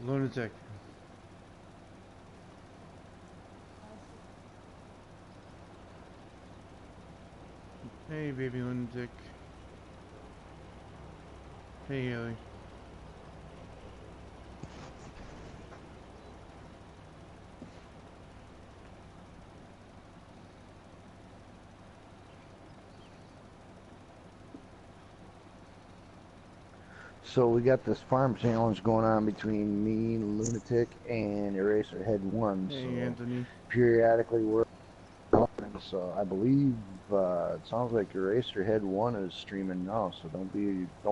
Lunatic. Hey, baby lunatic. Hey, Haley. So we got this farm challenge going on between me, Lunatic, and Eraserhead1. Hey, So Anthony. periodically we're on. So I believe it sounds like Eraserhead1 is streaming now. So don't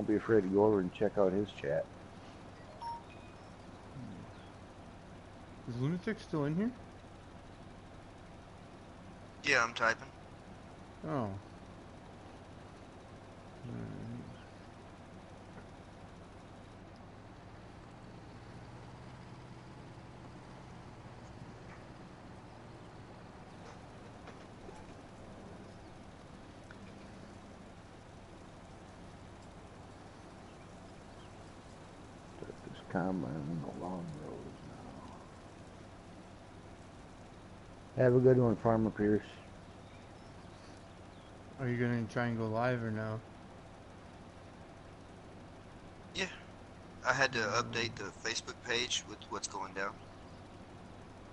be afraid to go over and check out his chat. Is Lunatic still in here? Yeah, I'm typing. Oh. Start this combine on the long road now. Have a good one, Farmer Pierce. Are you gonna try and go live or no? Yeah, I had to update the Facebook page with what's going down.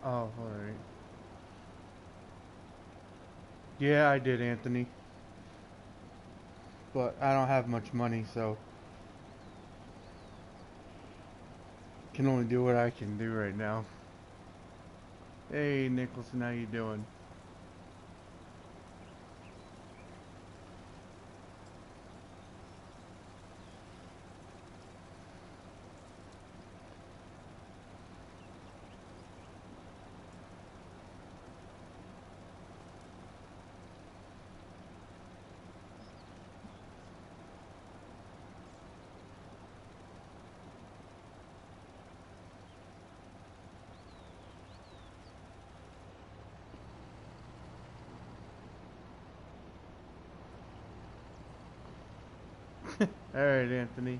Oh, alright. Yeah, I did, Anthony. But I don't have much money, so can only do what I can do right now. Hey, Nicholson, how you doing? Alright, Anthony.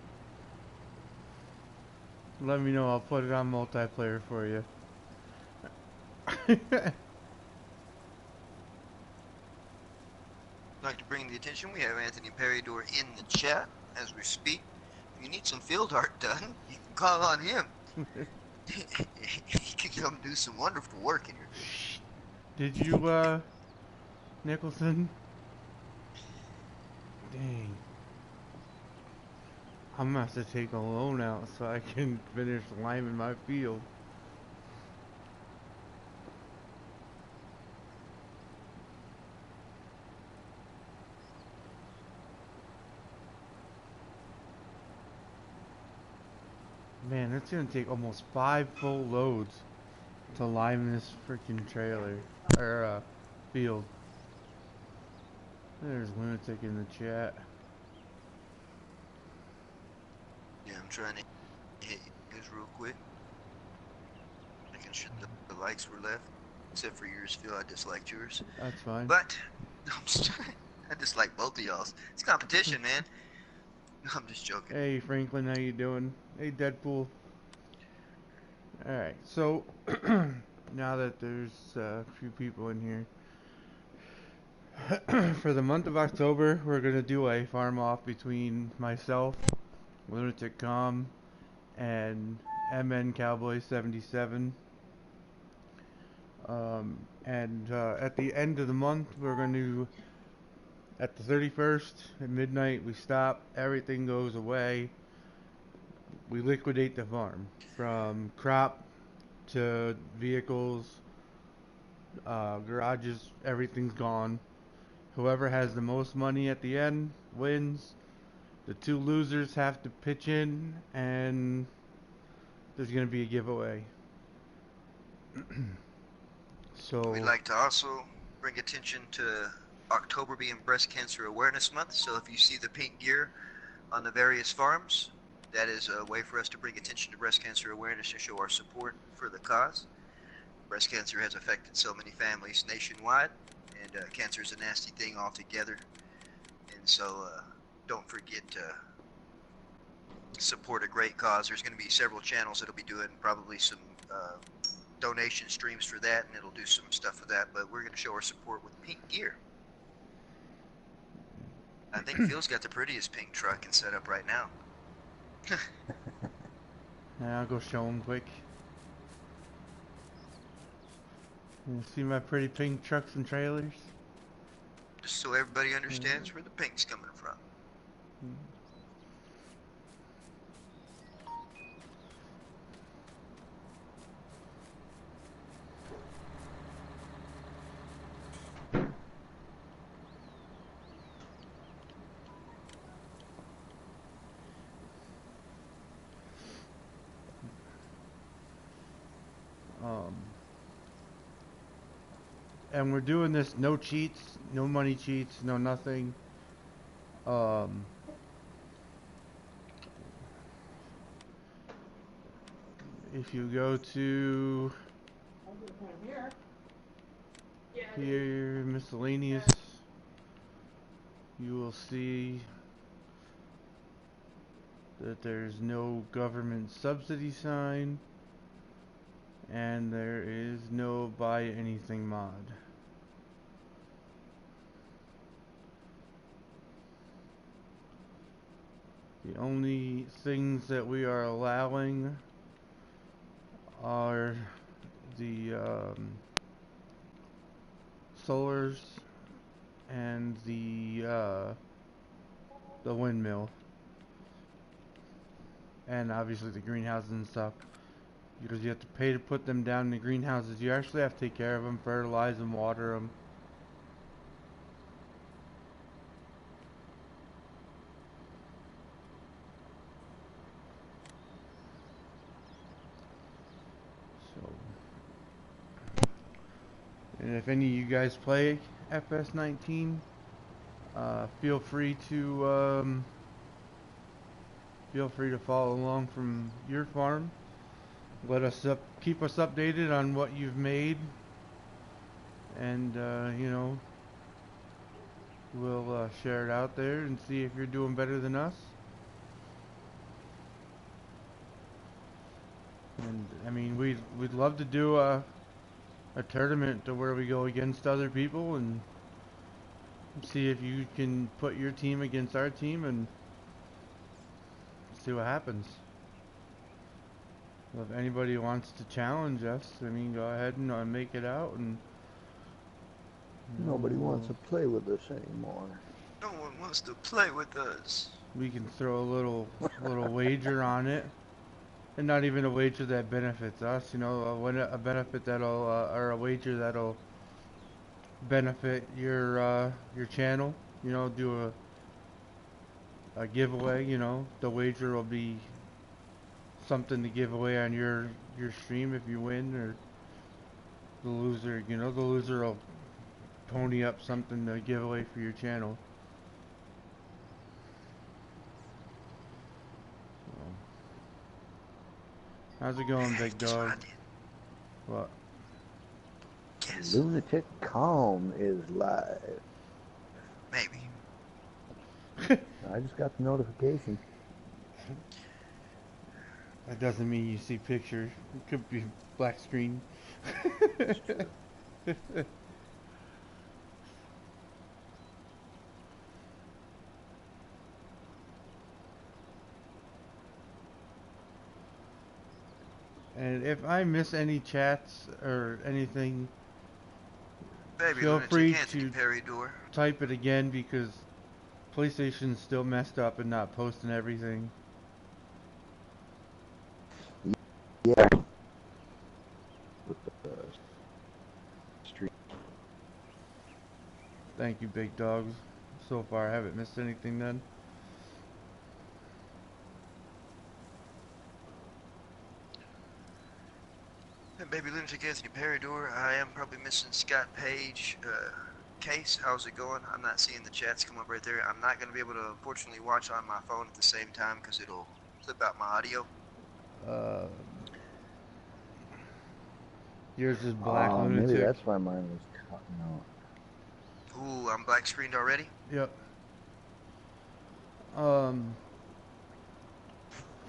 Let me know, I'll put it on multiplayer for you. I'd like to bring the attention, we have Anthony Peridor in the chat as we speak. If you need some field art done, you can call on him. He can come do some wonderful work in your video. Did you, Nicholson? Dang. I'm gonna have to take a loan out so I can finish liming my field. Man, it's gonna take almost 5 full loads to lime this freaking trailer, or, field. There's Lunatic in the chat. Yeah, I'm trying to hit yours real quick. Making sure the likes were left. Except for yours, Phil, I disliked yours. That's fine. But, I dislike both of y'all's. It's competition, man. I'm just joking. Hey, Franklin, how you doing? Hey, Deadpool. Alright, so, now that there's a few people in here, for the month of October, we're going to do a farm off between myself, Lunatic Com, and MN Cowboy77. And at the end of the month, we're going to, at the 31st, at midnight, we stop, everything goes away. We liquidate the farm, from crop to vehicles, garages, everything's gone. Whoever has the most money at the end wins. The two losers have to pitch in, and there's going to be a giveaway. So We'd like to also bring attention to October being Breast Cancer Awareness Month. So if you see the pink gear on the various farms, that is a way for us to bring attention to breast cancer awareness and show our support for the cause. Breast cancer has affected so many families nationwide, and cancer is a nasty thing altogether. And so don't forget support a great cause. There's going to be several channels that'll be doing probably some donation streams for that, and it'll do some stuff for that. But we're going to show our support with pink gear. I think Phil's got the prettiest pink truck and set up right now. Yeah, I'll go show him quick. You see my pretty pink trucks and trailers? Just so everybody understands where the pink's coming from. And we're doing this no cheats, no money cheats, no nothing. If you go to here, miscellaneous, you will see that there's no government subsidy sign, and there is no buy anything mod. The only things that we are allowing are the solars and the windmill, and obviously the greenhouses and stuff, because you have to pay to put them down in the greenhouses. You actually have to take care of them, fertilize them, water them. And if any of you guys play fs19, feel free to follow along from your farm. Let us keep us updated on what you've made, and you know, we'll share it out there and see if you're doing better than us. And I mean, we'd love to do a tournament to where we go against other people and see if you can put your team against our team and see what happens. Well, if anybody wants to challenge us, I mean, go ahead and make it out. And nobody wants to play with us anymore. No one wants to play with us. We can throw a little wager on it. And not even a wager that benefits us, you know, a benefit that'll, or a wager that'll benefit your channel. You know, do a giveaway. You know, the wager will be something to give away on your stream if you win, or the loser. You know, the loser will pony up something to give away for your channel. How's it going, big dog? What? Guess. Lunatic Calm is live. Maybe. I just got the notification. That doesn't mean you see pictures. It could be black screen. That's true. And if I miss any chats or anything, Baby, feel free Anthony to Peridor. type it again, because PlayStation's still messed up and not posting everything. Yeah. With the stream. Thank you, big dogs. So far, I haven't missed anything then. And Baby Lunatic Anthony Peridor. I am probably missing Scott Page. Case, how's it going? I'm not seeing the chats come up right there. I'm not going to be able to, unfortunately, watch on my phone at the same time because it'll clip out my audio. Yours is black lunatic. Maybe that's why mine was cutting out. Ooh, I'm black screened already? Yep.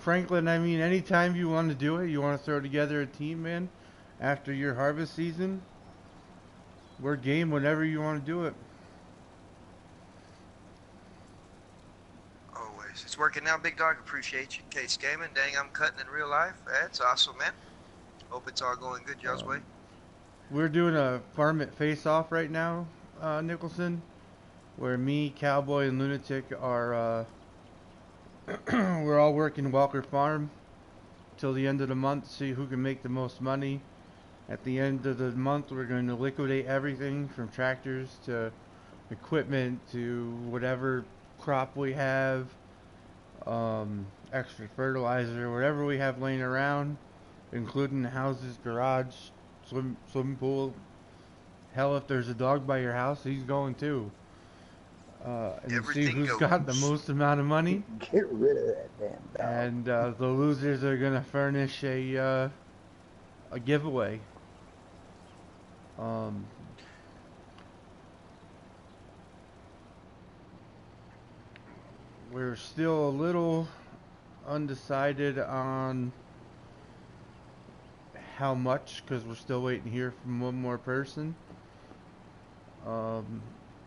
Franklin, I mean, anytime you want to do it, you want to throw together a team, man, after your harvest season, we're game whenever you want to do it. Always. It's working now, big dog. Appreciate you. Case Gaming. Dang, I'm cutting in real life. That's awesome, man. Hope it's all going good y'all's way. We're doing a Farmmits face-off right now, Nicholson, where me, Cowboy, and Lunatic are, we're all working Welker Farm till the end of the month to see who can make the most money. At the end of the month, we're going to liquidate everything from tractors to equipment to whatever crop we have, extra fertilizer, whatever we have laying around, including the houses, garage, swimming pool. Hell, if there's a dog by your house, he's going too. And Everything see who's goes. got the most amount of money. Get rid of that damn dog. And the losers are gonna furnish a giveaway. We're still a little undecided on how much, because we're still waiting to hear from one more person.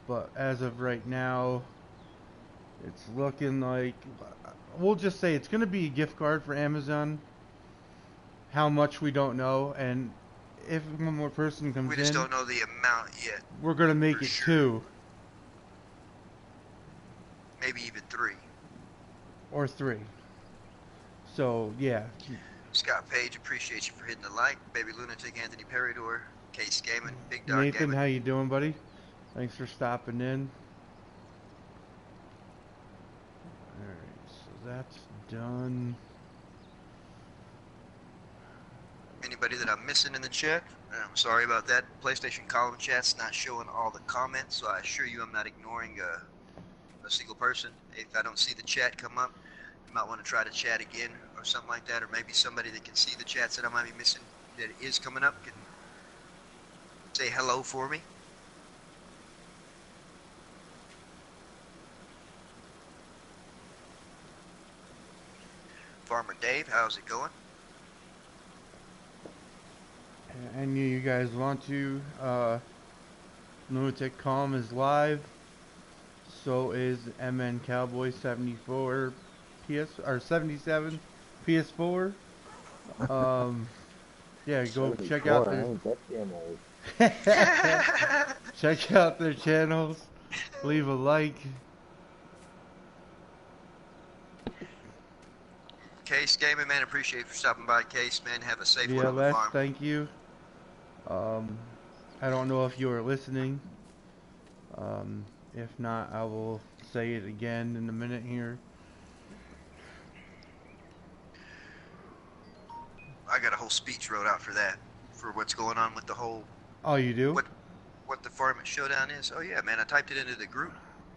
But as of right now, it's looking like, we'll just say it's going to be a gift card for Amazon. How much we don't know, and if one more person comes in, We just don't know the amount yet. we're going to make for it sure. 2 Maybe even 3. or 3. So yeah, Scott Page, appreciate you for hitting the like. Baby Lunatic, Anthony Peridor, Case Gaming, Big Dog Nathan, Gaming. how you doing, buddy? Thanks for stopping in. Alright, so that's done. Anybody that I'm missing in the chat, I'm sorry about that. PlayStation column chat's not showing all the comments, so I assure you I'm not ignoring a single person. If I don't see the chat come up, you might want to try to chat again or something like that, or maybe somebody that can see the chats that I might be missing that is coming up can say hello for me. Farmer Dave, how's it going? And you guys want to, Lunatic Calm is live. So is MN Cowboy74 or 77 PS4. Yeah, go check out 74, I their ain't that damn old. check out their channels. Leave a like. Case Gaming, man, appreciate you for stopping by. Case, man, have a safe one Yeah, on the Les, farm. thank you. I don't know if you were listening. If not, I will say it again in a minute here. I got a whole speech wrote out for that, for what's going on with the whole, Oh, you do? what the Farmmits showdown is. Oh yeah, man, I typed it into the group,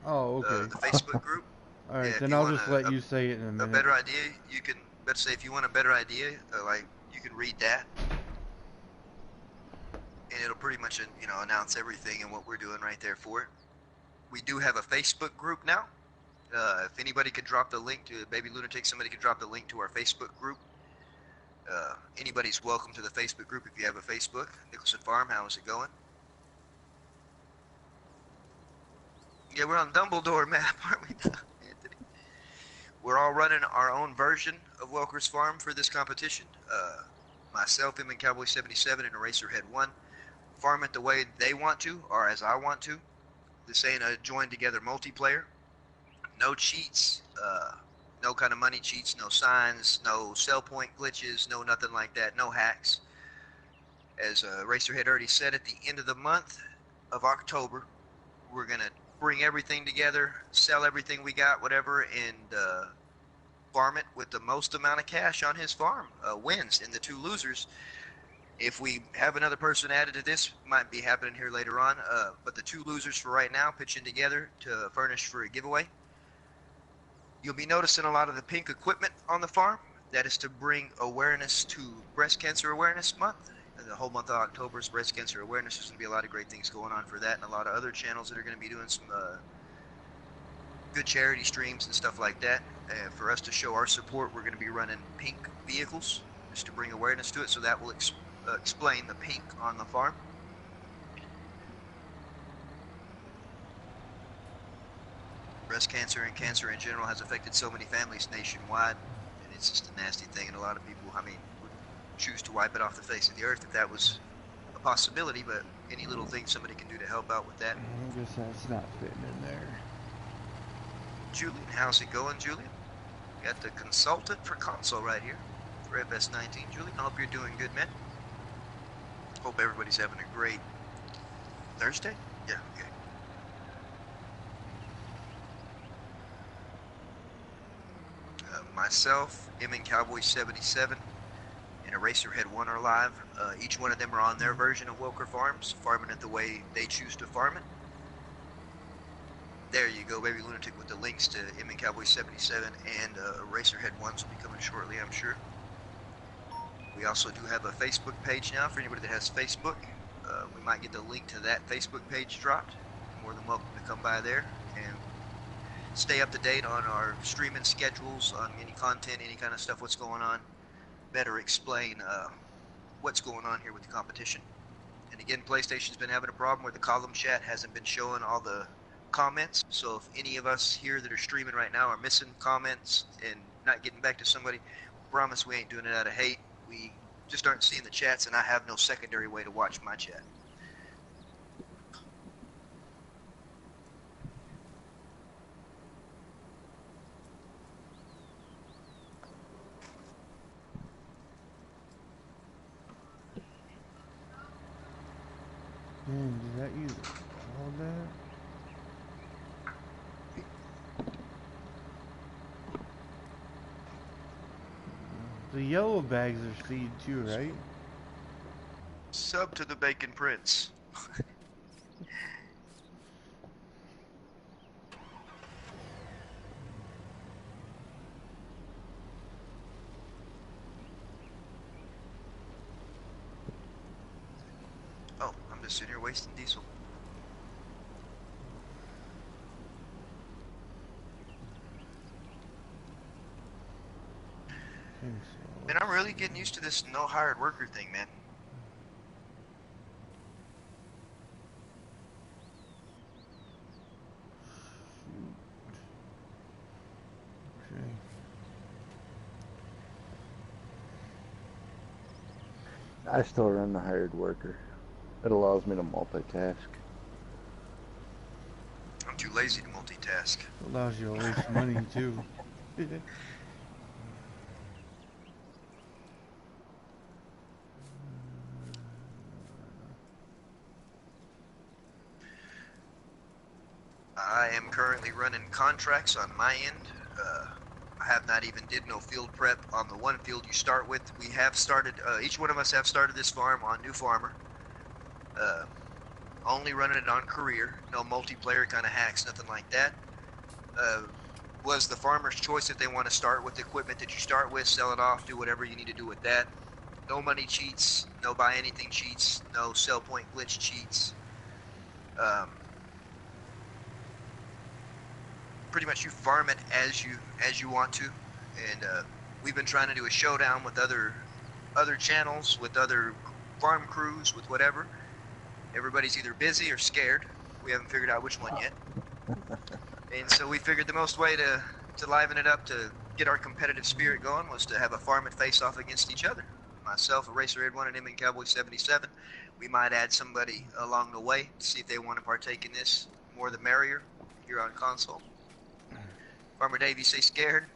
Oh, okay. the Facebook group. Alright, yeah, then if you I'll want just a- let you say it in a A minute. better idea, you can, let's say if you want a better idea, like, you can read that. And it'll pretty much, you know, announce everything and what we're doing right there for it. We do have a Facebook group now. If anybody could drop the link to Baby Lunatic, somebody could drop the link to our Facebook group. Anybody's welcome to the Facebook group if you have a Facebook. Nicholson Farm, how is it going? Yeah, we're on Dumbledore map, aren't we, Anthony? We're all running our own version of Welker's Farm for this competition. Myself, him, and Cowboy77 and Eraserhead 1 farm it the way they want to, or as I want to. This ain't a joined together multiplayer. No cheats, no kind of money cheats, no signs, no sell point glitches, no nothing like that, no hacks. As Eraserhead already said, at the end of the month of October, we're going to bring everything together, sell everything we got, whatever, and farm it with the most amount of cash on his farm wins. And the 2 losers, if we have another person added to this, might be happening here later on, but the 2 losers for right now pitching together to furnish for a giveaway. You'll be noticing a lot of the pink equipment on the farm. That is to bring awareness to Breast Cancer Awareness Month. The whole month of October is Breast Cancer Awareness. There's going to be a lot of great things going on for that, and a lot of other channels that are going to be doing some good charity streams and stuff like that. For us to show our support, we're going to be running pink vehicles just to bring awareness to it. So that will explain the pink on the farm. Breast cancer and cancer in general has affected so many families nationwide, and it's just a nasty thing. And a lot of people, I mean, would choose to wipe it off the face of the earth if that was a possibility. But any little thing somebody can do to help out with that. I guess that's not fitting in there. Julian, how's it going, Julian? Got the consultant for console right here for fs19. Julian, I hope you're doing good, man. Hope everybody's having a great Thursday. Yeah, okay. Myself, cowboy77, and Eraserhead1 are live. Each one of them are on their version of Welker Farms, farming it the way they choose to farm it. There you go, baby lunatic, with the links to cowboy77 and Eraserhead1 will be coming shortly, I'm sure. We also do have a Facebook page now for anybody that has Facebook. We might get the link to that Facebook page dropped. You're more than welcome to come by there and stay up to date on our streaming schedules, on any content, any kind of stuff, what's going on. Better explain what's going on here with the competition. And again, PlayStation's been having a problem where the column chat hasn't been showing all the comments. So if any of us here that are streaming right now are missing comments and not getting back to somebody, promise we ain't doing it out of hate. We just aren't seeing the chats, and I have no secondary way to watch my chat. Man, did that use all that? The yellow bags are seed too, right? Sub to the Bacon Prince. Oh, I'm just sitting here wasting diesel. And I'm really getting used to this no hired worker thing, man. Okay. I still run the hired worker. It allows me to multitask. I'm too lazy to multitask. Allows you to waste money too. I am currently running contracts on my end. I have not even did no field prep on the one field you start with. We have started, each one of us have started this farm on New Farmer. Only running it on career, no multiplayer kind of hacks, nothing like that. Was the farmer's choice if they want to start with the equipment that you start with, sell it off, do whatever you need to do with that. No money cheats, no buy anything cheats, no sell point glitch cheats. Pretty much you farm it as you want to, and we've been trying to do a showdown with other channels, with other farm crews, with whatever. Everybody's either busy or scared. We haven't figured out which one yet. And so we figured the most way to liven it up, to get our competitive spirit going, was to have a farm and face off against each other. Myself, Eraserhead1, and him and cowboy77. We might add somebody along the way to see if they want to partake in this. More the merrier here on console. Farmer Dave, you say scared?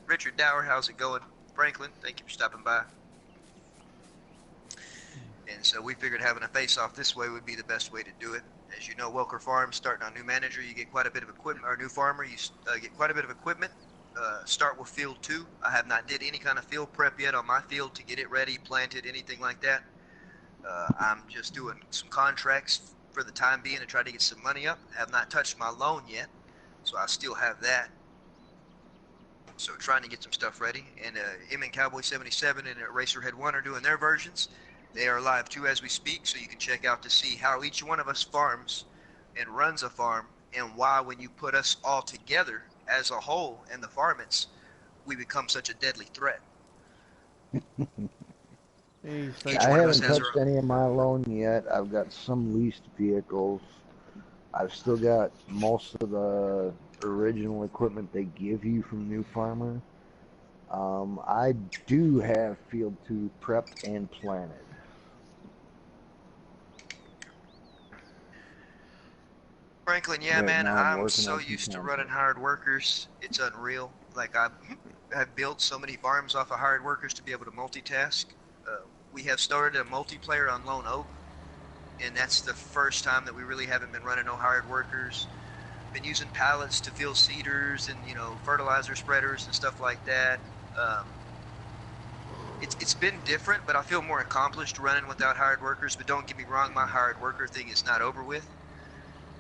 Richard Dower, how's it going? Franklin, thank you for stopping by. And so we figured having a face-off this way would be the best way to do it. As you know, Welker Farms, starting on new manager, you get quite a bit of equipment, or new farmer, you get quite a bit of equipment. Start with field 2. I have not did any kind of field prep yet on my field to get it ready, planted, anything like that. I'm just doing some contracts for the time being to try to get some money up. Have not touched my loan yet, so I still have that. So trying to get some stuff ready. And him and cowboy77 and Eraserhead1 are doing their versions. They are live too as we speak, so you can check out to see how each one of us farms and runs a farm and why, when you put us all together as a whole and the Farmmits, we become such a deadly threat. Hey, Each I one of us haven't has touched our. any of my loan yet. I've got some leased vehicles. I've still got most of the original equipment they give you from New Farmer. I do have Field 2 prepped and planted. Franklin, yeah, Right man, now I'm I'm working so on some used to running contracts. hired workers. It's unreal. Like, I've built so many farms off of hired workers to be able to multitask. We have started a multiplayer on Lone Oak, and that's the first time that we really haven't been running no hired workers. Been using pallets to fill seeders and, you know, fertilizer spreaders and stuff like that. Um, it's been different, but I feel more accomplished running without hired workers. But don't get me wrong, my hired worker thing is not over with.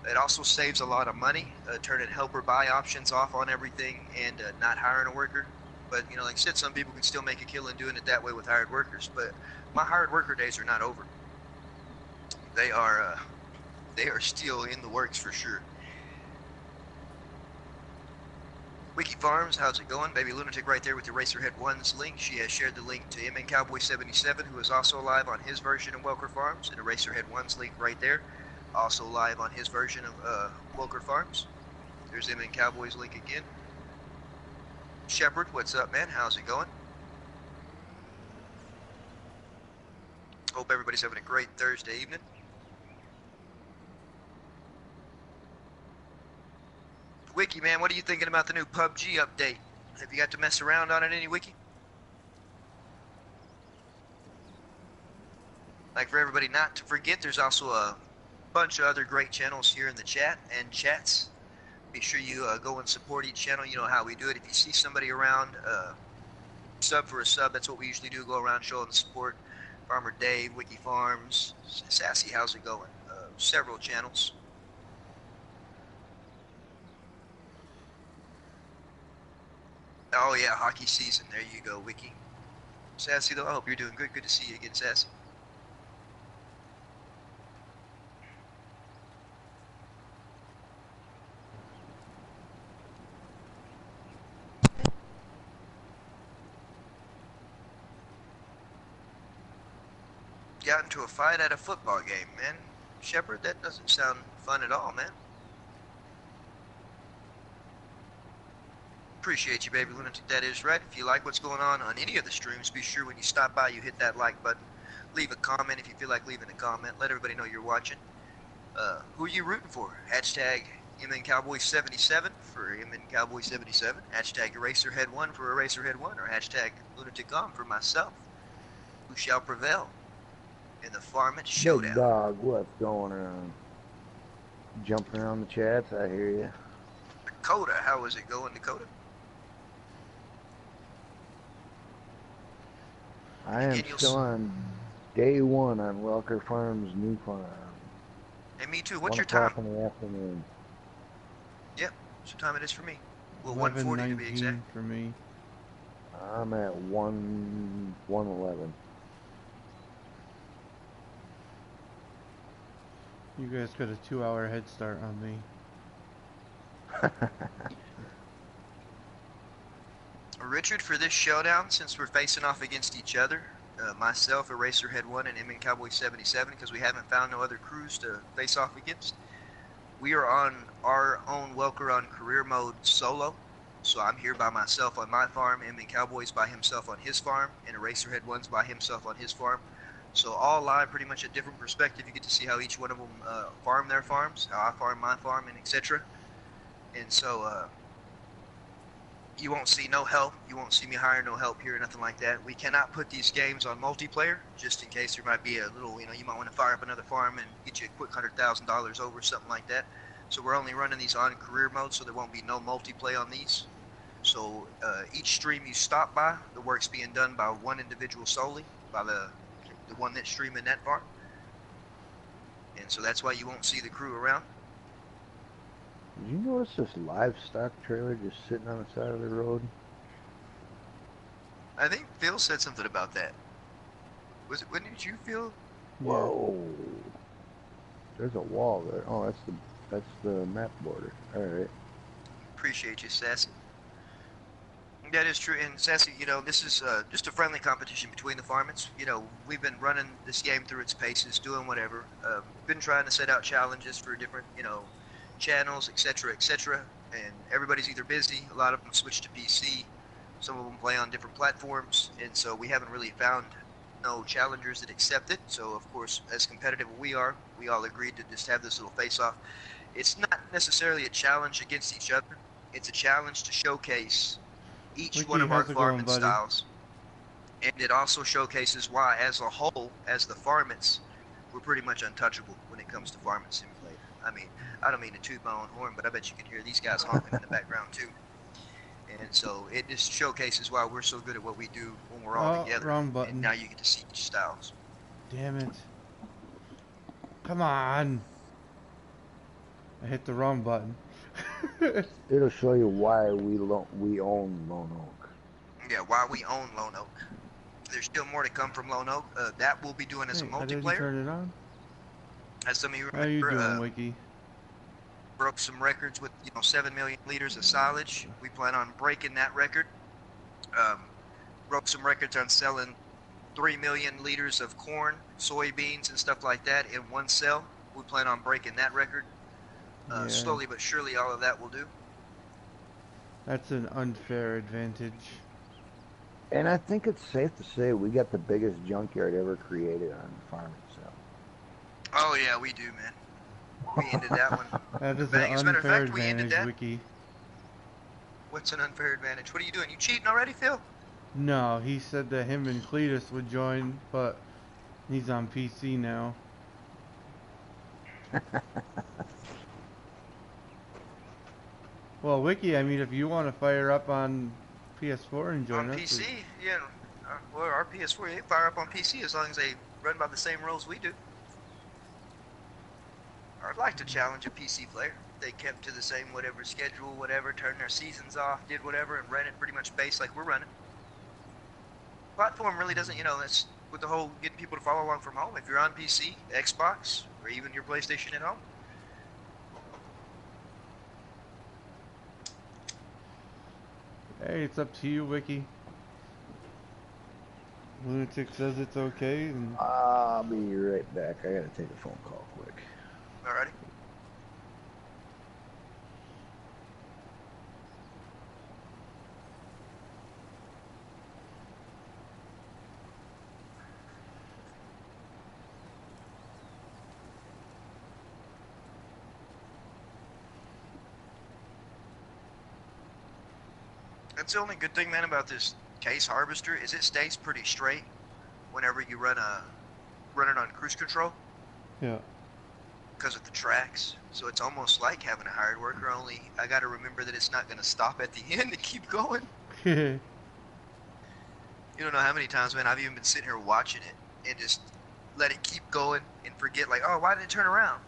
It also saves a lot of money, turning helper buy options off on everything and not hiring a worker. But, you know, like I said, some people can still make a killing doing it that way with hired workers. But my hired worker days are not over. They are still in the works for sure. Wiki Farms, how's it going? Baby Lunatic right there with the Racerhead 1's link. She has shared the link to cowboy77, who is also live on his version of Welker Farms, and the Racerhead 1's link right there. Also live on his version of Welker Farms. There's Cowboy's link again. Shepard, what's up, man? How's it going? Hope everybody's having a great Thursday evening. Wiki, man, what are you thinking about the new PUBG update? Have you got to mess around on it any, Wiki? Like, for everybody not to forget, there's also a bunch of other great channels here in the chat and chats. Be sure you go and support each channel. You know how we do it. If you see somebody around, sub for a sub. That's what we usually do. Go around, show them support. Farmer Dave, Wiki Farms, Sassy, how's it going? Several channels. Oh yeah, hockey season. There you go, Wiki. Sassy though, I hope you're doing good. Good to see you again, Sassy. Got into a fight at a football game, man. Shepard, that doesn't sound fun at all, man. Appreciate you, baby lunatic. That is right. If you like what's going on any of the streams, be sure when you stop by you hit that like button. Leave a comment if you feel like leaving a comment. Let everybody know you're watching. Who are you rooting for? Hashtag cowboy77 for cowboy77. Hashtag eraserhead1 for eraserhead1, or hashtag lunaticom for myself. Who shall prevail in the Farmmits showdown? Big dog, what's going on? Jumping around the chats, I hear you. Dakota, how is it going, Dakota? I am still on day one on Welker Farms' new farm. Hey, me too. What's 1 your o'clock time? in the afternoon. Yep, that's what time it is for me. Well, 11:19 1:40 to be exact. for me. I'm at 1:11. You guys got a 2-hour head start on me. Richard, for this showdown, since we're facing off against each other, myself, Eraserhead1, and Cowboy77, because we haven't found no other crews to face off against, we are on our own Welker on career mode solo. So I'm here by myself on my farm, Cowboy's by himself on his farm, and Eraserhead1's by himself on his farm. So all live, pretty much a different perspective. You get to see how each one of them farm their farms, how I farm my farm, and etc. And so you won't see no help. You won't see me hire no help here or nothing like that. We cannot put these games on multiplayer, just in case there might be a little, you might want to fire up another farm and get you a quick $100,000 over, something like that. So we're only running these on career mode, so there won't be no multiplayer on these. So each stream you stop by, the work's being done by one individual solely, by the one that's streaming that farm. And so that's why you won't see the crew around. Did you notice this livestock trailer just sitting on the side of the road? I think Phil said something about that. Was it, when did you, Phil? Whoa. There's a wall there. Oh, That's the map border. Alright. Appreciate you, Sassy. That is true, and Sassy, you know, this is just a friendly competition between the Farmmits. You know, we've been running this game through its paces, doing whatever. Been trying to set out challenges for different, you know, channels, etc., etc. And everybody's either busy, a lot of them switch to PC, some of them play on different platforms, and so we haven't really found no challengers that accept it. So, of course, as competitive as we are, we all agreed to just have this little face-off. It's not necessarily a challenge against each other. It's a challenge to showcase each Wiki, one of our how's it going, farming buddy? styles, and it also showcases why, as a whole, as the Farmmits, we're pretty much untouchable when it comes to Farming Simulator. I mean, I don't mean to toot my own horn, but I bet you can hear these guys honking in the background too. And so it just showcases why we're so good at what we do when we're all together. Wrong button. And now you get to see each styles. Damn it. Come on. I hit the wrong button. It'll show you why we own Lone Oak. Yeah, why we own Lone Oak. There's still more to come from Lone Oak. That we'll be doing as a I didn't multiplayer. turn it on. As some of you How you remember, doing, Wiki? broke some records with 7 million liters of silage. We plan on breaking that record. Broke some records on selling 3 million liters of corn, soybeans, and stuff like that in one sell. We plan on breaking that record. Yeah. Slowly but surely, all of that will do. That's an unfair advantage. And I think it's safe to say we got the biggest junkyard ever created on farming. So. Oh yeah, we do, man. We ended that one. That is Bang. As a an matter of unfair fact, we ended advantage, that. Wiki. What's an unfair advantage? What are you doing? You cheating already, Phil? No, he said that him and Cletus would join, but he's on PC now. Well, Wiki, I mean, if you want to fire up on PS4 and join On us. PC, yeah. Well, our PS4 they fire up on PC as long as they run by the same rules we do. I'd like to challenge a PC player. They kept to the same whatever schedule, whatever, turned their seasons off, did whatever, and ran it pretty much based like we're running. Platform really doesn't, that's with the whole getting people to follow along from home. If you're on PC, Xbox, or even your PlayStation at home. Hey, it's up to you, Wiki. Lunatic says it's okay, and I'll be right back. I gotta take a phone call quick. Alrighty. That's the only good thing, man, about this case harvester is it stays pretty straight whenever you run it on cruise control yeah. because of the tracks. So it's almost like having a hired worker, only I got to remember that it's not going to stop at the end and keep going. You don't know how many times, man, I've even been sitting here watching it and just let it keep going and forget, like, oh, why did it turn around?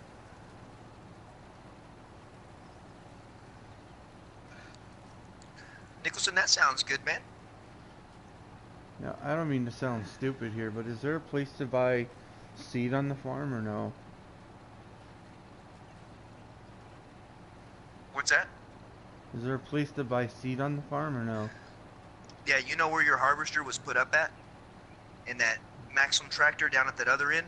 Nicholson, that sounds good, man. Now, I don't mean to sound stupid here, but is there a place to buy seed on the farm or no? What's that? Is there a place to buy seed on the farm or no? Yeah, you know where your harvester was put up at? In that Maxim tractor down at that other end?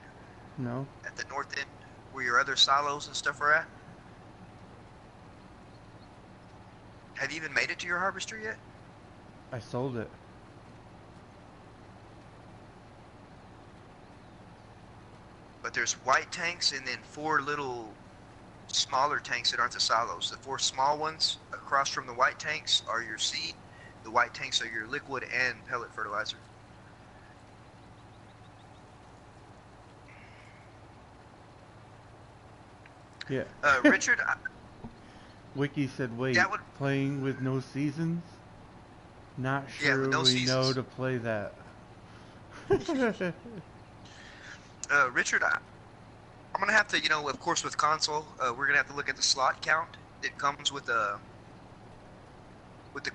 No. At the north end, where your other silos and stuff are at? Have you even made it to your harvester yet? I sold it. But there's white tanks and then 4 little smaller tanks that aren't the silos. The 4 small ones across from the white tanks are your seed. The white tanks are your liquid and pellet fertilizer. Yeah. Richard, Wiki said, wait, that would, playing with no seasons? Not Yeah, sure with no we know seasons. to play that. Richard, I'm going to have to, of course with console, we're going to have to look at the slot count that comes with the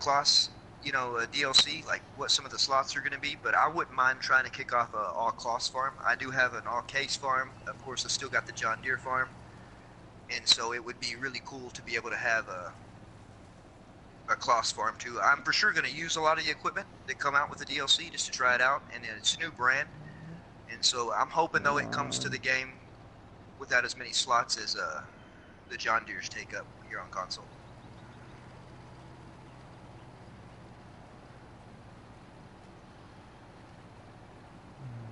class, DLC, like what some of the slots are going to be, but I wouldn't mind trying to kick off a all-class farm. I do have an all-case farm. Of course, I still got the John Deere farm. and so it would be really cool to be able to have a Kloss farm too. I'm for sure going to use a lot of the equipment that come out with the DLC just to try it out, and it's a new brand, and so I'm hoping though it comes to the game without as many slots as the John Deere's take up here on console.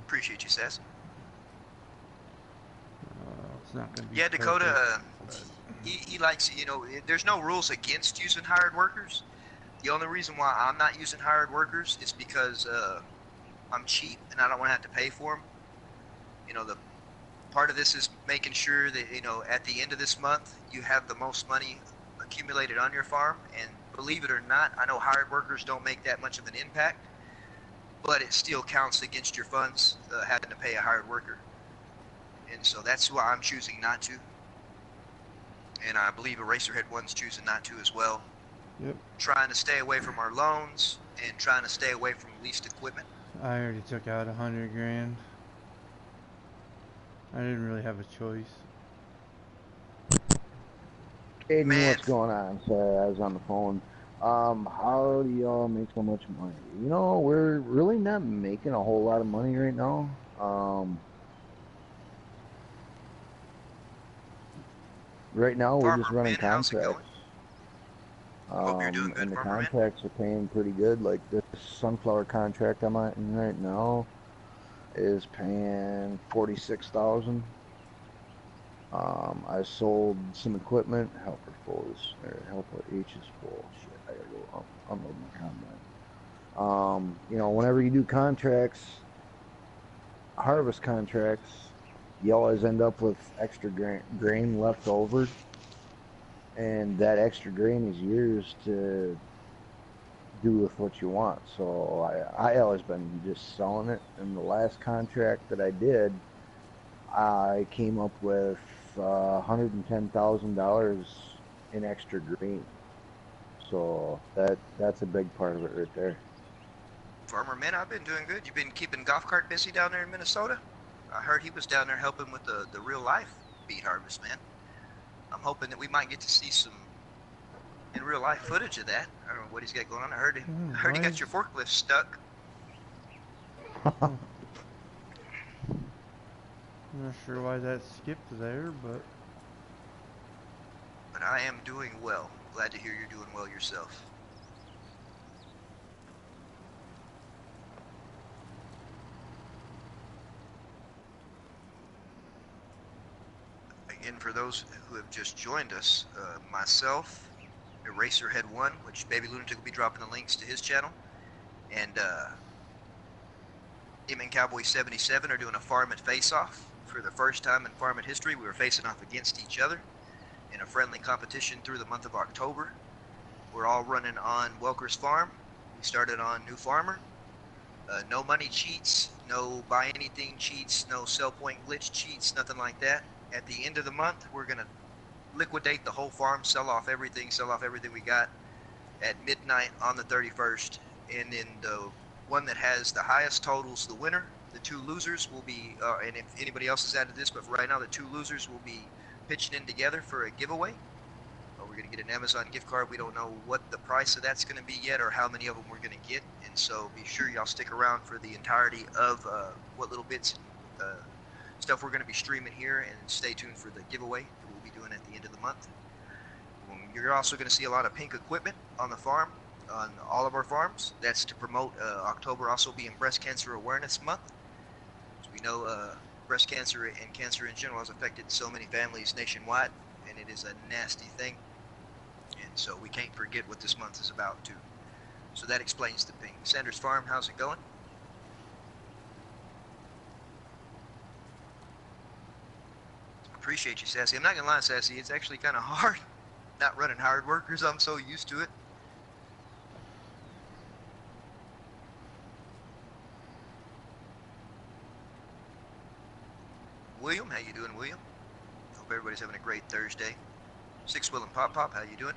Appreciate you, Sass. It's not gonna be Yeah, Dakota, perfect, he likes, you know, there's no rules against using hired workers. The only reason why I'm not using hired workers is because I'm cheap and I don't want to have to pay for them. You know, the part of this is making sure that, you know, at the end of this month, you have the most money accumulated on your farm. And believe it or not, I know hired workers don't make that much of an impact, but it still counts against your funds having to pay a hired worker. And so that's why I'm choosing not to. And I believe Eraserhead1's choosing not to as well. Yep. Trying to stay away from our loans and trying to stay away from leased equipment. I already took out 100 grand. I didn't really have a choice. Aiden, Man. what's going on? Sorry, I was on the phone. How do y'all make so much money? You know, we're really not making a whole lot of money right now. Right now we're just running Farmerman, how's it going? contracts. Hope you're doing good, And the Farmerman. contracts are paying pretty good. Like this sunflower contract I'm in right now is paying $46,000. I sold some equipment. Helper H is full. Shit, I gotta go unload my combine. You know, whenever you do contracts, harvest contracts, you always end up with extra grain left over, and that extra grain is yours to do with what you want. So I always been just selling it. And the last contract that I did, I came up with $110,000 in extra grain. So that's a big part of it right there. Farmerman, I've been doing good. You've been keeping Golf Cart busy down there in Minnesota? I heard he was down there helping with the real life beet harvest, man. I'm hoping that we might get to see some in real life footage of that. I don't know what he's got going on. I heard he got your forklift stuck. I'm not sure why that skipped there, but I am doing well. Glad to hear you're doing well yourself. Again, for those who have just joined us, myself, Eraserhead1, which Baby Lunatic will be dropping the links to his channel, and him and cowboy77 are doing a Farmmits face-off. For the first time in Farmmits history, we were facing off against each other in a friendly competition through the month of October. We're all running on Welker's farm. We started on New Farmer. No money cheats, no buy anything cheats, no sell point glitch cheats, nothing like that. At the end of the month, we're going to liquidate the whole farm, sell off everything we got at midnight on the 31st. And then the one that has the highest totals, the winner. The two losers will be, and if anybody else has added this, but for right now, the two losers will be pitching in together for a giveaway. We're going to get an Amazon gift card. We don't know what the price of that's going to be yet or how many of them we're going to get. And so be sure y'all stick around for the entirety of what little bits and stuff we're going to be streaming here, and stay tuned for the giveaway that we'll be doing at the end of the month. You're also going to see a lot of pink equipment on the farm, on all of our farms. That's to promote October also being Breast Cancer Awareness Month. As we know, breast cancer and cancer in general has affected so many families nationwide, and it is a nasty thing. And so we can't forget what this month is about too. So that explains the pink. Sanders Farm, how's it going? Appreciate you, Sassy. I'm not gonna lie, Sassy, it's actually kind of hard not running hired workers. I'm so used to it. William, how you doing, William? Hope everybody's having a great Thursday. Six Will and Pop Pop, how you doing?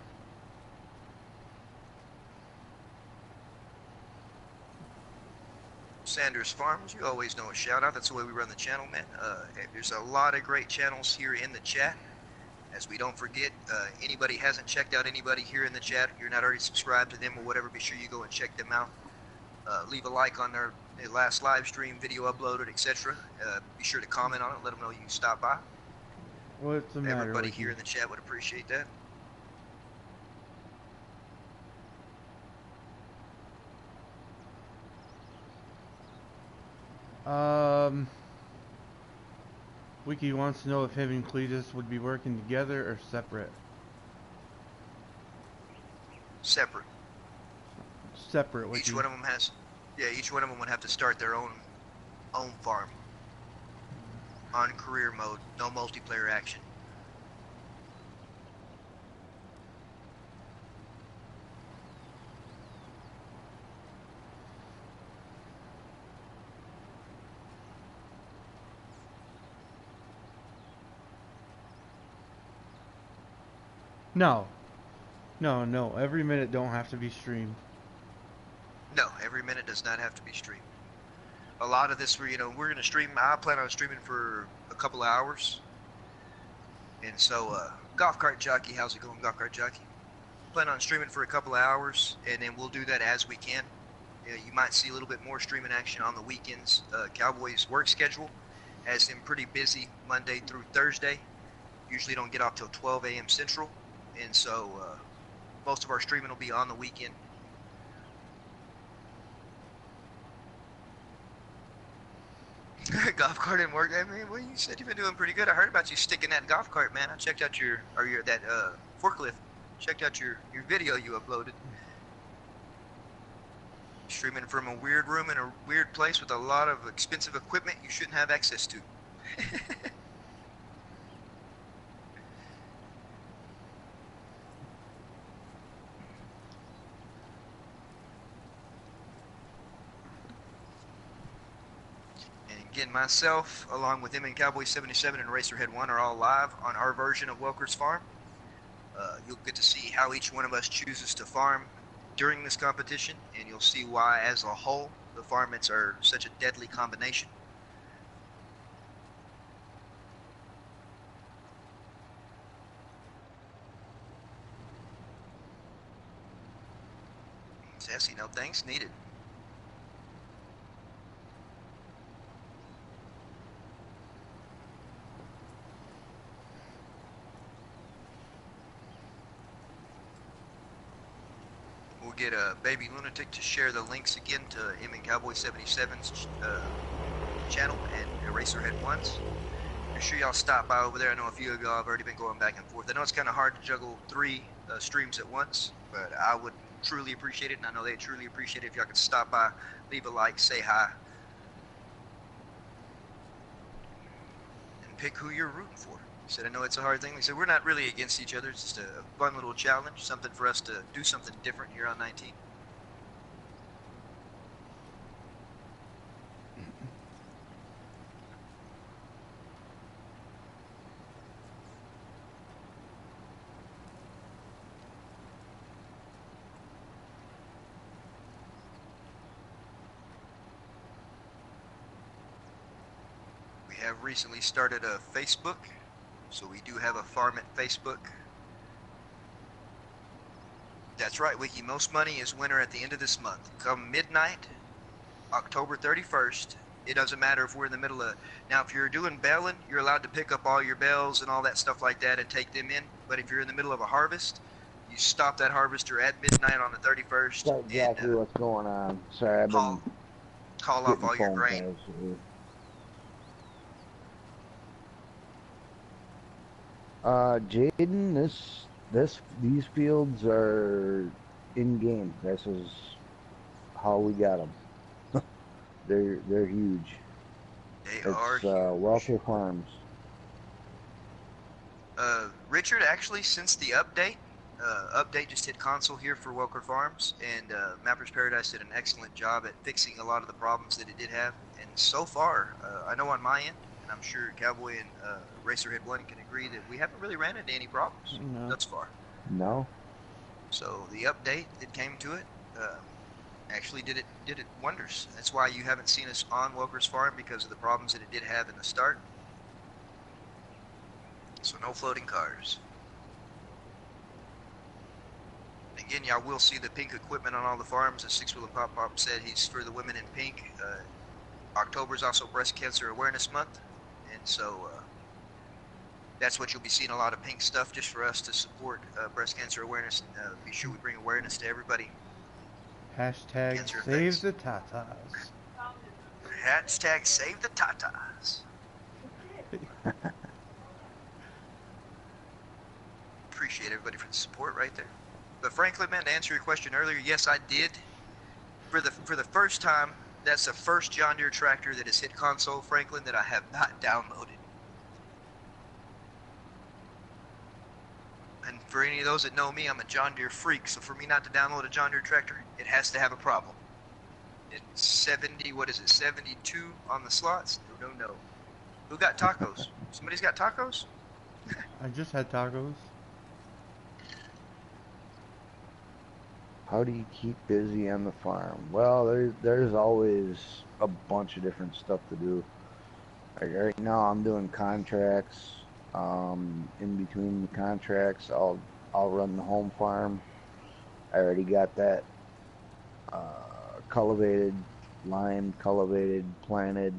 Sanders Farms, you always know a shout out. That's the way we run the channel, man. There's a lot of great channels here in the chat. As we don't forget, anybody hasn't checked out anybody here in the chat, you're not already subscribed to them or whatever, be sure you go and check them out. Leave a like on their last live stream, video uploaded, etc. Be sure to comment on it, let them know you stopped by. What's the matter Everybody with here you? in the chat would appreciate that. Wiki wants to know if him and Cletus would be working together or separate. Separate. Separate, Wiki. Each one of them has, yeah, each one of them would have to start their own farm on career mode, no multiplayer action. No. No. Every minute don't have to be streamed. No, every minute does not have to be streamed. A lot of this, we're going to stream. I plan on streaming for a couple of hours. And so, Golf Cart Jockey, how's it going, Golf Cart Jockey? Plan on streaming for a couple of hours, and then we'll do that as we can. You might see a little bit more streaming action on the weekends. Cowboys' work schedule has them pretty busy Monday through Thursday. Usually don't get off till 12 a.m. Central. And so, most of our streaming will be on the weekend. Golf cart didn't work. I mean, well, you said you've been doing pretty good. I heard about you sticking that golf cart, man. I checked out your forklift. Checked out your video you uploaded. Streaming from a weird room in a weird place with a lot of expensive equipment you shouldn't have access to. Again, myself, along with him and Cowboy77 and Racerhead1 are all live on our version of Welker's Farm. You'll get to see how each one of us chooses to farm during this competition, and you'll see why, as a whole, the Farmmits are such a deadly combination. Sassy, no thanks needed. Get a baby lunatic to share the links again to him and Cowboy77's channel and Racerhead1's. Be sure y'all stop by over there. I know a few of y'all have already been going back and forth. I know it's kind of hard to juggle 3 streams at once, but I would truly appreciate it, and I know they truly appreciate it if y'all could stop by, leave a like, say hi, and pick who you're rooting for. He said, I know it's a hard thing. He said, we're not really against each other. It's just a fun little challenge, something for us to do something different here on 19. We have recently started a Facebook. So we do have a Farmmit Facebook. That's right, Wiki. Most money is winner at the end of this month. Come midnight, October 31st. It doesn't matter if we're in the middle of... Now, if you're doing baling, you're allowed to pick up all your bales and all that stuff like that and take them in. But if you're in the middle of a harvest, you stop that harvester at midnight on the 31st. That's exactly what's going on. Sorry, I've been call off all your grain. Jaden, these fields are in game. This is how we got them. they're huge. They are huge. Welker Farms. Richard, actually, since the update just hit console here for Welker Farms, and Mapper's Paradise did an excellent job at fixing a lot of the problems that it did have. And so far, I know on my end, and I'm sure Cowboy and Racerhead1 can agree that we haven't really ran into any problems thus far. No. So the update that came to it actually did it wonders. That's why you haven't seen us on Welker's Farm, because of the problems that it did have in the start. So no floating cars. Again, y'all will see the pink equipment on all the farms. As Six Wheel and Pop Pop said, he's for the women in pink. October is also Breast Cancer Awareness Month, and so that's what you'll be seeing, a lot of pink stuff just for us to support breast cancer awareness and be sure we bring awareness to everybody. Hashtag Cancer save effects. the tatas. Hashtag save the tatas. Appreciate everybody for the support right there. But Franklin, man, to answer your question earlier, yes, I did. For the first time, that's the first John Deere tractor that has hit console, Franklin, that I have not downloaded. And for any of those that know me, I'm a John Deere freak, so for me not to download a John Deere tractor, it has to have a problem. It's 70, what is it, 72 on the slots? No. Who got tacos? Somebody's got tacos? I just had tacos. How do you keep busy on the farm? Well, there's always a bunch of different stuff to do. Like right now, I'm doing contracts. In between the contracts, I'll run the home farm. I already got that cultivated, limed, cultivated, planted,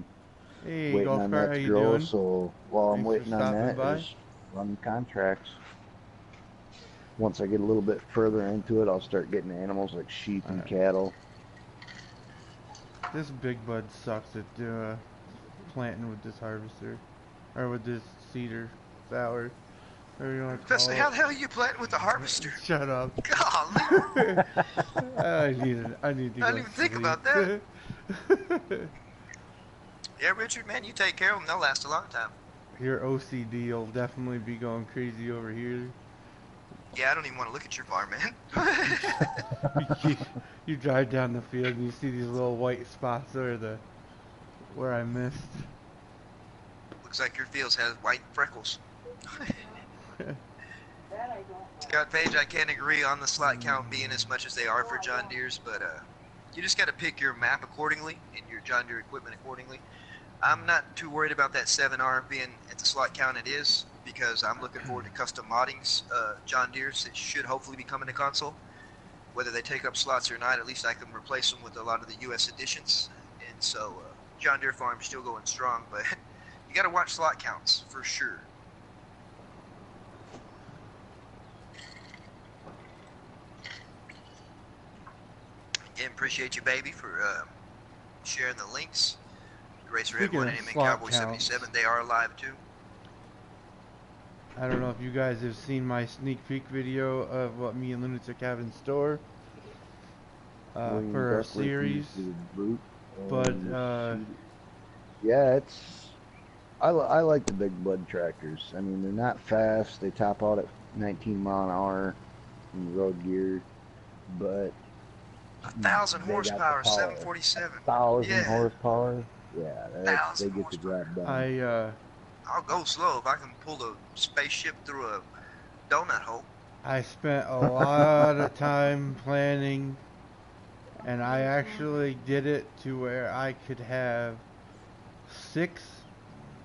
Hey, waiting golf on cart, that how to you grow. doing? So while I'm Thanks for waiting on stopping that, by. just run contracts. Once I get a little bit further into it, I'll start getting animals like sheep and Alright. cattle. This big bud sucks at planting with this harvester. Or with this seeder. Sour. Whatever you want to Professor, call how it. the hell are you planting with the harvester? Shut up. Golly, I need to I go didn't even think about that. Yeah, Richard, man, you take care of them, they'll last a long time. Your OCD will definitely be going crazy over here. Yeah, I don't even want to look at your farm, man. You drive down the field and you see these little white spots where I missed. Looks like your fields have white freckles. Scott Page, I can't agree on the slot count being as much as they are for John Deere's, but you just got to pick your map accordingly and your John Deere equipment accordingly. I'm not too worried about that 7R being at the slot count it is, because I'm looking forward to custom moddings John Deere's that should hopefully be coming to console. Whether they take up slots or not, at least I can replace them with a lot of the US editions. And so John Deere Farm's still going strong, but you got to watch slot counts for sure. Again, appreciate you, baby, for sharing the links. Racerhead Speaking 1 of and slot Cowboy77, they are live too. I don't know if you guys have seen my sneak peek video of what me and Lunatic have in store for our series. But yeah, I like the big bud tractors. I mean, they're not fast. They top out at 19 mile an hour in road gear, but 1,000 horsepower, 747. 1,000 horsepower. Yeah, they get the job done. I'll go slow if I can pull the spaceship through a donut hole. I spent a lot of time planning, and I actually did it to where I could have 6,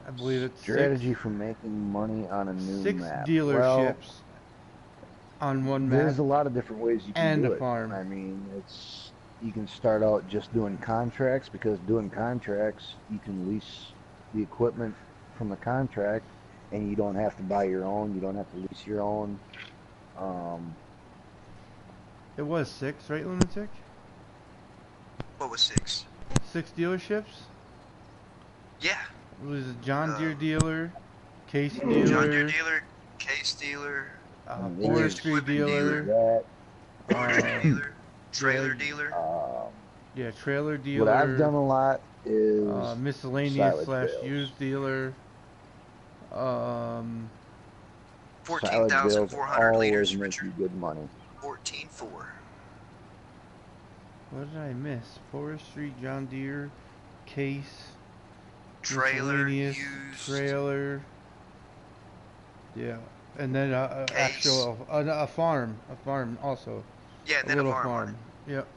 I believe it's strategy for making money on a new 6 map. dealerships on one map. There's a lot of different ways you can do and a it. farm. I mean, you can start out just doing contracts, because doing contracts, you can lease the equipment from the contract, and you don't have to buy your own. You don't have to lease your own. It was 6, right, Lunatic? What was 6? 6 dealerships? Yeah. It was a John Deere dealer, Case dealer, John Deere dealer, Case dealer, forestry dealer, dealer, trailer dealer. Yeah, trailer dealer. What I've done a lot is miscellaneous silage / bales. used dealer. 14,400 liters, Richard. Good money. 14.4. What did I miss? Forestry, John Deere, Case, Trailer, miscellaneous, used. trailer. Yeah, and then a farm also. Yeah, and then a little farm. Yep.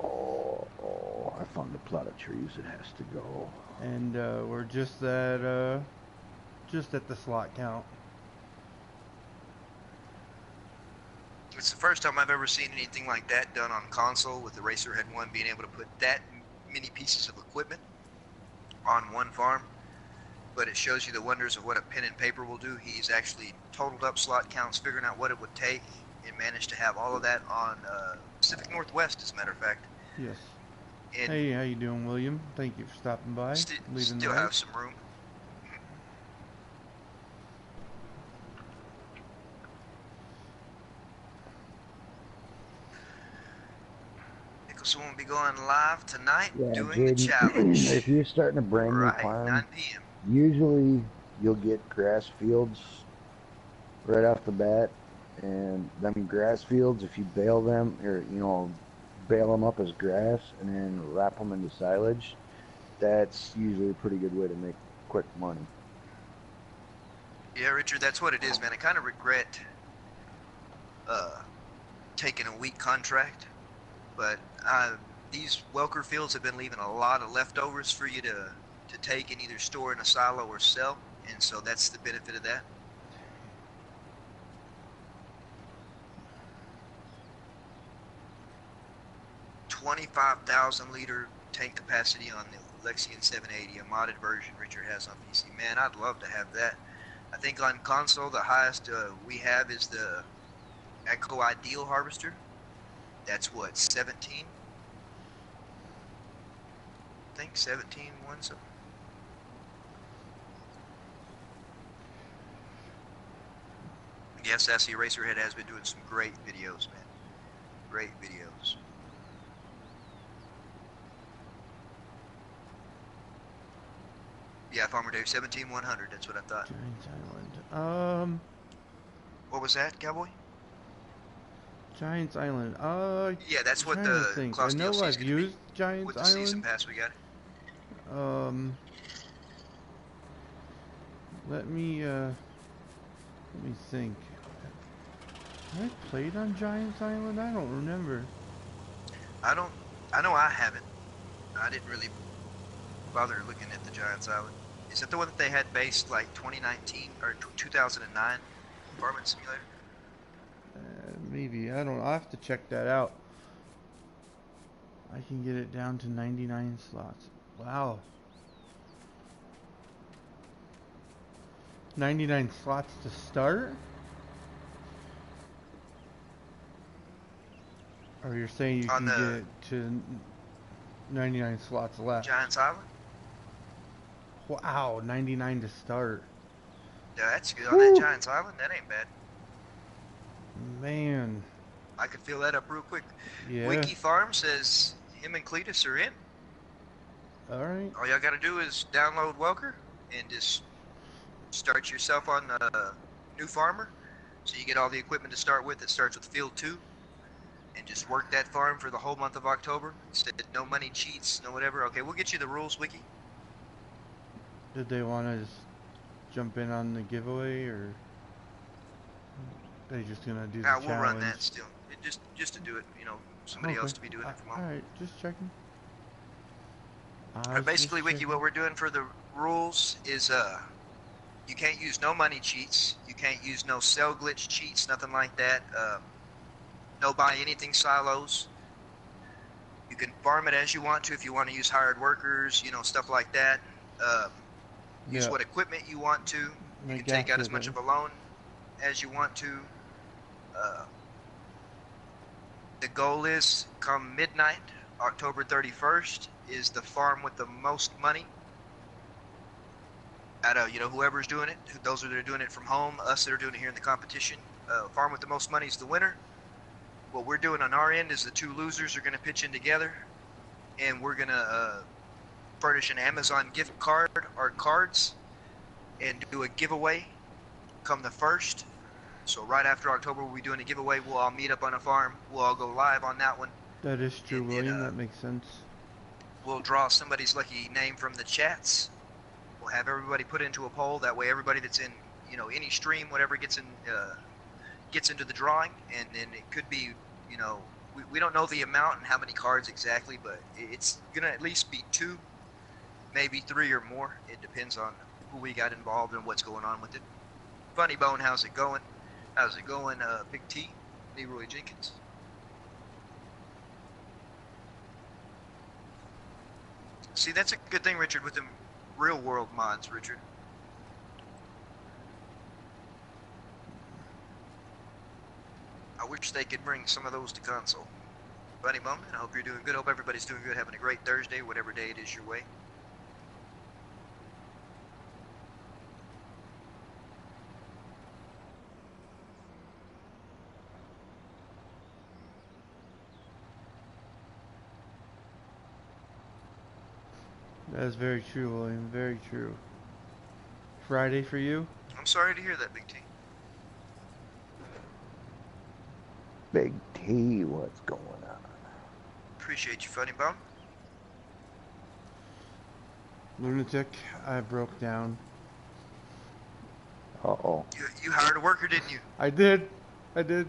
Oh, I found a plot of trees that has to go. And we're just at the slot count. It's the first time I've ever seen anything like that done on console, with the Racerhead 1 being able to put that many pieces of equipment on one farm. But it shows you the wonders of what a pen and paper will do. He's actually totaled up slot counts, figuring out what it would take, and managed to have all of that on Pacific Northwest, as a matter of fact. Yes. And Hey, how you doing, William? Thank you for stopping by. Leaving still the have some room. Nicholson will be going live tonight, Yeah, doing the Jaden, challenge. if you're starting a brand new Right, farm, 9 p.m. usually you'll get grass fields right off the bat. And I mean, grass fields, if you bale them, or bale them up as grass and then wrap them into silage, that's usually a pretty good way to make quick money. Yeah, Richard, that's what it is, man. I kind of regret taking a week contract, but these welker fields have been leaving a lot of leftovers for you to take and either store in a silo or sell, and so that's the benefit of that. $25,000-liter tank capacity on the Lexion 780, a modded version Richard has on PC. Man, I'd love to have that. I think on console the highest we have is the Echo Ideal Harvester. That's what, 17? I think 17 one something. Yes, Sassy Racerhead has been doing some great videos, man. Great videos. Yeah, Farmer Dave, 17100. That's what I thought. Giants Island. What was that, Cowboy? Giants Island. Yeah, that's what trying the to think. Klaus I know DLC is I've going to be used Giants with the Island. season pass we got. Let me think. Have I played on Giants Island? I don't remember. I know I haven't. I didn't really bother looking at the Giants Island. Is that the one that they had based like 2019 or 2009 Farming Simulator? Maybe. I don't know. I'll have to check that out. I can get it down to 99 slots. Wow. 99 slots to start? Or you're saying you On can the get it to 99 slots left? Giants Island? Wow, 99 to start. Yeah, that's good. On that Giants Island, that ain't bad. Man. I could fill that up real quick. Yeah. Wiki Farm says him and Cletus are in. Alright. All y'all gotta do is download Welker and just start yourself on New Farmer. So you get all the equipment to start with. It starts with Field 2. And just work that farm for the whole month of October. Instead, no money cheats, no whatever. Okay, we'll get you the rules, Wiki. Did they want to just jump in on the giveaway, or they just gonna do the challenge? We'll run that still. Just to do it, somebody else to be doing it from home. Alright, just checking. Basically, Wiki, what we're doing for the rules is you can't use no money cheats. You can't use no cell glitch cheats, nothing like that. No buy anything silos. You can farm it as you want to if you want to use hired workers, stuff like that. Use what equipment you want to. You can take out as much of a loan as you want to. The goal is, come midnight, October 31st, is the farm with the most money. Out of, whoever's doing it, those that are doing it from home, us that are doing it here in the competition. Farm with the most money is the winner. What we're doing on our end is the two losers are going to pitch in together, and we're going to furnish an Amazon gift card or cards and do a giveaway come the 1st. So right after October, we'll be doing a giveaway. We'll all meet up on a farm. We'll all go live on that one. That is true, William. That makes sense. We'll draw somebody's lucky name from the chats. We'll have everybody put into a poll. That way, everybody that's in, any stream, whatever gets into the drawing. And then it could be, we don't know the amount and how many cards exactly, but it's gonna at least be 2, maybe 3 or more. It depends on who we got involved and what's going on with it. Funny Bone, how's it going? How's it going, Big T? Leroy Jenkins. See, that's a good thing, Richard, with them real world mods, Richard. I wish they could bring some of those to console. Funny moment. I hope you're doing good. Hope everybody's doing good, having a great Thursday, whatever day it is your way. That is very true, William. Very true. Friday for you? I'm sorry to hear that, Big T. Big T, what's going on? Appreciate you, Funny Bone. Lunatic, I broke down. Uh-oh. You hired a worker, didn't you? I did. I did.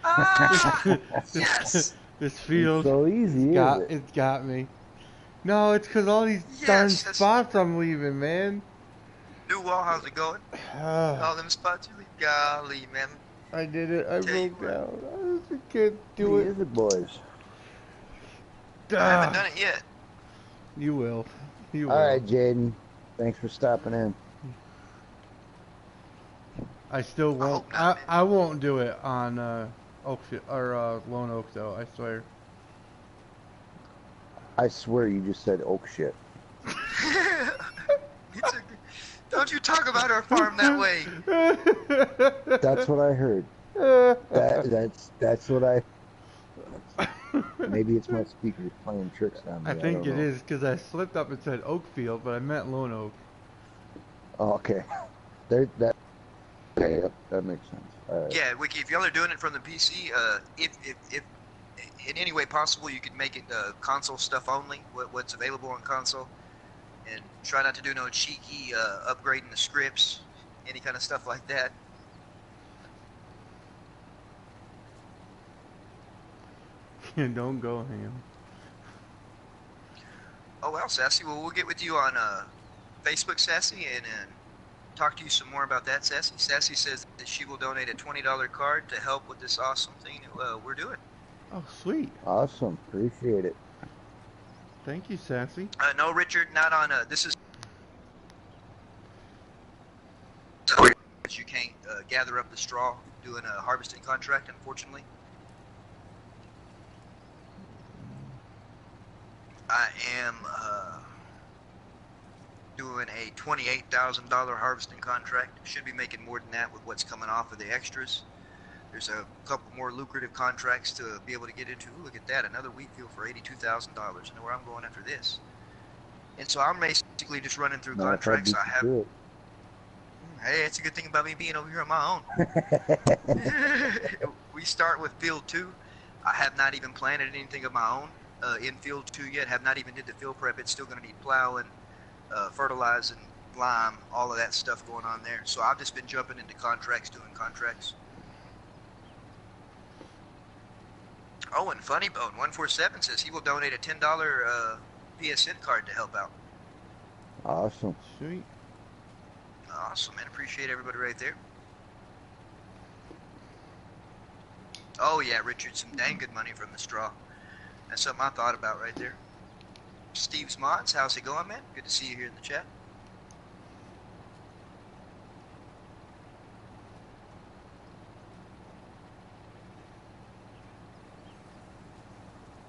Ah, yes. This field It's so easy, got is it? it got me. No, it's 'cause all these darn Yes, that's- spots I'm leaving, man. New wall, how's it going? All them spots you leave. Golly, man. I did it. I Tell you broke what. down. I can't do Easy it. is it, boys? I haven't done it yet. You will. You will. All right, Jaden. Thanks for stopping in. I still I won't. hope not, man. I won't do it on Oak or Lone Oak though. I swear. I swear you just said oak shit. Don't you talk about our farm that way. That's what I heard. That's what I. Maybe it's my speakers playing tricks on me. I think don't it know. is because I slipped up and said Oakfield, but I meant Lone Oak. Oh, okay. There, that. Okay, yep, that makes sense. All right. Yeah, Wiki, if y'all are doing it from the PC, if in any way possible, you could make it console stuff only, what's available on console, and try not to do no cheeky upgrading the scripts, any kind of stuff like that. Don't go ham. Oh well, Sassy, well, we'll get with you on Facebook, Sassy, and talk to you some more about that, Sassy. Sassy says that she will donate a $20 card to help with this awesome thing we're doing. Oh, sweet. Awesome. Appreciate it. Thank you, Sassy. No, Richard, not on. This is. You can't gather up the straw doing a harvesting contract, unfortunately. I am doing a $28,000 harvesting contract. Should be making more than that with what's coming off of the extras. There's a couple more lucrative contracts to be able to get into. Ooh, look at that, another wheat field for $82,000. I know where I'm going after this. And so I'm basically just running through Matter of fact, contracts. beat I you have. to it. Hey, it's a good thing about me being over here on my own. We start with field 2. I have not even planted anything of my own in field 2 yet. Have not even did the field prep. It's still going to need plowing, fertilizing, lime, all of that stuff going on there. So I've just been jumping into contracts, doing contracts. Oh, and Funny Bone 147 says he will donate a $10 PSN card to help out. Awesome. Sweet. Awesome, man. Appreciate everybody right there. Oh, yeah, Richard, some dang good money from the straw. That's something I thought about right there. Steve's Mods, how's it going, man? Good to see you here in the chat.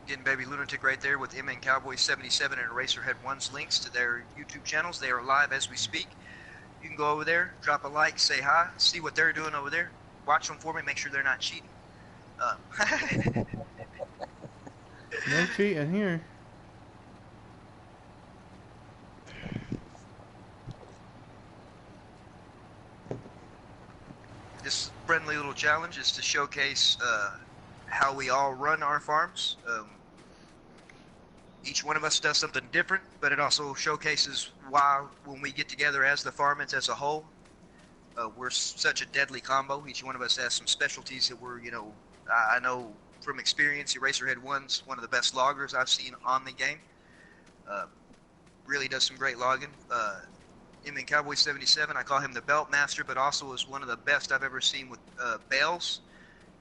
Getting Baby Lunatic right there with M and Cowboy77 and Eraserhead1's links to their YouTube channels. They are live as we speak. You can go over there, drop a like, say hi, see what they're doing over there. Watch them for me, make sure they're not cheating. No cheating here. This friendly little challenge is to showcase how we all run our farms. Each one of us does something different, but it also showcases why when we get together as the Farmmits as a whole, we're such a deadly combo. Each one of us has some specialties that we're, I know from experience, Eraserhead1's one of the best loggers I've seen on the game. Really does some great logging. M and Cowboy77, I call him the belt master, but also is one of the best I've ever seen with bales.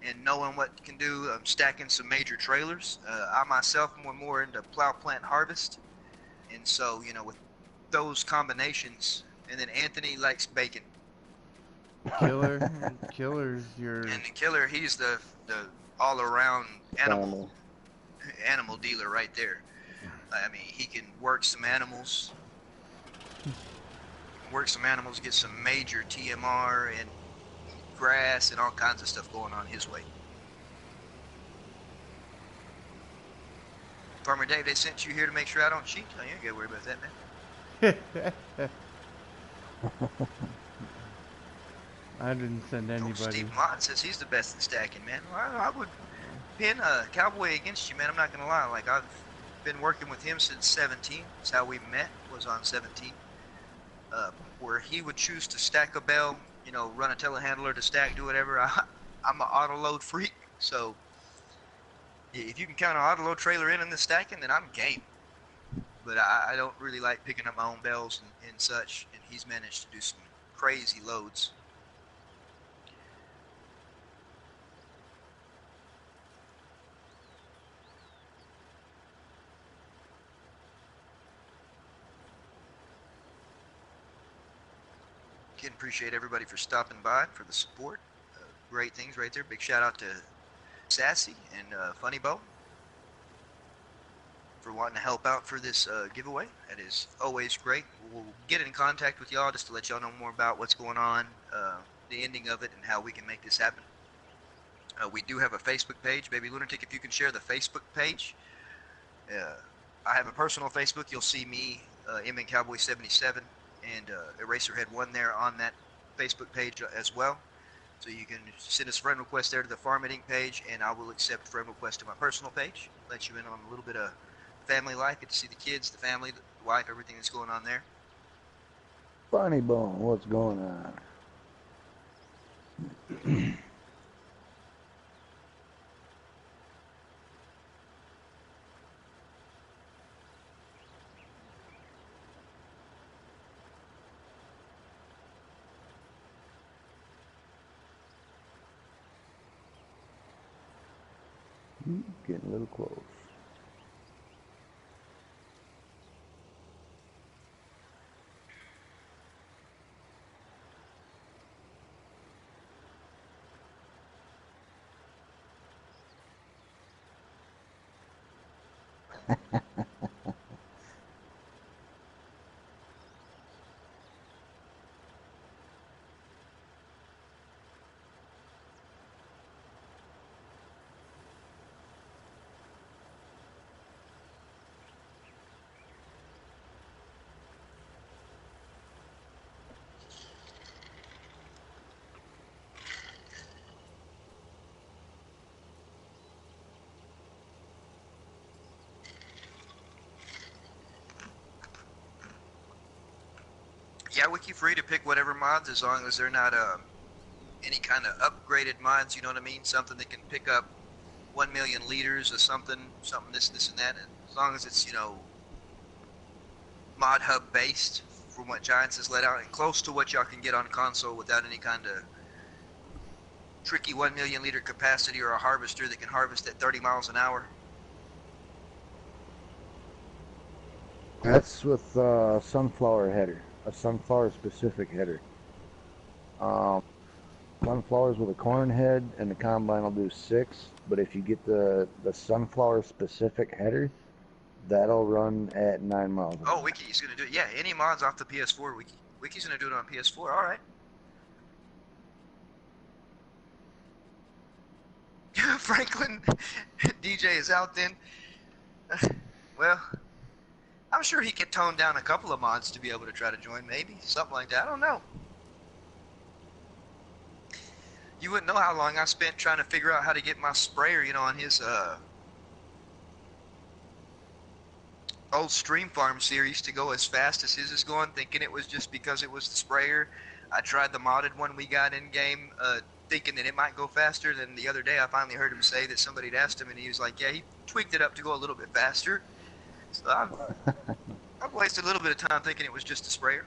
and knowing what you can do, stacking some major trailers. I myself am more into plow, plant, harvest, and so with those combinations. And then Anthony likes bacon. Killer's your And the killer, he's the all around Family. animal dealer right there. I mean, he can work some animals, get some major TMR and grass and all kinds of stuff going on his way. Farmer Dave, they sent you here to make sure I don't cheat. Oh, you ain't gotta worry about that, man. I didn't send anybody. Steve Mott says he's the best at stacking, man. Well, I would pin a Cowboy against you, man. I'm not gonna lie. Like, I've been working with him since 17. That's how we met, was on 17. Where he would choose to stack a bell, run a telehandler to stack, do whatever. I'm an auto load freak, so if you can count an auto load trailer in the stacking, then I'm game. But I don't really like picking up my own bells and such, and he's managed to do some crazy loads. Again, appreciate everybody for stopping by, for the support. Great things right there. Big shout out to Sassy and Funny Bo for wanting to help out for this giveaway. That is always great. We'll get in contact with y'all just to let y'all know more about what's going on, the ending of it, and how we can make this happen. We do have a Facebook page. Baby Lunatic, if you can share the Facebook page. I have a personal Facebook. You'll see me, cowboy77, and Eraserhead1 there on that Facebook page as well. So you can send us friend requests there to the Farmmits page, and I will accept friend requests to my personal page. Let you in on a little bit of family life. Get to see the kids, the family, the wife, everything that's going on there. Funny Bone, what's going on? Getting a little close. Yeah, wiki free to pick whatever mods as long as they're not any kind of upgraded mods, you know what I mean? Something that can pick up 1 million liters or something this and that. And as long as it's, mod hub based from what Giants has let out and close to what y'all can get on console without any kind of tricky 1 million liter capacity or a harvester that can harvest at 30 miles an hour. That's with sunflower header, a sunflower specific header. Sunflowers with a corn head and the combine will do 6, but if you get the sunflower specific header, that'll run at 9 miles an hour. Oh, Wiki's gonna do it. Yeah, any mods off the PS4 Wiki. Wiki's gonna do it on PS4. All right. Franklin DJ is out then. Well, I'm sure he could tone down a couple of mods to be able to try to join, maybe something like that. I don't know. You wouldn't know how long I spent trying to figure out how to get my sprayer, on his old Stream Farm series to go as fast as his is going, thinking it was just because it was the sprayer. I tried the modded one we got in game, thinking that it might go faster. Then the other day I finally heard him say that somebody had asked him, and he was like, yeah, he tweaked it up to go a little bit faster. So I've wasted a little bit of time thinking it was just a sprayer.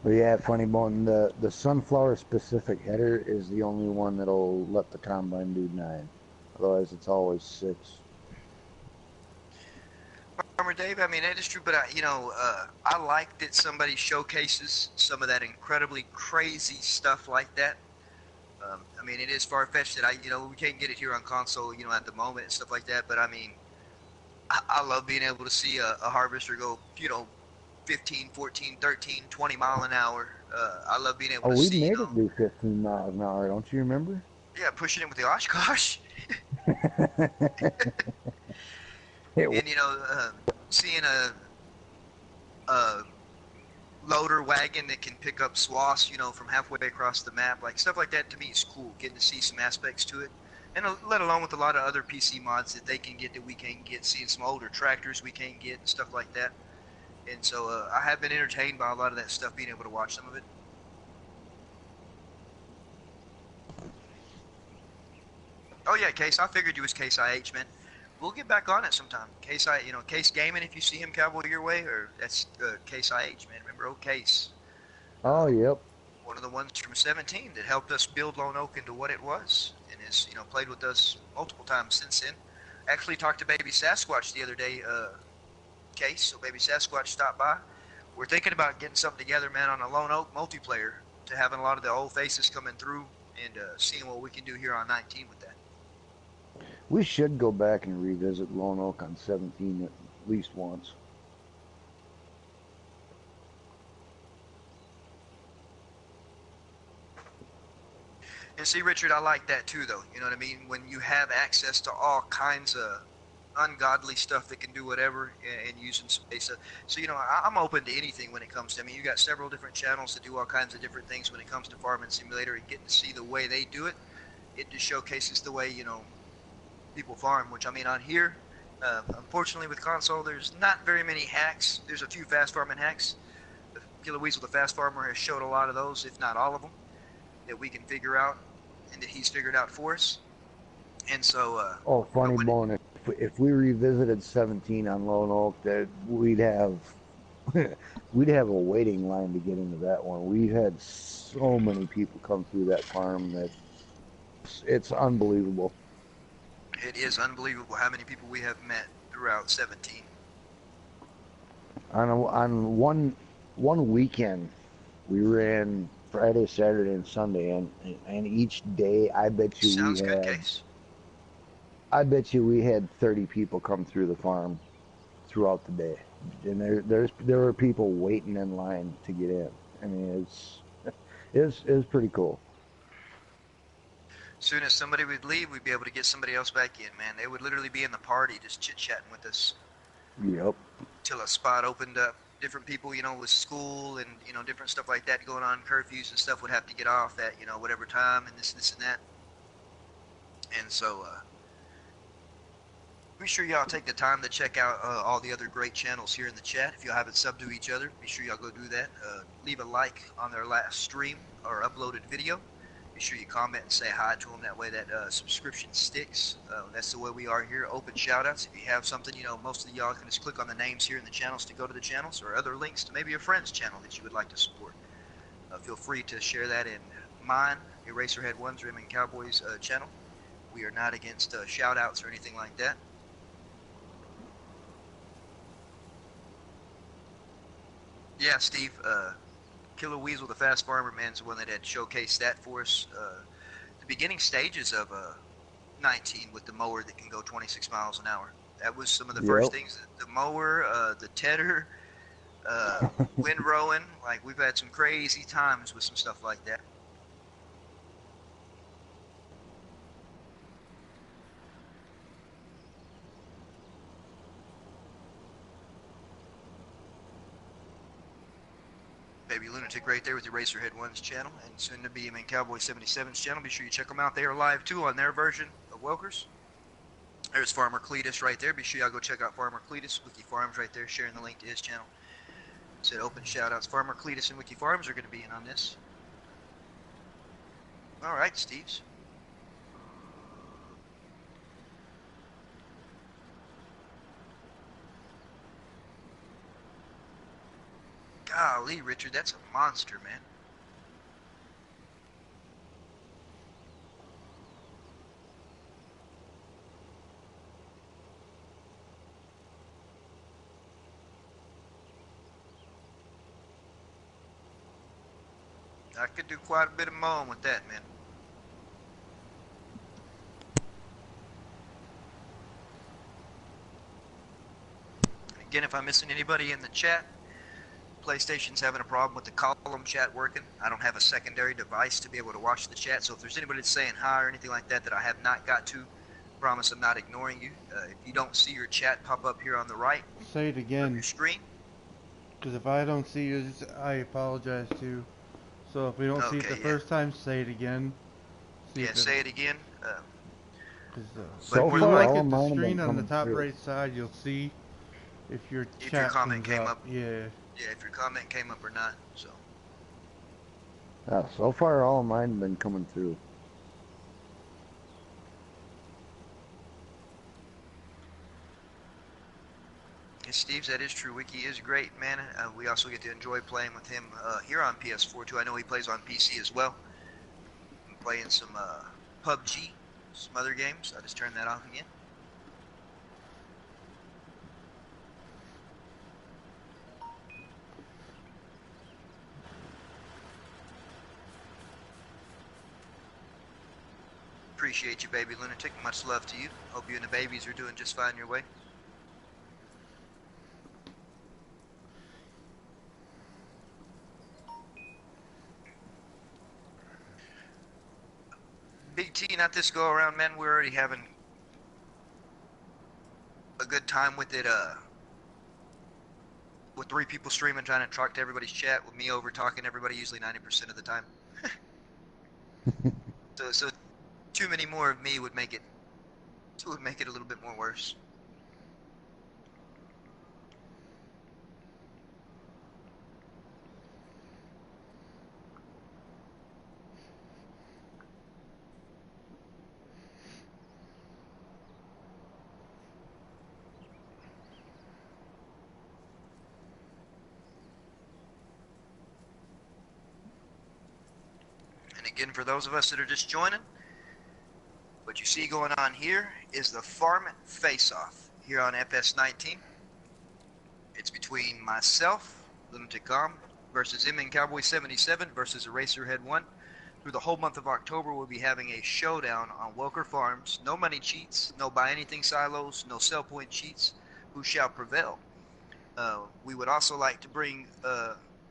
But yeah, funny bone. The sunflower specific header is the only one that'll let the combine do 9. Otherwise, it's always 6. Farmer Dave, I mean, that is true, but I like that somebody showcases some of that incredibly crazy stuff like that. I mean, it is far-fetched that we can't get it here on console, at the moment and stuff like that, but I mean, I love being able to see a harvester go, 15, 14, 13, 20 mile an hour. I love being able Oh, to we see, made it do 15 miles an hour. Don't you remember? yeah, pushing it with the Oshkosh. It And, seeing a loader wagon that can pick up swaths, from halfway across the map, like stuff like that to me is cool. Getting to see some aspects to it, and let alone with a lot of other PC mods that they can get that we can't get, seeing some older tractors we can't get and stuff like that. And so I have been entertained by a lot of that stuff, being able to watch some of it. Oh yeah, Case, I figured you was Case IH, man. We'll get back on it sometime. Case Case Gaming, if you see him, Cowboy your way, or that's Case IH, man. Remember old Case? Oh, yep. One of the ones from 17 that helped us build Lone Oak into what it was, and has played with us multiple times since then. Actually talked to Baby Sasquatch the other day, Case. So Baby Sasquatch stopped by. We're thinking about getting something together, man, on a Lone Oak multiplayer, to having a lot of the old faces coming through and seeing what we can do here on 19 with that. We should go back and revisit Lone Oak on 17 at least once. And see, Richard, I like that too, though. You know what I mean? When you have access to all kinds of ungodly stuff that can do whatever, and using space. So, I'm open to anything when it comes to, I mean, you got several different channels that do all kinds of different things when it comes to Farming Simulator, and getting to see the way they do it. It just showcases the way, people farm, which, I mean, on here, unfortunately with console, there's not very many hacks. There's a few fast farming hacks. Killer Weasel, the fast farmer, has showed a lot of those, if not all of them, that we can figure out, and that he's figured out for us. And so, funny bone. If we revisited 17 on Lone Oak, that we'd have we'd have a waiting line to get into that one. We've had so many people come through that farm that it's unbelievable. It is unbelievable how many people we have met throughout 17. On one weekend, we ran Friday, Saturday, and Sunday, and each day, I bet you Sounds good, Case. I bet you we had 30 people come through the farm throughout the day, and there were people waiting in line to get in. I mean, it was pretty cool. As soon as somebody would leave, we'd be able to get somebody else back in, man. They would literally be in the party just chit-chatting with us. Yep. Till a spot opened up. Different people, with school and, different stuff like that going on, curfews and stuff, would have to get off at, whatever time, and this and that. And so, be sure y'all take the time to check out all the other great channels here in the chat. If y'all haven't subbed to each other, be sure y'all go do that. Leave a like on their last stream or uploaded video. Be sure you comment and say hi to them. That way that subscription sticks. That's the way we are here. Open shout-outs. If you have something, most of y'all can just click on the names here in the channels to go to the channels, or other links to maybe a friend's channel that you would like to support. Feel free to share that in mine, Eraserhead1's Rim and Cowboys channel. We are not against shout-outs or anything like that. Yeah, Steve. Killer Weasel, the fast farmer, man's the one that had showcased that for us. The beginning stages of 19 with the mower that can go 26 miles an hour. That was some of the first things. The mower, the tedder, windrowing. Like, we've had some crazy times with some stuff like that. Baby Lunatic right there with the Eraserhead1's channel, and soon to be Cowboy77's channel. Be sure you check them out. They are live too on their version of Welkers. There's Farmer Cletus right there. Be sure y'all go check out Farmer Cletus. Wiki Farms right there, sharing the link to his channel. Said open shout outs. Farmer Cletus and Wiki Farms are going to be in on this. Alright, Steves. Golly, Richard, that's a monster, man. I could do quite a bit of mowing with that, man. Again, if I'm missing anybody in the chat, PlayStation's having a problem with the column chat working. I don't have a secondary device to be able to watch the chat, so if there's anybody that's saying hi or anything like that that I have not got to, promise I'm not ignoring you. If you don't see your chat pop up here on the right Say it of again, your screen, because if I don't see you, I apologize too. So if we don't see it the okay, yeah, first time, say it again. See yeah, if say it again. But So if more you than far, look all at of the mine have been screen on the coming top through. right side, you'll see if your if your chat comment comes came up. up, Yeah. yeah, if your comment came up or not. So Yeah, so far, all of mine have been coming through. yeah, Steve's, that is true. Wiki is great, man. We also get to enjoy playing with him here on PS4 too. I know he plays on PC as well. I'm playing some PUBG, some other games. I just turned that off again. Appreciate you, baby lunatic. Much love to you. Hope you and the babies are doing just fine your way. Big T, not this go around, man. We're already having a good time with it. With 3 people streaming, trying to talk to everybody's chat, with me over talking to everybody usually 90% of the time. So too many more of me would make it a little bit more worse. And again, for those of us that are just joining, what you see going on here is the Farm face-off here on fs19. It's between myself, Lunatic versus cowboy77 versus Eraserhead1. Through the whole month of October, we'll be having a showdown on Welker Farms. No money cheats, no buy anything silos, no sell point cheats. Who shall prevail? We would also like to bring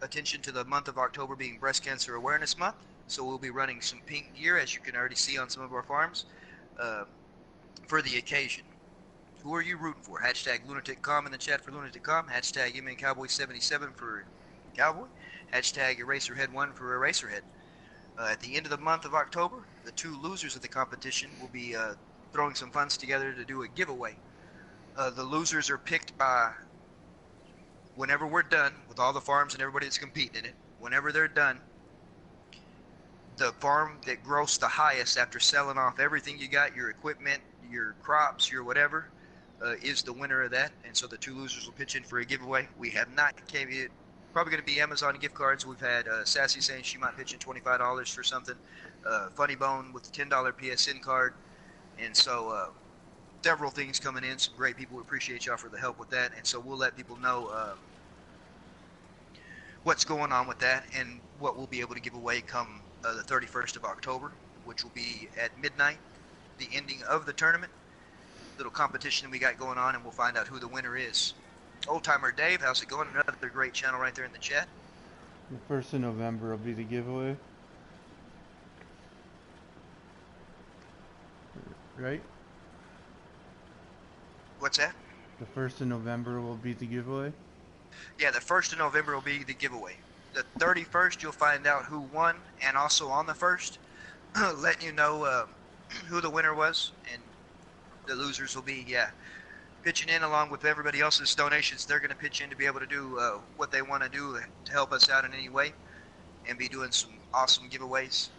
attention to the month of October being Breast Cancer Awareness Month. So we'll be running some pink gear, as you can already see on some of our farms, for the occasion. Who are you rooting for? Hashtag lunatic.com in the chat for lunatic.com. Hashtag cowboy77 for cowboy. Hashtag eraserhead1 for eraserhead. At the end of the month of October, the 2 losers of the competition will be throwing some funds together to do a giveaway. The losers are picked by, whenever we're done with all the farms and everybody that's competing in it, whenever they're done, the farm that grossed the highest after selling off everything you got, your equipment, your crops, your whatever, is the winner of that. And so the 2 losers will pitch in for a giveaway. We have not came in. Probably going to be Amazon gift cards. We've had Sassy saying she might pitch in $25 for something. Funny Bone with the $10 PSN card. And so several things coming in. Some great people. We appreciate y'all for the help with that. And so we'll let people know what's going on with that and what we'll be able to give away come the 31st of October, which will be at midnight, the ending of the tournament. Little competition we got going on, and we'll find out who the winner is. Old Timer Dave, how's it going? Another great channel right there in the chat. The 1st of November will be the giveaway. Right? What's that? The 1st of November will be the giveaway. Yeah, the 1st of November will be the giveaway. The 31st, you'll find out who won, and also on the 1st, letting you know who the winner was, and the losers will be, pitching in along with everybody else's donations. They're going to pitch in to be able to do what they want to do to help us out in any way, and be doing some awesome giveaways.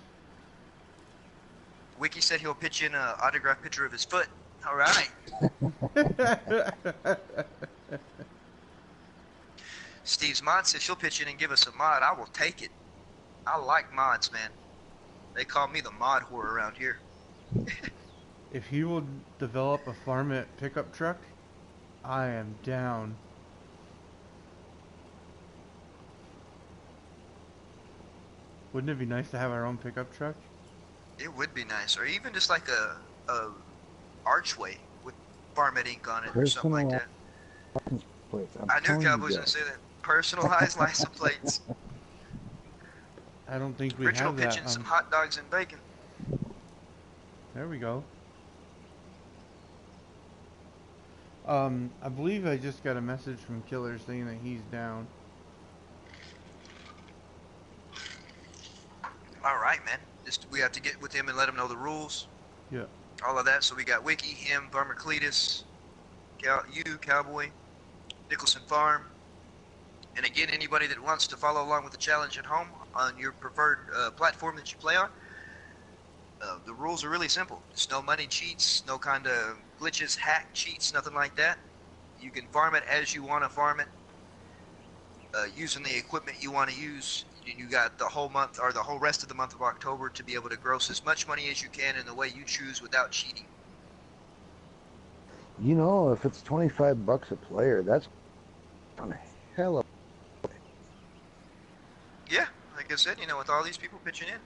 Wiki said he'll pitch in an autographed picture of his foot. All right. All right. Steve's mod says she'll pitch in and give us a mod. I will take it. I like mods, man. They call me the mod whore around here. If he will develop a Farmmit pickup truck, I am down. Wouldn't it be nice to have our own pickup truck? It would be nice, or even just like a archway with Farmmit ink on it or something like that. License plates. I knew Cowboys gonna say that. Personalized license plates. I don't think we Original have that. pitching, some hot dogs and bacon. There we go. I believe I just got a message from Killer saying that he's down. All right, man. Just we have to get with him and let him know the rules. Yeah. All of that. So we got Wiki, him, Farmer Cletus, you, Cowboy, Nicholson Farm, and again, anybody that wants to follow along with the challenge at home on your preferred platform that you play on. The rules are really simple. There's no money cheats, no kind of glitches, hack cheats, nothing like that. You can farm it as you want to farm it, using the equipment you want to use. You got the whole month or the whole rest of the month of October to be able to gross as much money as you can in the way you choose without cheating. You know, if it's $25 a player, that's a hell of. Yeah, like I said, you know, with all these people pitching in.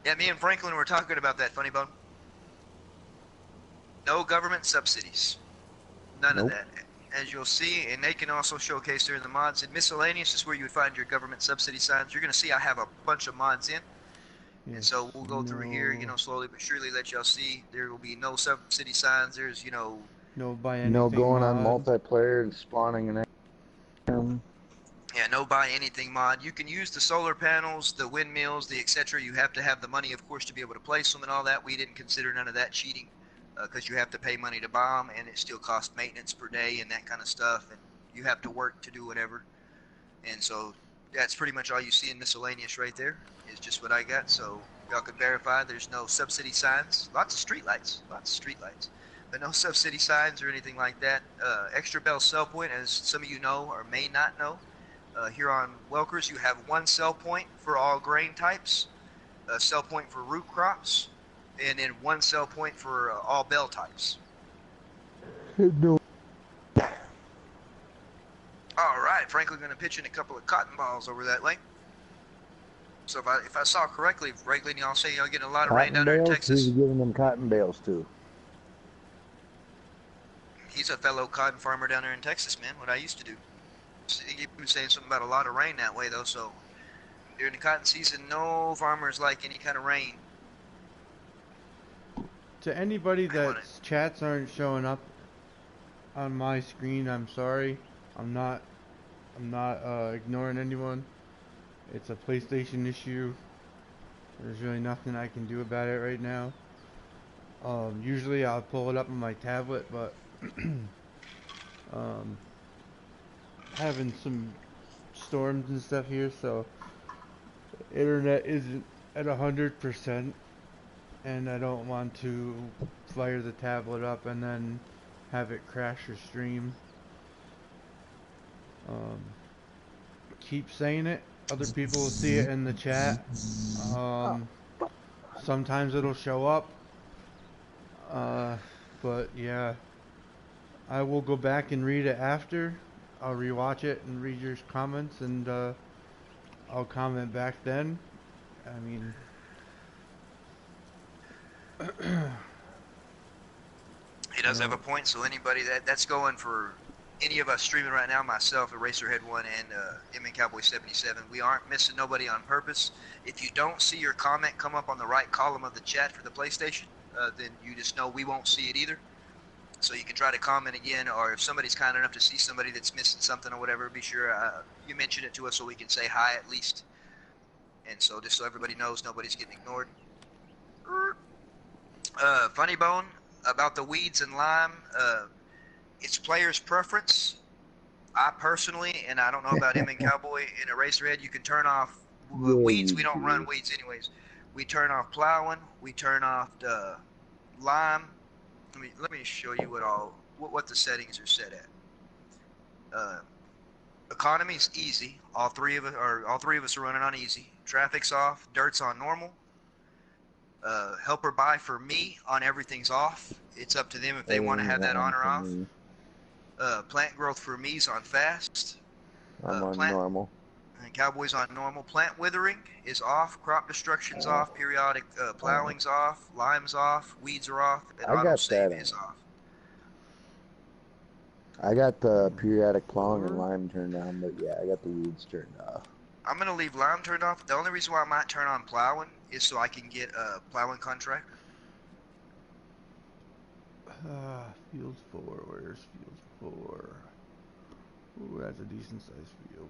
Yeah, me and Franklin were talking about that, Funny Bone. No government subsidies. None of that. As you'll see, and they can also showcase there in the mods. In miscellaneous is where you would find your government subsidy signs. You're going to see I have a bunch of mods in. Yes. And so we'll go through here, you know, slowly but surely let y'all see. There will be no subsidy signs. There's, you know... No buy anything No going on mods. multiplayer and spawning an Yeah, no buy anything mod. You can use the solar panels, the windmills, the etc. You have to have the money, of course, to be able to place them and all that. We didn't consider none of that cheating because you have to pay money to buy them, and it still costs maintenance per day and that kind of stuff, and you have to work to do whatever. And so that's pretty much all you see in miscellaneous right there is just what I got. So y'all can verify there's no subsidy signs. Lots of street lights, but no subsidy signs or anything like that. Extra bell sell point, as some of you know or may not know. Here on Welkers, you have one sell point for all grain types, a sell point for root crops, and then one sell point for all bell types. No. All right, Franklin going to pitch in a couple of cotton balls over that way. So if I saw correctly, Franklin, y'all say y'all getting a lot of rain down there in Texas. Who's he giving them cotton bales to? He's a fellow cotton farmer down there in Texas, man. What I used to do. He was saying something about a lot of rain that way, though. So during the cotton season, no farmers like any kind of rain. To anybody that's chats aren't showing up on my screen, I'm sorry. I'm not ignoring anyone. It's a PlayStation issue. There's really nothing I can do about it right now. Usually I'll pull it up on my tablet, but having some storms and stuff here, so internet isn't at 100%, and I don't want to fire the tablet up and then have it crash your stream. Keep saying it. Other people will see it in the chat. Sometimes it'll show up. But yeah, I will go back and read it after. I'll rewatch it and read your comments, and I'll comment back then. I mean, he does have a point. So anybody that's going for any of us streaming right now, myself, Eraserhead1, and Cowboy77, we aren't missing nobody on purpose. If you don't see your comment come up on the right column of the chat for the PlayStation, then you just know we won't see it either. So you can try to comment again, or if somebody's kind enough to see somebody that's missing something or whatever, be sure you mention it to us so we can say hi at least. And so just so everybody knows nobody's getting ignored. Funny Bone, about the weeds and lime, it's player's preference. I personally, and I don't know about him and Cowboy and Eraserhead, you can turn off weeds. We don't run weeds anyways. We turn off plowing. We turn off the lime. Let me show you what the settings are set at. Economy's easy. All three of us are running on easy. Traffic's off. Dirt's on normal. Helper buy for me on everything's off. It's up to them if they want to have that on or off. Plant growth for me's on fast. I'm on Plant normal. and Cowboy's on normal. Plant withering is off. Crop destruction's off. Periodic plowing's off. Lime's off. Weeds are off. And I got autosave that is off. I got the periodic plowing and lime turned on, but yeah, I got the weeds turned off. I'm gonna leave lime turned off. The only reason why I might turn on plowing is so I can get a plowing contractor. Field 4. Where's field 4? Ooh, that's a decent sized field.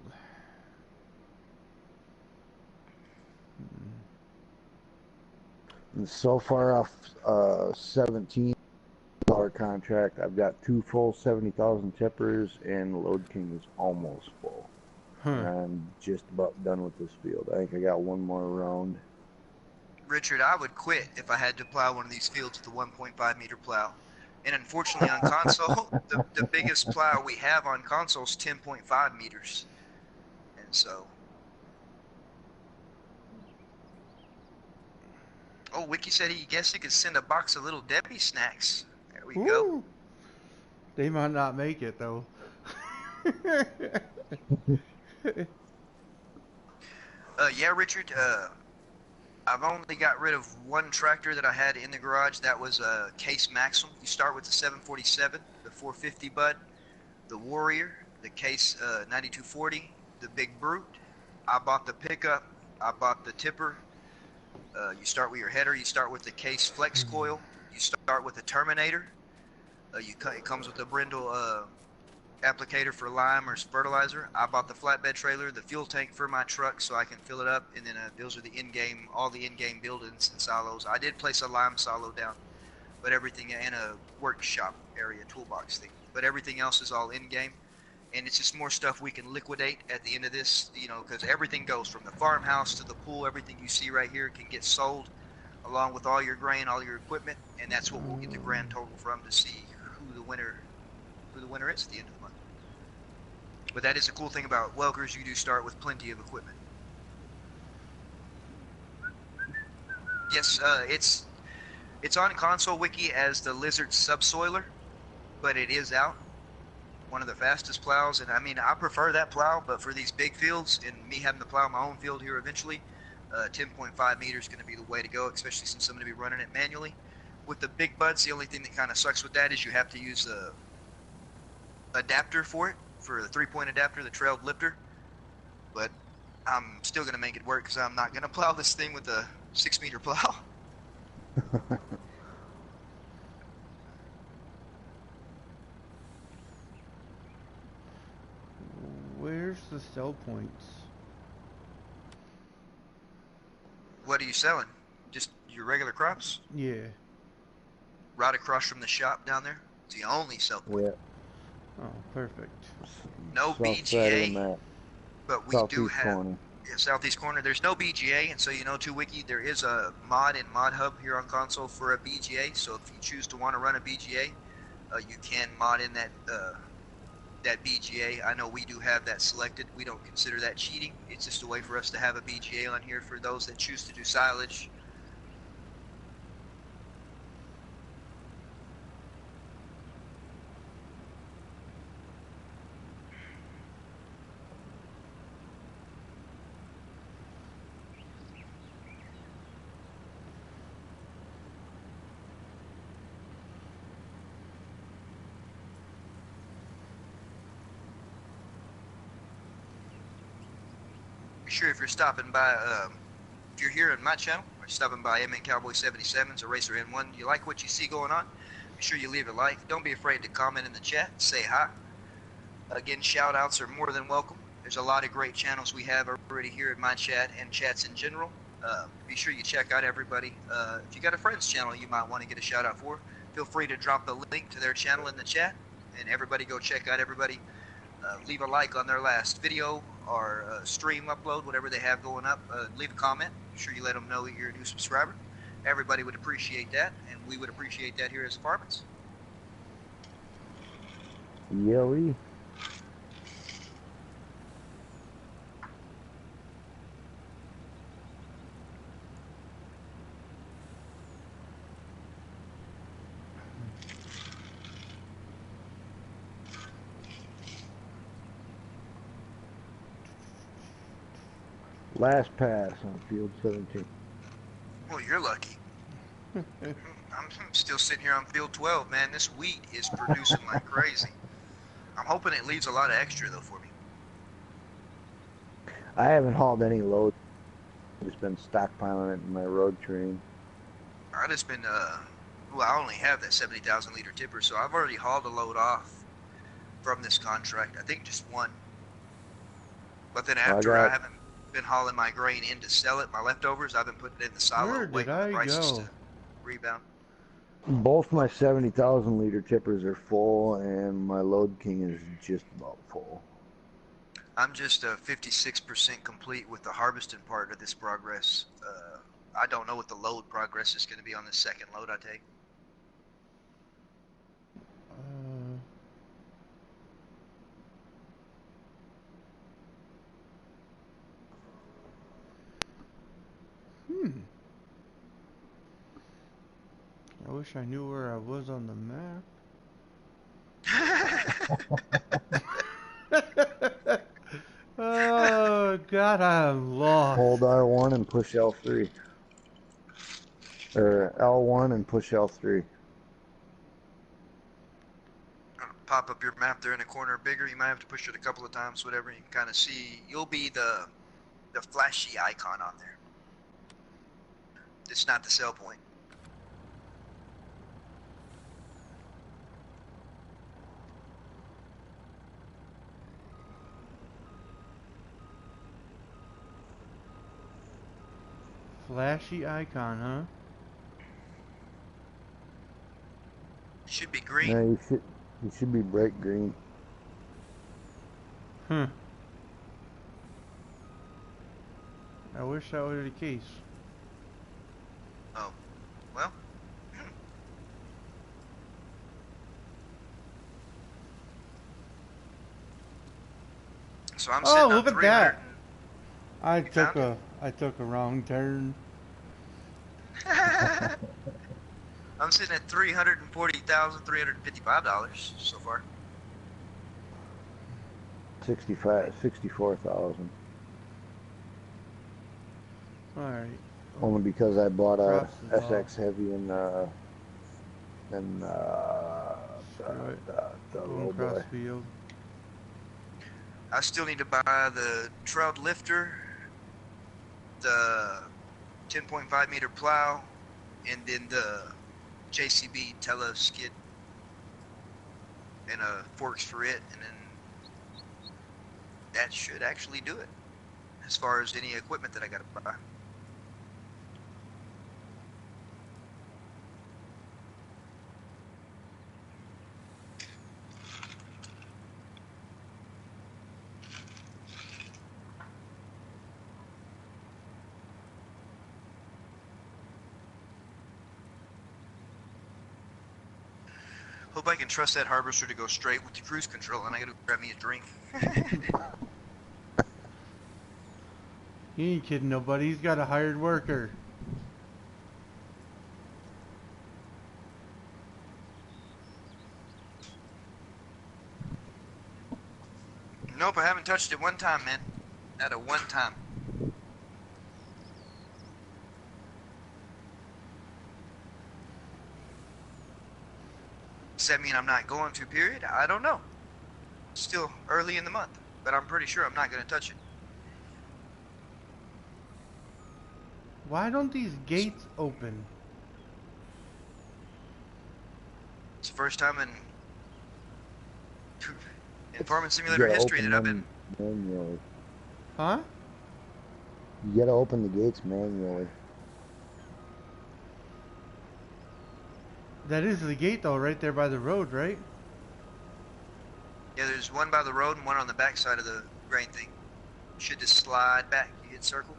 And so far off $17 contract, I've got 2 full 70,000 tippers, and Load King is almost full. And I'm just about done with this field. I think I got one more round. Richard, I would quit if I had to plow one of these fields with a 1.5 meter plow. And unfortunately on console, the biggest plow we have on console is 10.5 meters. And so... Oh, Wiki said he guessed he could send a box of Little Debbie snacks. There we go. They might not make it, though. Yeah, Richard, I've only got rid of one tractor that I had in the garage. That was a Case Maxim. You start with the 747, the 450 Bud, the Warrior, the Case 9240, the Big Brute. I bought the pickup. I bought the tipper. You start with your header. You start with the Case Flex Coil. You start with the Terminator. It comes with a Brindle applicator for lime or fertilizer. I bought the flatbed trailer, the fuel tank for my truck so I can fill it up, and then those are the in-game, all the in-game buildings and silos. I did place a lime silo down, but everything in a workshop area, toolbox thing. But everything else is all in-game, and it's just more stuff we can liquidate at the end of this, you know, because everything goes from the farmhouse to the pool. Everything you see right here can get sold, along with all your grain, all your equipment, and that's what we'll get the grand total from to see who the winner is at the end of the month. But that is the cool thing about Welkers. You do start with plenty of equipment. Yes, it's on console wiki as the Lizard Subsoiler, but it is out. One of the fastest plows, and I mean, I prefer that plow, but for these big fields and me having to plow my own field here eventually, 10.5 meters is going to be the way to go, especially since I'm going to be running it manually. With the big buds, the only thing that kind of sucks with that is you have to use the adapter for it, for the 3-point adapter, the trailed lifter. But I'm still going to make it work because I'm not going to plow this thing with a 6-meter plow. Where's the sell points? What are you selling? Just your regular crops? Yeah. Right across from the shop down there. It's the only sell point. Yeah. Oh, perfect. No BGA, but we do have southeast corner. There's no BGA, and so you know, to Wiki, there is a mod in Mod Hub here on console for a BGA. So if you choose to want to run a BGA, you can mod in that that BGA. I know we do have that selected. We don't consider that cheating. It's just a way for us to have a BGA on here for those that choose to do silage. Sure, if you're stopping by, if you're here on my channel, or stopping by cowboy77's or Racer N1, you like what you see going on, be sure you leave a like. Don't be afraid to comment in the chat, say hi. Again, shout outs are more than welcome. There's a lot of great channels we have already here in my chat and chats in general. Be sure you check out everybody. If you got a friend's channel you might want to get a shout out for, feel free to drop the link to their channel in the chat, and everybody go check out everybody. Leave a like on their last video or stream upload, whatever they have going up. Leave a comment. Be sure you let them know that you're a new subscriber. Everybody would appreciate that, and we would appreciate that here as Farmmits. Yeah, Last pass on field 17. Well, you're lucky. I'm still sitting here on field 12, man. This wheat is producing like crazy. I'm hoping it leaves a lot of extra, though, for me. I haven't hauled any load. I've just been stockpiling it in my road train. I just been, well, I only have that 70,000 liter tipper, so I've already hauled a load off from this contract. I think just one. But then after I haven't been hauling my grain in to sell it, my leftovers, I've been putting it in the silo, waiting for the prices to rebound. Both my 70,000 liter tippers are full, and my load king is just about full. I'm just 56% complete with the harvesting part of this progress. I don't know what the load progress is going to be on the second load I take. I wish I knew where I was on the map. Oh God, I'm lost. Hold R1 and push L3. Or L1 and push L3. Pop up your map there in the corner bigger. You might have to push it a couple of times, whatever. You can kind of see. You'll be the flashy icon on there. It's not the sell point. Flashy icon, huh? Should be green. No, you should be bright green. I wish that were the case. Oh, well. So I'm sitting look on at that! I You took a wrong turn. I'm sitting at $340,355 so far. 64,000. All right. Only because I bought a Props SX heavy and the low boy. Field. I still need to buy the trailed lifter, the 10.5 meter plow, and then the JCB Tele skid and forks for it, and then that should actually do it as far as any equipment that I got to buy. Hope I can trust that harvester to go straight with the cruise control, and I gotta grab me a drink. He ain't kidding nobody. He's got a hired worker. Nope, I haven't touched it one time, man. At a one time. Does that mean I'm not going to, period? I don't know. Still early in the month, but I'm pretty sure I'm not going to touch it. Why don't these gates open? It's the first time in Farming Simulator history that I've been... Manually. Huh? You gotta open the gates manually. That is the gate though, right there by the road, right? Yeah, there's one by the road and one on the back side of the grain thing. Should just slide back. You hit circle.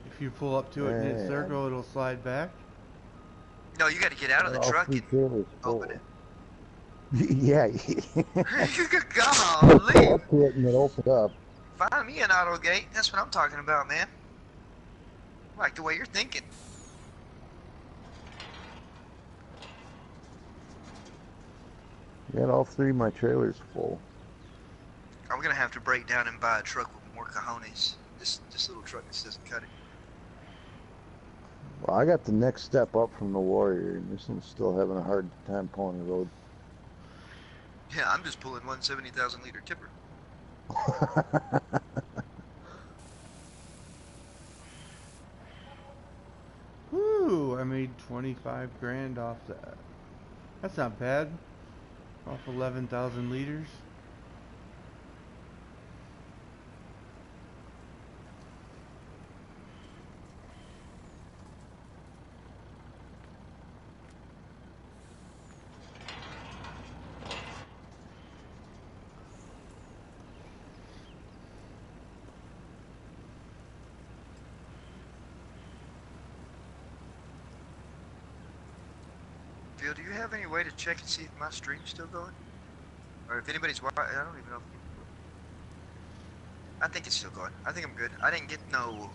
If you pull up to it and hit circle, it'll slide back. No, you got to get out of the truck and open it. Yeah. Golly. Up to it and it opens up. Find me an auto gate. That's what I'm talking about, man. I like the way you're thinking. Got all three of my trailers full. I'm gonna have to to break down and buy a truck with more cojones. This little truck just doesn't cut it. Well, I got the next step up from the Warrior, and this one's still having a hard time pulling the road. Yeah, I'm just pulling 170,000 liter tipper. Woo! I made 25 grand off that. That's not bad. Off 11,000 liters. Phil, do you have any way to check and see if my stream's still going? Or if anybody's watching? I don't even know. I think it's still going. I think I'm good. I didn't get no,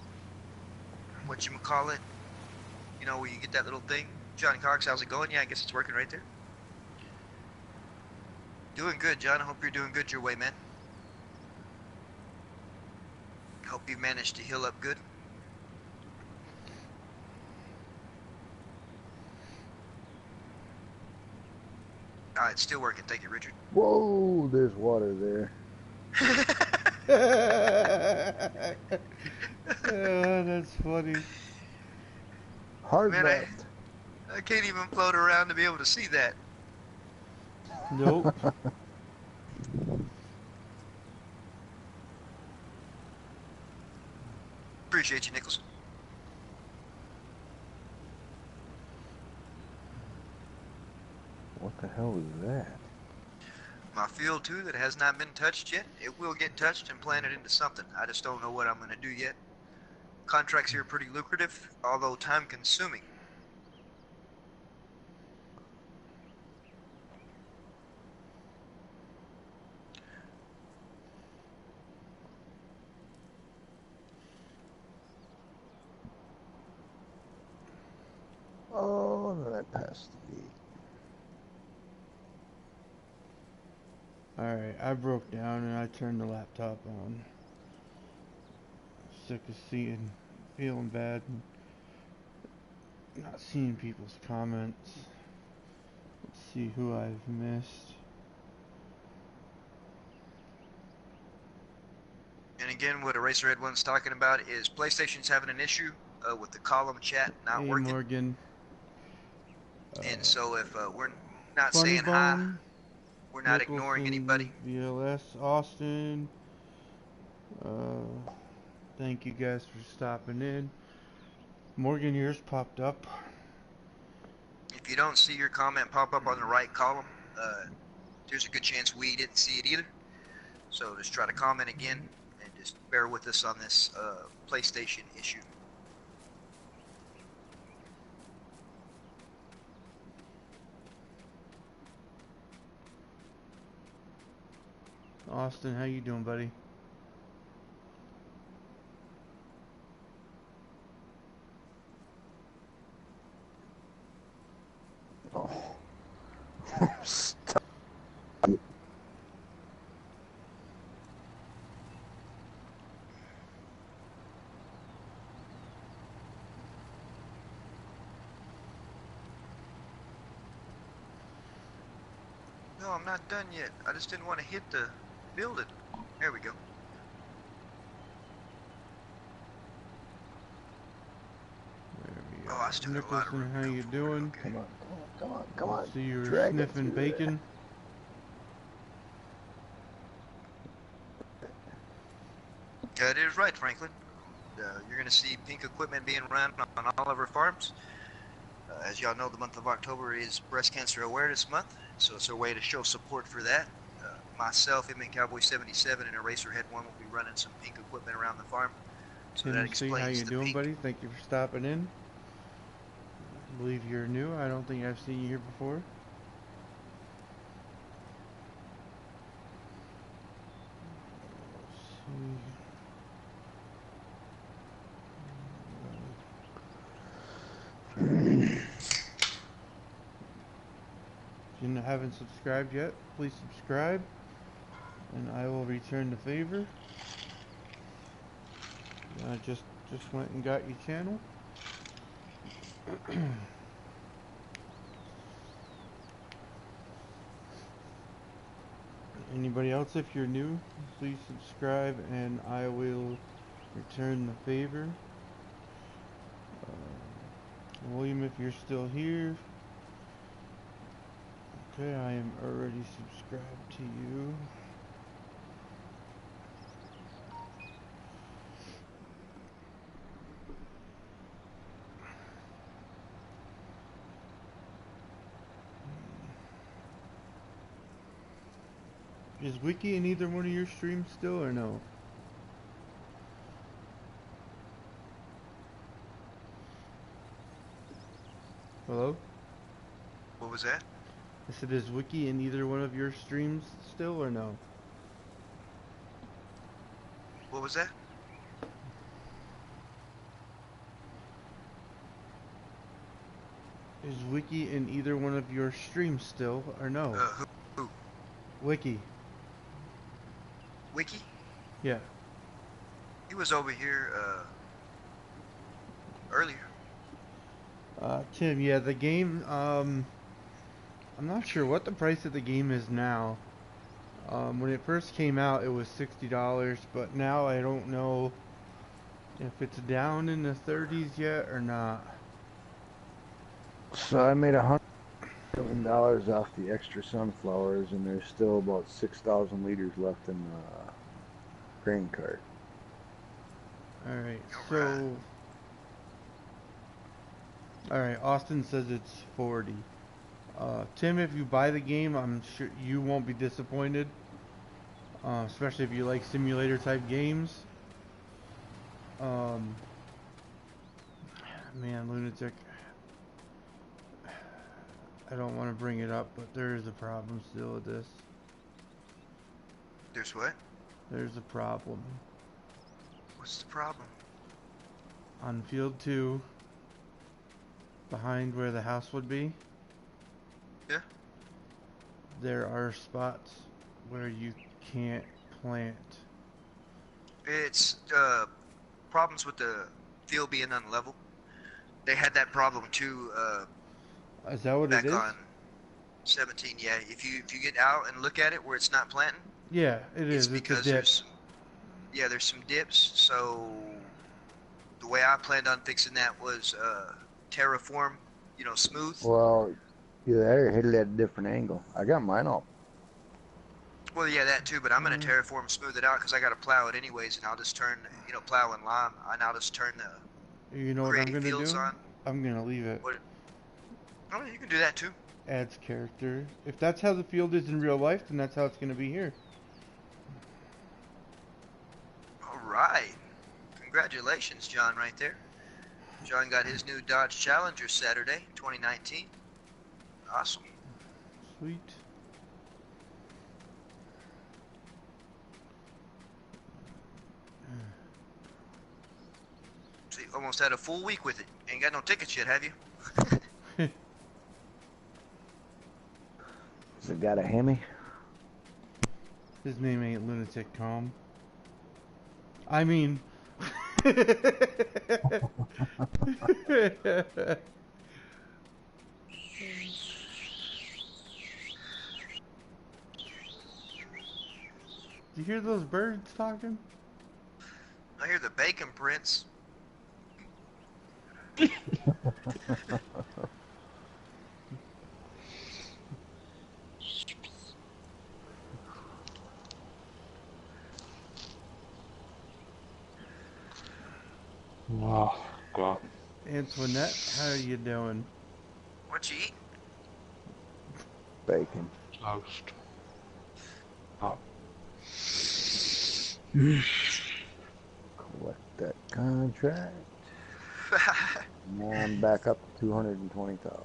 whatchamacallit, you know, where you get that little thing. John Cox, how's it going? Yeah, I guess it's working right there. Doing good, John. I hope you're doing good your way, man. Hope you managed to heal up good. Alright, still working. Thank you, Richard. Whoa, there's water there. That's funny. Hard Man, left. I can't even float around to be able to see that. Nope. Appreciate you, Nicholson. What the hell is that? My field 2 that has not been touched yet, it will get touched and planted into something. I just don't know what I'm going to do yet. Contracts here are pretty lucrative, although time consuming. Oh, and then I passed the gate. Alright, I broke down and I turned the laptop on. Sick of feeling bad, and not seeing people's comments. Let's see who I've missed. And again, what Eraserhead1's talking about is PlayStation's having an issue with the column chat not Hey, working. Morgan. And so if we're not Funny saying hi, Bone, we're not ignoring Nicholson, anybody. VLS, Austin. Thank you guys for stopping in. Morgan, yours popped up. If you don't see your comment pop up on the right column, there's a good chance we didn't see it either. So just try to comment again and just bear with us on this PlayStation issue. Austin, how you doing, buddy? Oh. Stop. No, I'm not done yet. I just didn't want to hit the building. There we go. There we go. Oh, I still got a lot of Nicholson, room to how go you forward. doing? Okay. Come on. See you were Drag it sniffing through there. bacon. That is right, Franklin. You're going to see pink equipment being run on all of our farms. As y'all know, the month of October is Breast Cancer Awareness Month, so it's a way to show support for that. Myself, him, and cowboy77 and Eraserhead1 will be running some pink equipment around the farm. So that Tennessee, how explains you the doing, pink. buddy? Thank you for stopping in. I believe you're new. I don't think I've seen you here before. If you haven't subscribed yet, please subscribe. and I will return the favor. I just went and got your channel. Anybody else, if you're new, please subscribe and I will return the favor. William, if you're still here. Okay, I am already subscribed to you. Is Wiki in either one of your streams still or no? Hello? What was that? I said, is Wiki in either one of your streams still or no? What was that? Is Wiki in either one of your streams still or no? Who? Wiki. Wiki? Yeah. He was over here, earlier. Tim, yeah, the game, I'm not sure what the price of the game is now. When it first came out, it was $60, but now I don't know if it's down in the 30s yet or not. So I made $100 million off the extra sunflowers, and there's still about 6,000 liters left in the grain cart. Alright, so... Alright, Austin says it's 40. Tim, if you buy the game, I'm sure you won't be disappointed. Especially if you like simulator type games. Man, Lunatic. I don't want to bring it up, but there is a problem still with this. There's what? There's a problem. What's the problem? On field 2, behind where the house would be. Yeah. There are spots where you can't plant. It's, problems with the field being unlevel. They had that problem too, Is that what back it is? on 17. Yeah, if you get out and look at it where it's not planting, Yeah, it is. it's It's a because dip. there's some dips. So the way I planned on fixing that was terraform, smooth. Well, either hit it at a different angle. I got mine all. Well, yeah, that too, but I'm gonna terraform smooth it out because I gotta plow it anyways, and I'll just turn, plow and lime, and I'll just turn the You know what I'm create gonna fields do? on. I'm gonna leave it. What? Oh, you can do that too. Adds character. If that's how the field is in real life, then that's how it's gonna be here. All right, congratulations, John, right there. John got his new Dodge Challenger Saturday, 2019. Awesome. Sweet. So you almost had a full week with it. Ain't got no tickets yet, have you? Has it got a Hemi? His name ain't Lunatic Calm. I mean... Do you hear those birds talking? I hear the bacon prince. Oh, God. Antoinette, how are you doing? What you eat? Bacon. Toast. Oh. Collect that contract. Now I'm back up to 220,000.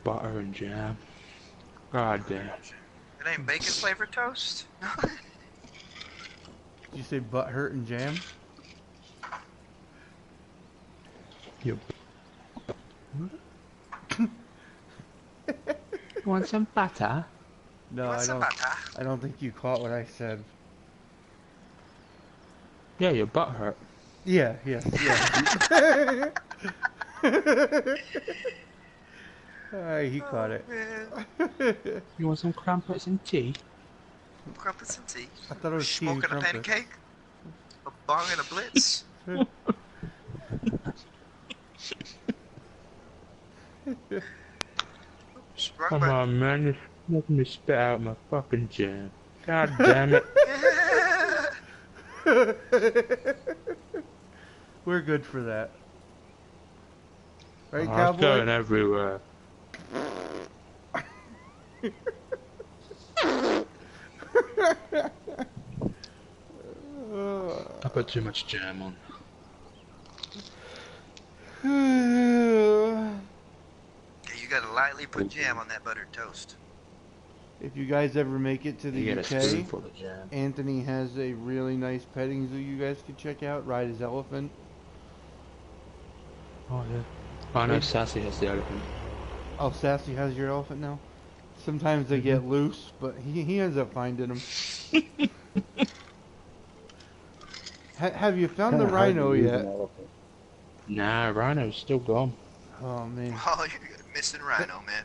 Butter and jam. God damn. It ain't bacon flavored toast? Did you say butt hurt and jam? Yep. Want some butter? No, Want I some don't. butter? I don't think you caught what I said. Yeah, your butt hurt. Yeah, yes, yeah. He caught Oh it. man. You want some crumpets and tea? Crumpets and tea. I thought it was tea and Smoking a crumpets. pancake? A bong and a blitz? Sprung Come by. on, man, you're making me spit out my fucking jam. God damn it. We're good for that. Right, Oh, it's cowboy? going everywhere. I put too much jam on. Yeah, you gotta lightly put jam on that buttered toast. If you guys ever make it to the You get a UK, spoonful of jam. Anthony has a really nice petting zoo you guys could check out. Ride his elephant. Oh, yeah. Oh, no, Sassy has the elephant. Oh, Sassy has your elephant now? Sometimes they get loose, but he ends up finding them. Have you found the Kinda hard to rhino lose yet? an elephant. Nah, Rhino's still gone. Oh, man. Oh, you're missing rhino, man.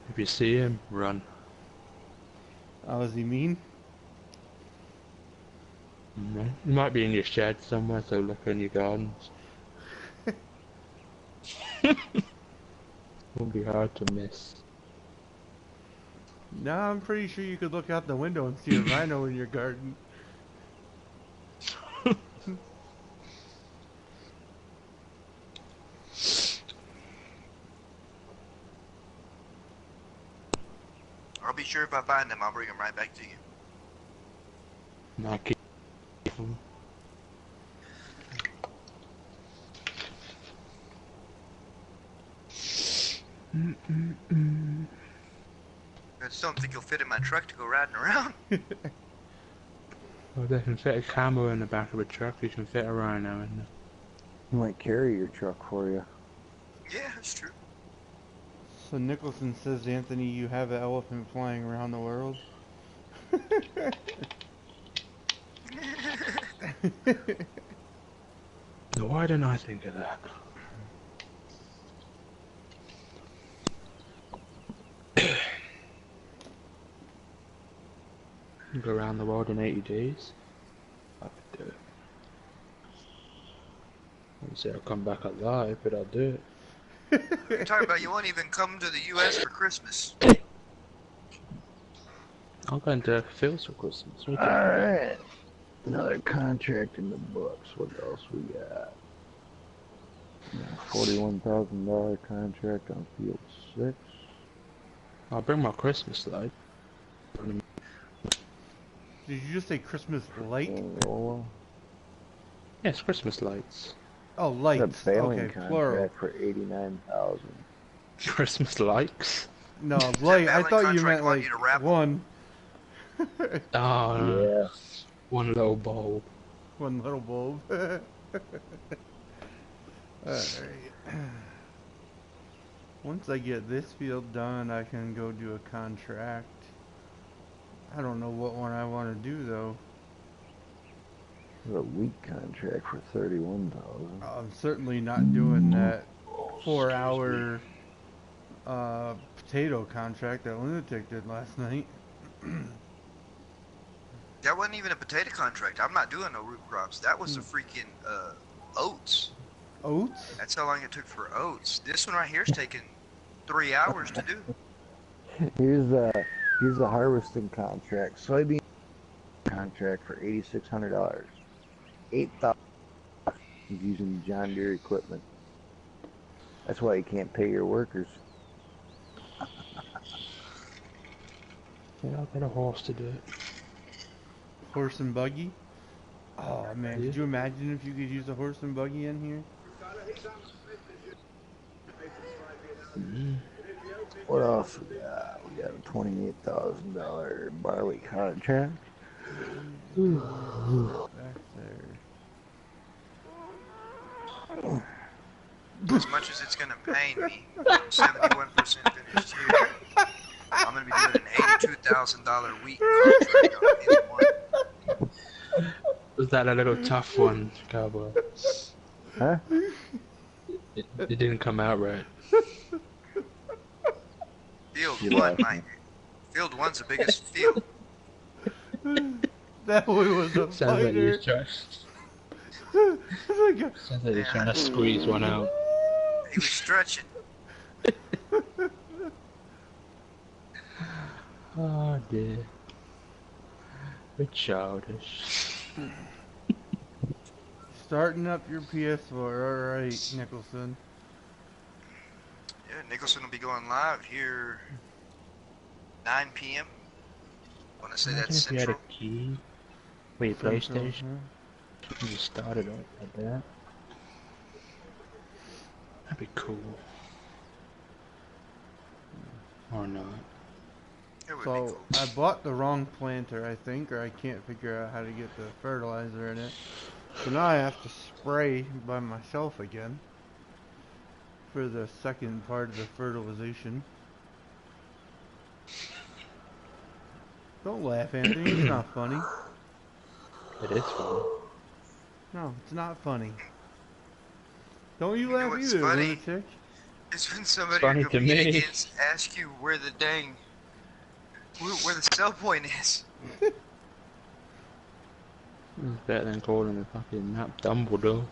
If you see him, run. Oh, is he mean? He might be in your shed somewhere, so look in your gardens. Won't be hard to miss. No, I'm pretty sure you could look out the window and see a rhino in your garden. I'll be sure if I find them, I'll bring them right back to you. Nah, keep him. I just don't think you'll fit in my truck to go riding around. Well, they can fit a camel in the back of a truck, you can fit a rhino in there. He might carry your truck for you. Yeah, that's true. So Nicholson says, Anthony, you have an elephant flying around the world. Why didn't I think of that? Go around the world in 80 days? I could do it. I wouldn't say I'll come back alive, but I'll do it. You're talking about you won't even come to the U.S. for Christmas. I'll go into fields for Christmas. We can- Alright. Another contract in the books. What else we got? $41,000 contract on field 6. I'll bring my Christmas light. Did you just say Christmas light? Rolla. Yes, Christmas lights. Oh, Got a lights. failing Okay, contract plural. for $89,000. Christmas lights? No, light. I Valley thought you contract meant want like you to wrap 'em? one. Oh, Yeah. one little bulb. One little bulb. Alright. Once I get this field done, I can go do a contract. I don't know what one I want to do though. Got a week contract for $31,000. I'm certainly not doing that 4-hour potato contract that Lunatic did last night. That wasn't even a potato contract. I'm not doing no root crops. That was a freaking oats. Oats? That's how long it took for oats. This one right here is taking 3 hours to do. Here's the harvesting contract. Soybean contract for $8,600. $8,000 using John Deere equipment. That's why you can't pay your workers. Yeah, I'll get a horse to do it. Horse and buggy? Oh man, could you imagine if you could use a horse and buggy in here? What else we got? We got a $28,000 barley contract. Back there. as much as it's gonna pain me, I'm 71% finished here. I'm gonna be doing an $82,000 a week contract on any one. Was that a little tough one, Cowboy? Huh? It didn't come out right. Field You one, lost my me. field one's the biggest field. That one was a Sounds like you're fighter. trying. Like Sounds like you're Yeah. trying to squeeze one out. He was stretching. Oh dear. We're childish. starting up your PS4. All right, Nicholson. Yeah, Nicholson will be going live here 9 p.m. I want to say Imagine that's if you had a central. key. Wait, Central, PlayStation? huh? You just started it like that. That'd be cool. Or not. It would be So cool. I bought the wrong planter, I think, or I can't figure out how to get the fertilizer in it. So now I have to spray by myself again for the second part of the fertilization. Don't laugh, Anthony. It's not funny. It is fun. No, it's not funny. Don't you You know laugh what's either, funny? lunatic. It's when somebody funny you're to competing me. against asks you where the dang, where the sell point is. It's better than calling the fucking map Dumbledore.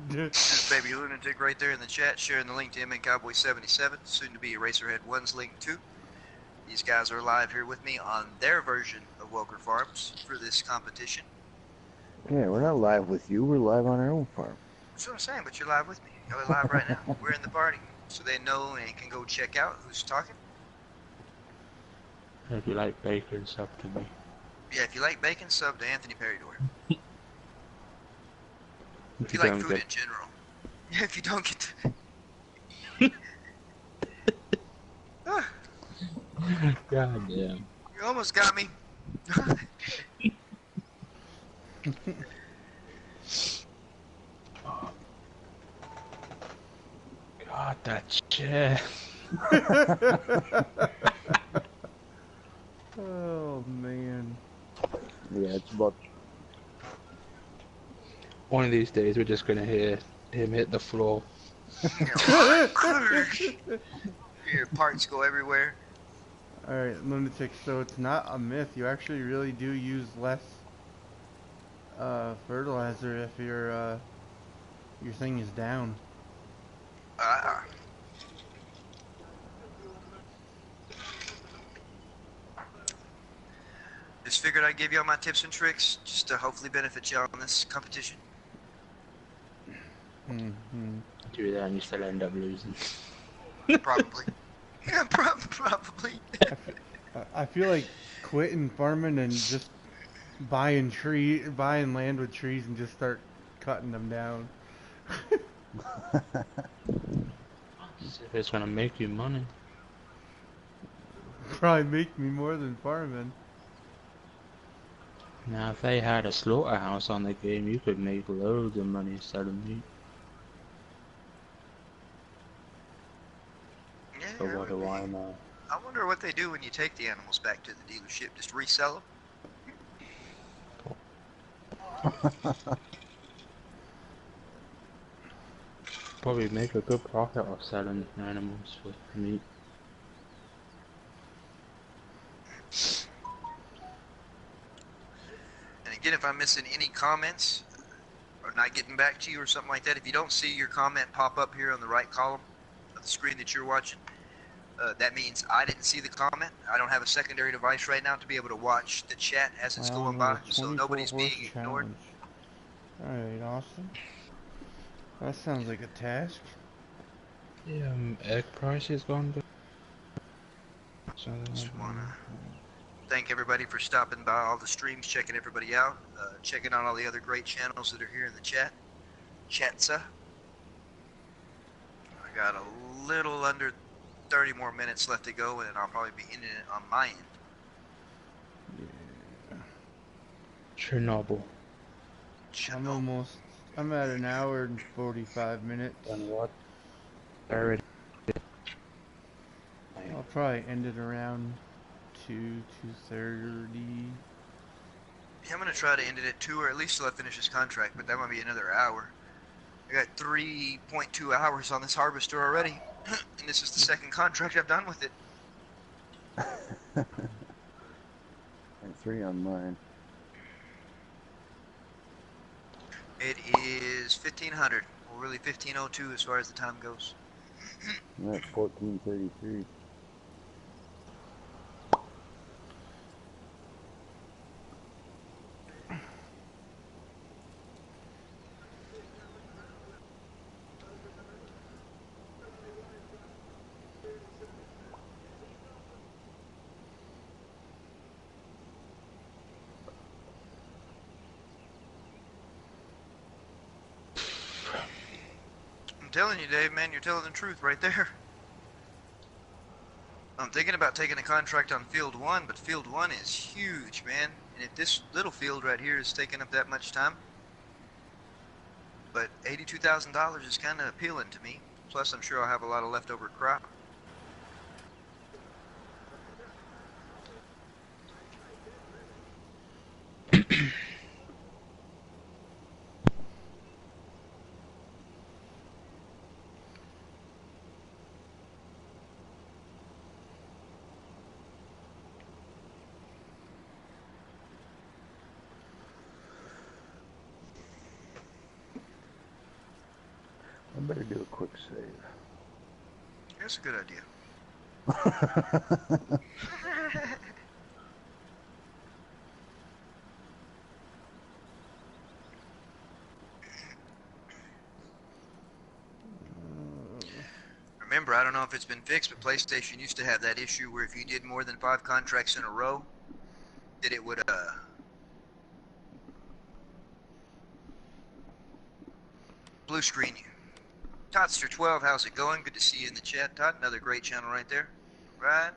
This baby lunatic right there in the chat, sharing the link to him and cowboy77, soon to be Eraserhead 1's link too. These guys are live here with me on their version of Welker Farms for this competition. Yeah, we're not live with you. We're live on our own farm. That's what I'm saying, but you're live with me. Y'all are live right now. We're in the party, so they know and can go check out who's talking. If you like bacon, sub to me. Yeah, if you like bacon, sub to Anthony Peridor. If If you you like don't food get in general. Yeah, if you don't get Ah, God damn. you almost got me. God, that chair. Oh man. Yeah, it's about. One of these days we're just gonna hear him hit the floor. Your parts go everywhere. Alright, lunatic, so it's not a myth. You actually really do use less fertilizer if your thing is down. Just figured I'd give y'all my tips and tricks just to hopefully benefit y'all in this competition. Mm-hmm. Do that and you still end up losing. Probably. Yeah, probably. I feel like quitting farming and just buying land with trees and just start cutting them down. If it's gonna make you money. Probably make me more than farming. Now if they had a slaughterhouse on the game, you could make loads of money selling meat. Yeah, But what do I know? I wonder what they do when you take the animals back to the dealership. Just resell them? Probably make a good profit of selling animals for meat. And again, if I'm missing any comments or not getting back to you or something like that, if you don't see your comment pop up here on the right column of the screen that you're watching, that means I didn't see the comment. I don't have a secondary device right now to be able to watch the chat as it's going by, so nobody's being ignored. Alright, Austin. That sounds like a task. Yeah, egg prices gone down. Just want to thank everybody for stopping by all the streams, checking everybody out, checking out all the other great channels that are here in the chat. Chatsa. I got a little under 30 more minutes left to go, and I'll probably be ending it on my end. Yeah. Chernobyl. I'm at an hour and 45 minutes. And what? already. I'll probably end it around 2:30. Yeah, I'm gonna try to end it at 2, or at least till I finish this contract, but that might be another hour. I got 3.2 hours on this harvester already, and this is the second contract I've done with it. And 3 on mine. It is 1500, or really 1502 as far as the time goes. I'm at 1433. I'm telling you, Dave, man, you're telling the truth right there. I'm thinking about taking a contract on Field 1, but Field 1 is huge, man. And if this little field right here is taking up that much time, but $82,000 is kind of appealing to me. Plus, I'm sure I'll have a lot of leftover crop. I better do a quick save. That's a good idea. Remember, I don't know if it's been fixed, but PlayStation used to have that issue where if you did more than 5 contracts in a row, that it would blue screen you. Totster12, how's it going? Good to see you in the chat, Todd. Another great channel right there. Right.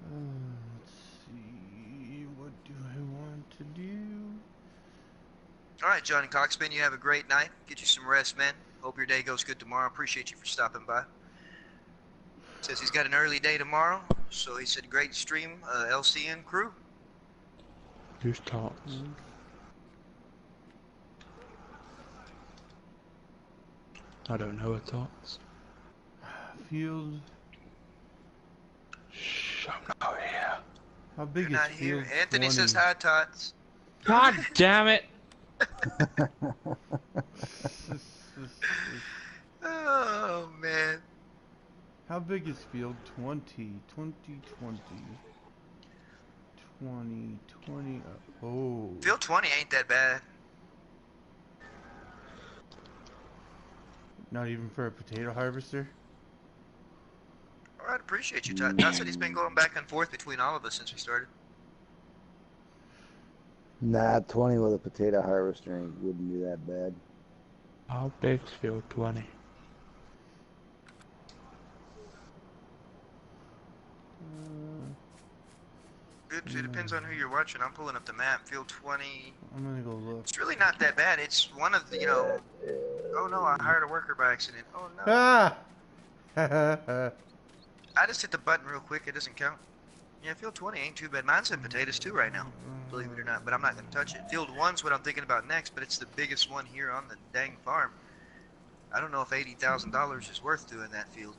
Let's see. What do I want to do? Alright, Johnny Coxman, you have a great night. Get you some rest, man. Hope your day goes good tomorrow. Appreciate you for stopping by. Says he's got an early day tomorrow, so he said great stream, LCN crew. Who's talks? I don't know what talks. Field. Shh, I'm not here. How big You're is not here. Field Anthony 20? says hi, Tots. God damn it! Oh, man. How big is Field 20? 2020. 2020. Oh. Field 20 ain't that bad. Not even for a potato harvester? Alright, appreciate you, Todd. Todd said he's been going back and forth between all of us since we started. Nah, 20 with a potato harvester wouldn't be that bad. How big's Field 20? It depends on who you're watching. I'm pulling up the map. Field 20. I'm gonna go look. It's really not that bad. It's one of the, you know... Oh no, I hired a worker by accident. Oh no. Ah! I just hit the button real quick. It doesn't count. Yeah, Field 20 ain't too bad. Mine's in potatoes too right now, believe it or not, but I'm not going to touch it. Field 1's what I'm thinking about next, but it's the biggest one here on the dang farm. I don't know if $80,000 is worth doing that field.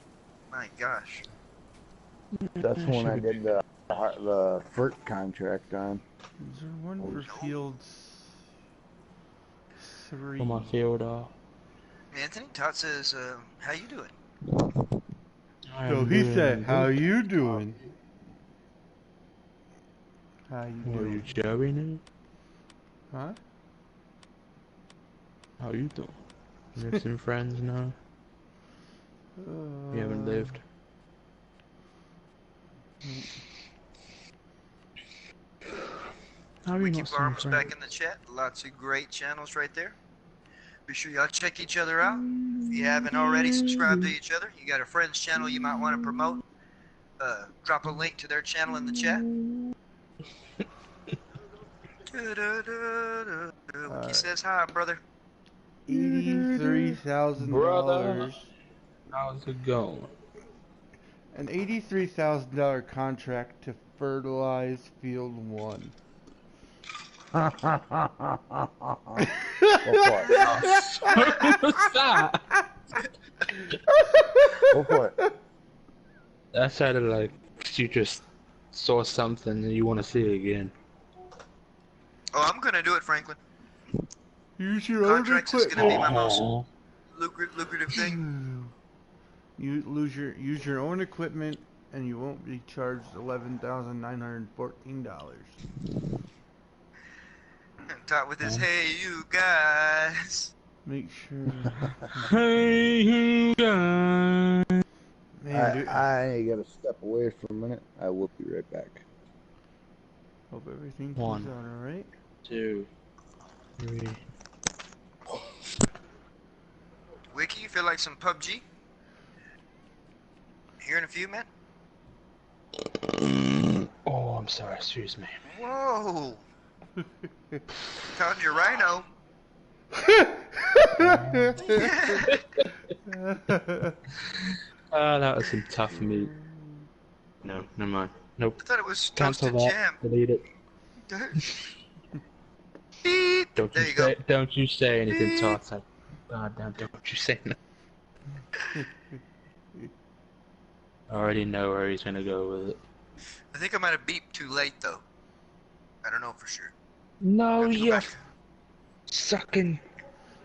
My gosh. That's the one I did the FERT contract on. Is there one for Fields 3? On my field, Anthony, Todd says, how you doing? So he said, how you doing? How you What are you, doing? Joey now? Huh? How you doing? You have some friends now? You haven't lived. How are you Wiki not some Farms friends? back in the chat. Lots of great channels right there. Be sure y'all check each other out. If you haven't already subscribed to each other, you got a friend's channel you might want to promote. Drop a link to their channel in the chat. Wiki says hi, brother. 83 Brother, $83,000. how's it going? An $83,000 contract to fertilize Field 1. Go for it. What's that? Go for it. That sounded like you just saw something and you want to see it again. Oh, I'm gonna do it, Franklin. Use your own Contracts is gonna be my most Oh, lucrative thing. You use your own equipment, and you won't be charged $11,914. And top with his, hey, you guys. Make sure. hey, you guys. Man, dude, I gotta step away for a minute. I will be right back. hope everything One. comes out alright. 2, 3. Wiki, you feel like some PUBG? Here in a few, man. Oh, I'm sorry. Excuse me. Whoa. Found your rhino. That was some tough meat. No, never mind. Nope. I thought it was Cancel toasted that. jam. Delete it. Beep. Don't There you you go. say, don't you say anything, Beep. Tartan. God damn, don't you say that. I already know where he's gonna go with it. I think I might have beeped too late, though. I don't know for sure. No, Have to go you back. sucking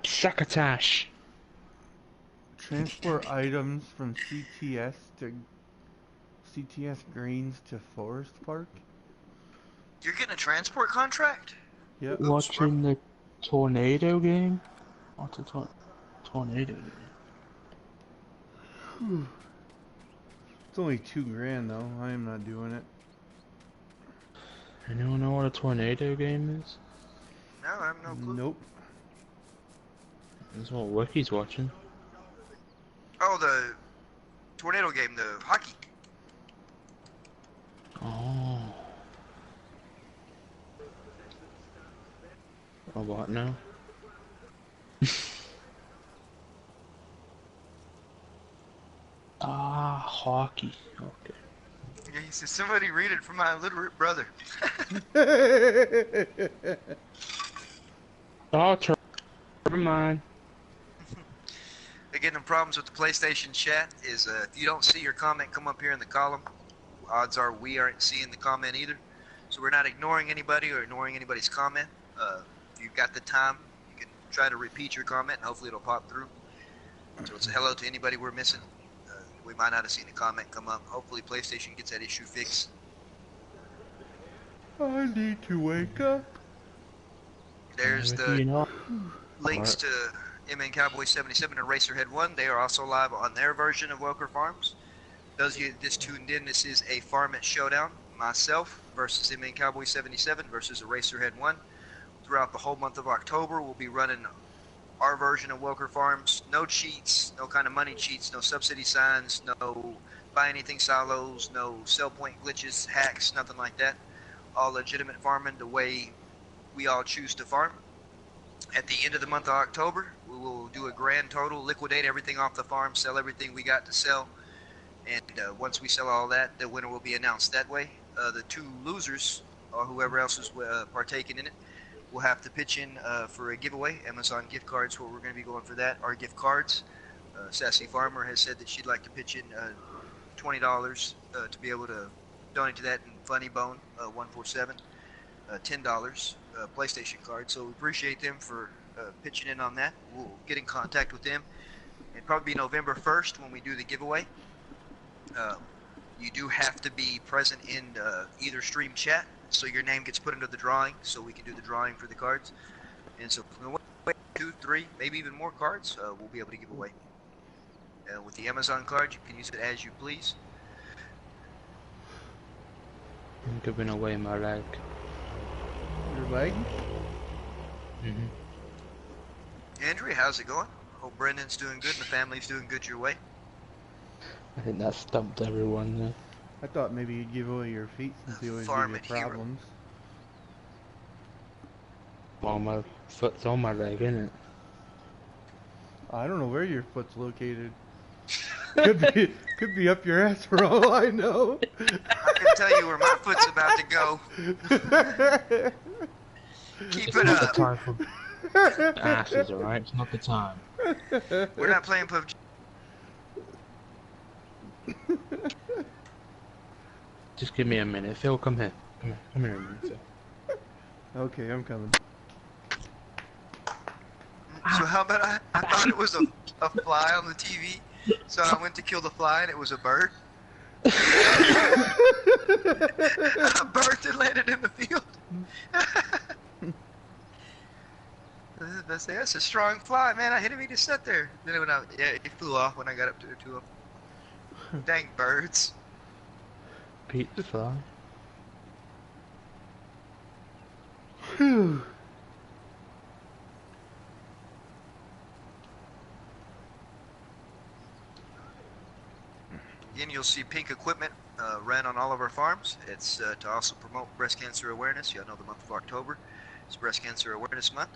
succotash. Transport items from CTS Greens to Forest Park. You're getting a transport contract? Yep. Oops, Watching the tornado game? What's a tornado game? It's only $2,000 though. I am not doing it. Anyone know what a tornado game is? No, I have no clue. Nope. That's what Wiki's watching. Oh, the tornado game, the hockey. Oh. Oh, what now? Ah, hockey. Okay. Yeah, he says, somebody read it for my illiterate brother. Oh, never mind. Again, the problems with the PlayStation chat is if you don't see your comment come up here in the column, odds are we aren't seeing the comment either. So we're not ignoring anybody or ignoring anybody's comment. If you've got the time, you can try to repeat your comment and hopefully it'll pop through. So it's a hello to anybody we're missing. We might not have seen the comment come up. Hopefully PlayStation gets that issue fixed. I need to wake up. There's Wiki, the you know, links to cowboy77 and Racerhead1. They are also live on their version of Welker Farms. Those of you that just tuned in, this is a Farmmits showdown. Myself versus cowboy77 versus a Racerhead1. Throughout the whole month of October, we'll be running our version of Welker Farms. No cheats, no kind of money cheats, no subsidy signs, no buy anything silos, no sell point glitches, hacks, nothing like that. All legitimate farming the way we all choose to farm. At the end of the month of October, we will do a grand total, liquidate everything off the farm, sell everything we got to sell, and once we sell all that, the winner will be announced that way. The two losers, or whoever else is partaking in it, will have to pitch in for a giveaway. Amazon gift cards, where we're going to be going for that, are gift cards. Sassy Farmer has said that she'd like to pitch in $20 to be able to donate to that, and Funny Bone 147 $10 PlayStation card. So we appreciate them for pitching in on that. We'll get in contact with them. It'll probably be November 1st when we do the giveaway. You do have to be present in either stream chat, so your name gets put into the drawing, so we can do the drawing for the cards. And so 2, 3, maybe even more cards, we'll be able to give away. With the Amazon card, you can use it as you please. I'm giving away my leg. Your leg? Andrea, how's it going? Hope Brendan's doing good and the family's doing good your way. I think that stumped everyone there. I thought maybe you'd give away your feet since you always give Farm you it, hero. problems. Well, my foot's on my leg, isn't it? I don't know where your foot's located. Could be up your ass for all I know. I can tell you where my foot's about to go. Keep It's it not the up. time for asses, alright? It's not the time. We're not playing PUBG. Just give me a minute. Phil, come here. Come here a minute, Phil. Okay, I'm coming. So how about I thought it was a fly on the TV, so I went to kill the fly and it was a bird. A bird that landed in the field. I say, that's a strong fly, man. I hit him, he just sat there. Then it went out. Yeah, it flew off when I got up to him. Dang birds. Pete the fly. Whew. Again, you'll see pink equipment ran on all of our farms. It's to also promote breast cancer awareness. Y'all know the month of October is Breast Cancer Awareness Month.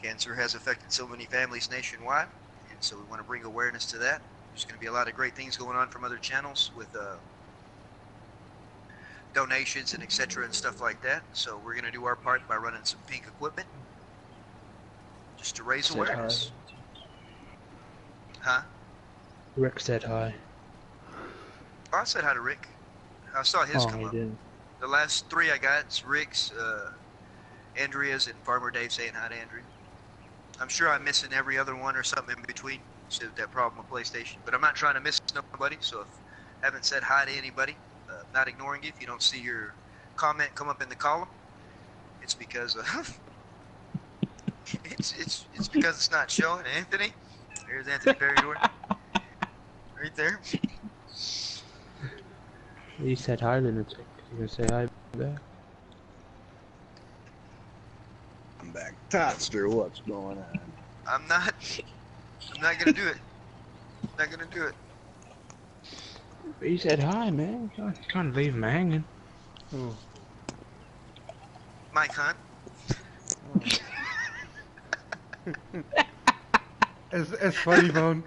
Cancer has affected so many families nationwide, and so we want to bring awareness to that. There's going to be a lot of great things going on from other channels with donations and etc. and stuff like that. So we're going to do our part by running some pink equipment just to raise Said awareness. Huh? Rick said hi. Oh, I said hi to Rick. I saw his Oh, come he up. didn't. The last three I got is Rick's, Andrea's, and Farmer Dave saying hi to Andrea. I'm sure I'm missing every other one or something in between. So that problem with PlayStation. But I'm not trying to miss nobody, so if I haven't said hi to anybody, not ignoring you. If you don't see your comment come up in the column, it's because it's because it's not showing. Anthony, there's Anthony Barrydor, right there. He said hi, lunatic. You gonna say hi back? I'm back. Totster, what's going on? I'm not gonna do it. Not gonna do it. He said hi, man. You can't leave him hanging. Oh. Mike Hunt. As Funny Bone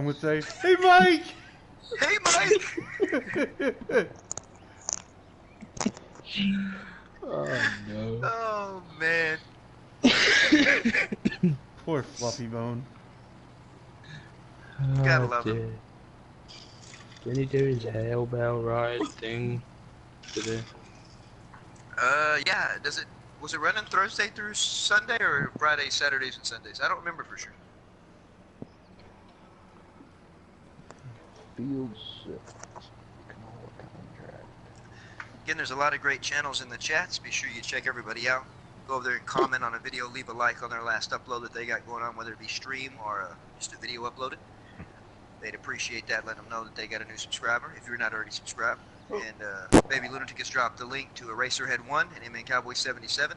would say, "Hey, Mike." Hey, Mike. Oh no. Oh man. Poor Fluffy Bone. Gotta love him. Dear. Didn't he do his hellbell ride thing today? Yeah. Was it running Thursday through Sunday or Friday, Saturdays, and Sundays? I don't remember for sure. Field 6. Canola contract. Again, there's a lot of great channels in the chats. Be sure you check everybody out. Go over there and comment on a video. Leave a like on their last upload that they got going on, whether it be stream or just a video uploaded. They'd appreciate that. Let them know that they got a new subscriber if you're not already subscribed. And Baby Lunatic has dropped the link to Eraserhead1 and cowboy77.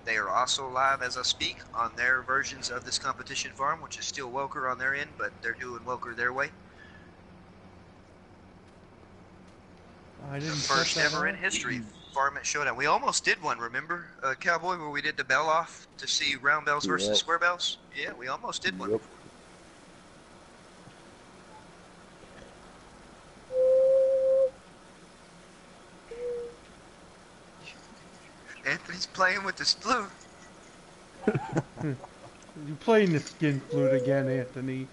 They are also live as I speak on their versions of this competition farm, which is still welker on their end, but they're doing welker their way. I didn't The set first that ever up. in history Farmmits Showdown. We almost did one, remember, Cowboy, where we did the bell off to see round bells versus Yep. square bells? Yeah, we almost did one. Yep. Anthony's playing with his flute. You playing the skin flute again, Anthony?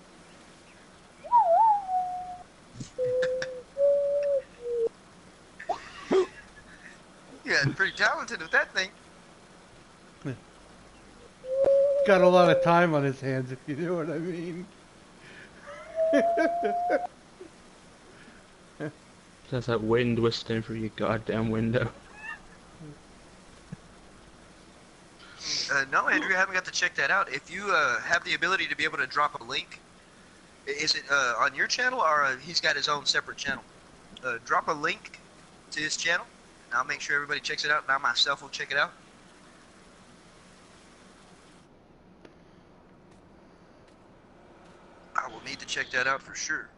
Yeah, pretty talented with that thing. Got a lot of time on his hands, if you know what I mean. That's that wind whistling through your goddamn window. No, Andrew, I haven't got to check that out. If you have the ability to be able to drop a link, is it on your channel or he's got his own separate channel? Drop a link to his channel, and I'll make sure everybody checks it out, and I myself will check it out. I will need to check that out for sure.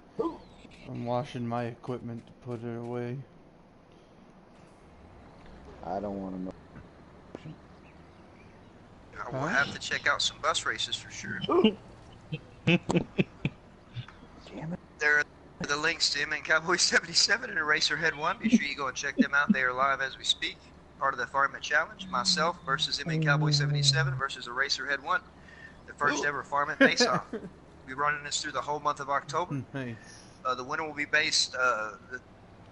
I'm washing my equipment to put it away. I don't want to know. I will have to check out some bus races for sure. Damn it. There are the links to him and cowboy77 and Eraserhead 1. Be sure you go and check them out. They are live as we speak. Part of the Farmmits challenge. Myself versus him and cowboy77 versus Eraserhead 1. The first ever Farmmit face-off. We'll be running this through the whole month of October. Nice. The winner will be based the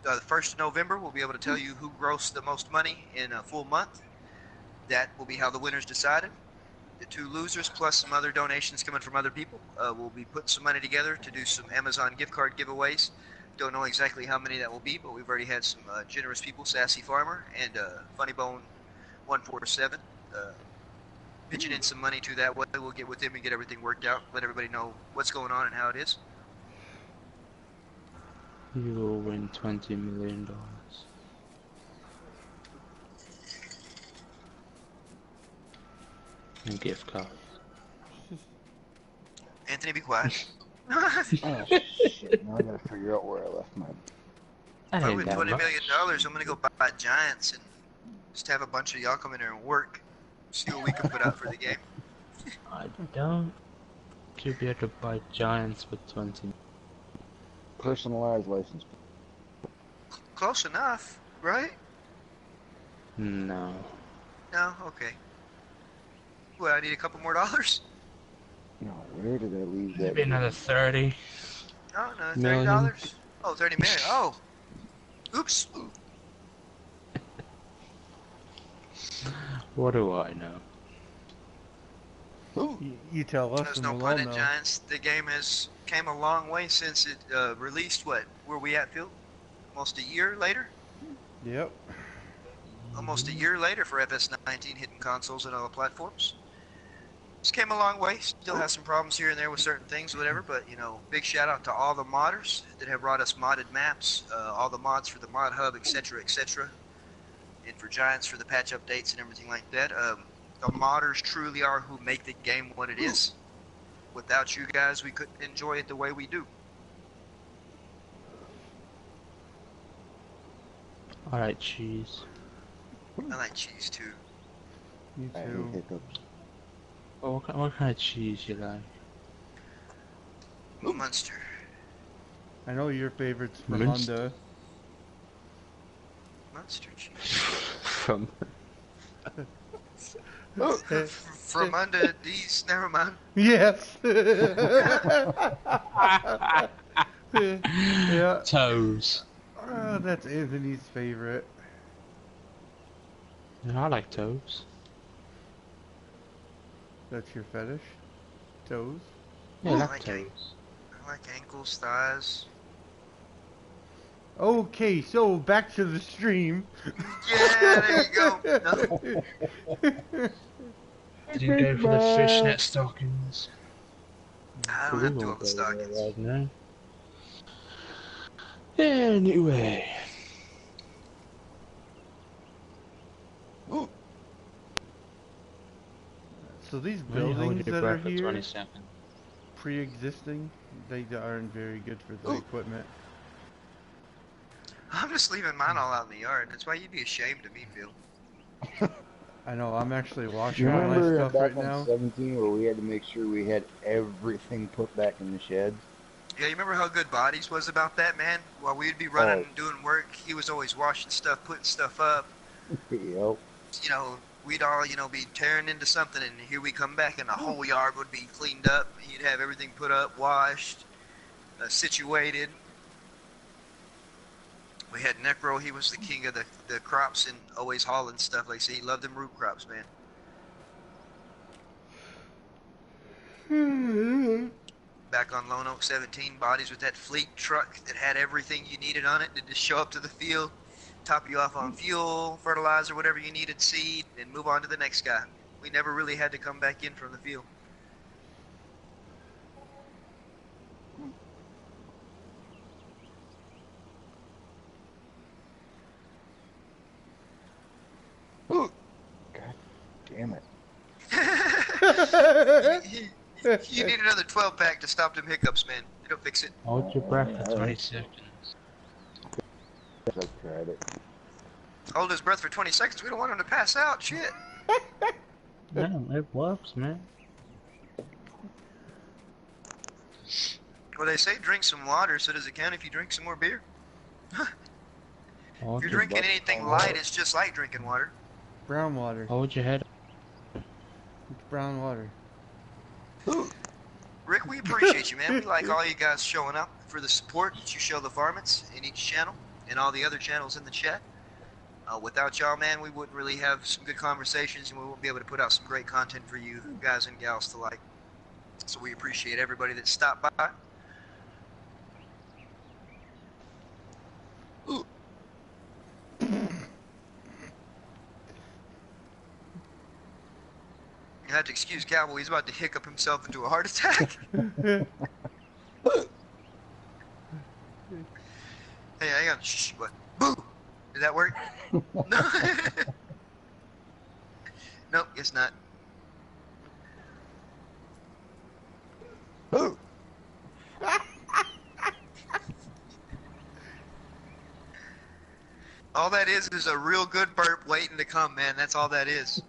1st of November. We'll be able to tell you who grossed the most money in a full month. That will be how the winner's decided. The 2 losers plus some other donations coming from other people. We'll be putting some money together to do some Amazon gift card giveaways. Don't know exactly how many that will be, but we've already had some generous people, Sassy Farmer and Funnybone147, pitching in some money to that way. We'll get with them and get everything worked out, let everybody know what's going on and how it is. You will win $20 million. And gift cards. Anthony, be quiet. Oh, shit. Now I gotta figure out where I left my... If I win $20 million, I'm gonna go buy Giants and just have a bunch of y'all come in there and work. See what we can put out for the game. I don't. You'll be able to buy Giants with 20. Personalized license. Close enough, right? No. No? Okay. Well, I need a couple more dollars? No, where did I leave that? Maybe another 30. Oh, no, $30? Million. Oh, 30 million. Oh. Oops. What do I know? You tell us There's and no we'll pun all in know. Giants. The game has came a long way since it released. What? Where we at, Phil? Almost a year later? Yep. Almost a year later for fs19 hitting consoles and other platforms. This came a long way. Still has some problems here and there with certain things, whatever. But you know, big shout out to all the modders that have brought us modded maps, all the mods for the mod hub, etc., etc., and for Giants for the patch updates and everything like that. The modders truly are who make the game what it is. Without you guys, we couldn't enjoy it the way we do. I like cheese. I like cheese too. Me I hate too. hiccups. Oh, what kind of cheese you like? Munster. I know your favorite's Mince. Ramunda. Munster cheese. From From under these, never mind. Yes. Yeah. toes. That's Anthony's favorite. Yeah, I like toes. That's your fetish? Toes? Yeah, I I like like toes. I like ankles, thighs. Okay, so back to the stream. Yeah, there you go. No. Didn't go for the fishnet stockings. I don't have to on the stockings. Right now. Anyway. So these Well, you hold buildings your that are breath for here, 20 seconds. pre-existing, they aren't very good for the equipment. I'm just leaving mine all out in the yard. That's why you'd be ashamed of me, Phil. I know, I'm actually washing You all my remember stuff back right on now. 17 where we had to make sure we had everything put back in the sheds? Yeah, you remember how good Bodies was about that, man? While we'd be running Oh. and doing work, he was always washing stuff, putting stuff up. Yep. You know, we'd all, you know, be tearing into something, and here we come back, and the whole yard would be cleaned up. He'd have everything put up, washed, situated. We had Necro. He was the king of the crops and always hauling stuff. Like I say, he loved them root crops, man. Back on Lone Oak 17, Bodies with that fleet truck that had everything you needed on it to just show up to the field, top you off on fuel, fertilizer, whatever you needed, seed, and move on to the next guy. We never really had to come back in from the field. God damn it. You need another 12-pack to stop them hiccups, man. It'll fix it. Hold your breath for 20 seconds. I've tried it. Hold his breath for 20 seconds. We don't want him to pass out. Shit. No, it works, man. Well, they say drink some water, so does it count if you drink some more beer? Oh, If you're okay. drinking anything light, it's just like drinking water. Brown water. Hold your head. It's brown water. Rick, we appreciate you, man. We like all you guys showing up for the support that you show the Farmmits in each channel and all the other channels in the chat. Without y'all, man, we wouldn't really have some good conversations, and we wouldn't be able to put out some great content for you guys and gals to like. So we appreciate everybody that stopped by. Ooh. You have to excuse Cowboy. He's about to hiccup himself into a heart attack. Hey, hang on. Shh. What? Boo! Did that work? No. Nope, guess not. Boo! All that is a real good burp waiting to come, man. That's all that is.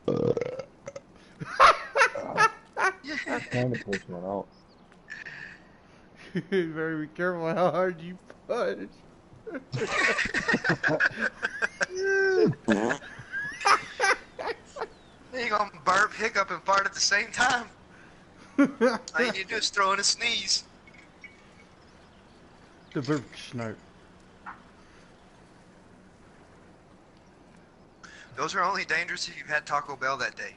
Time to push one out. You better be careful how hard you punch. You gonna burp, hiccup, and fart at the same time. All you need to do is throw in a sneeze. The burp snark. Those are only dangerous if you've had Taco Bell that day.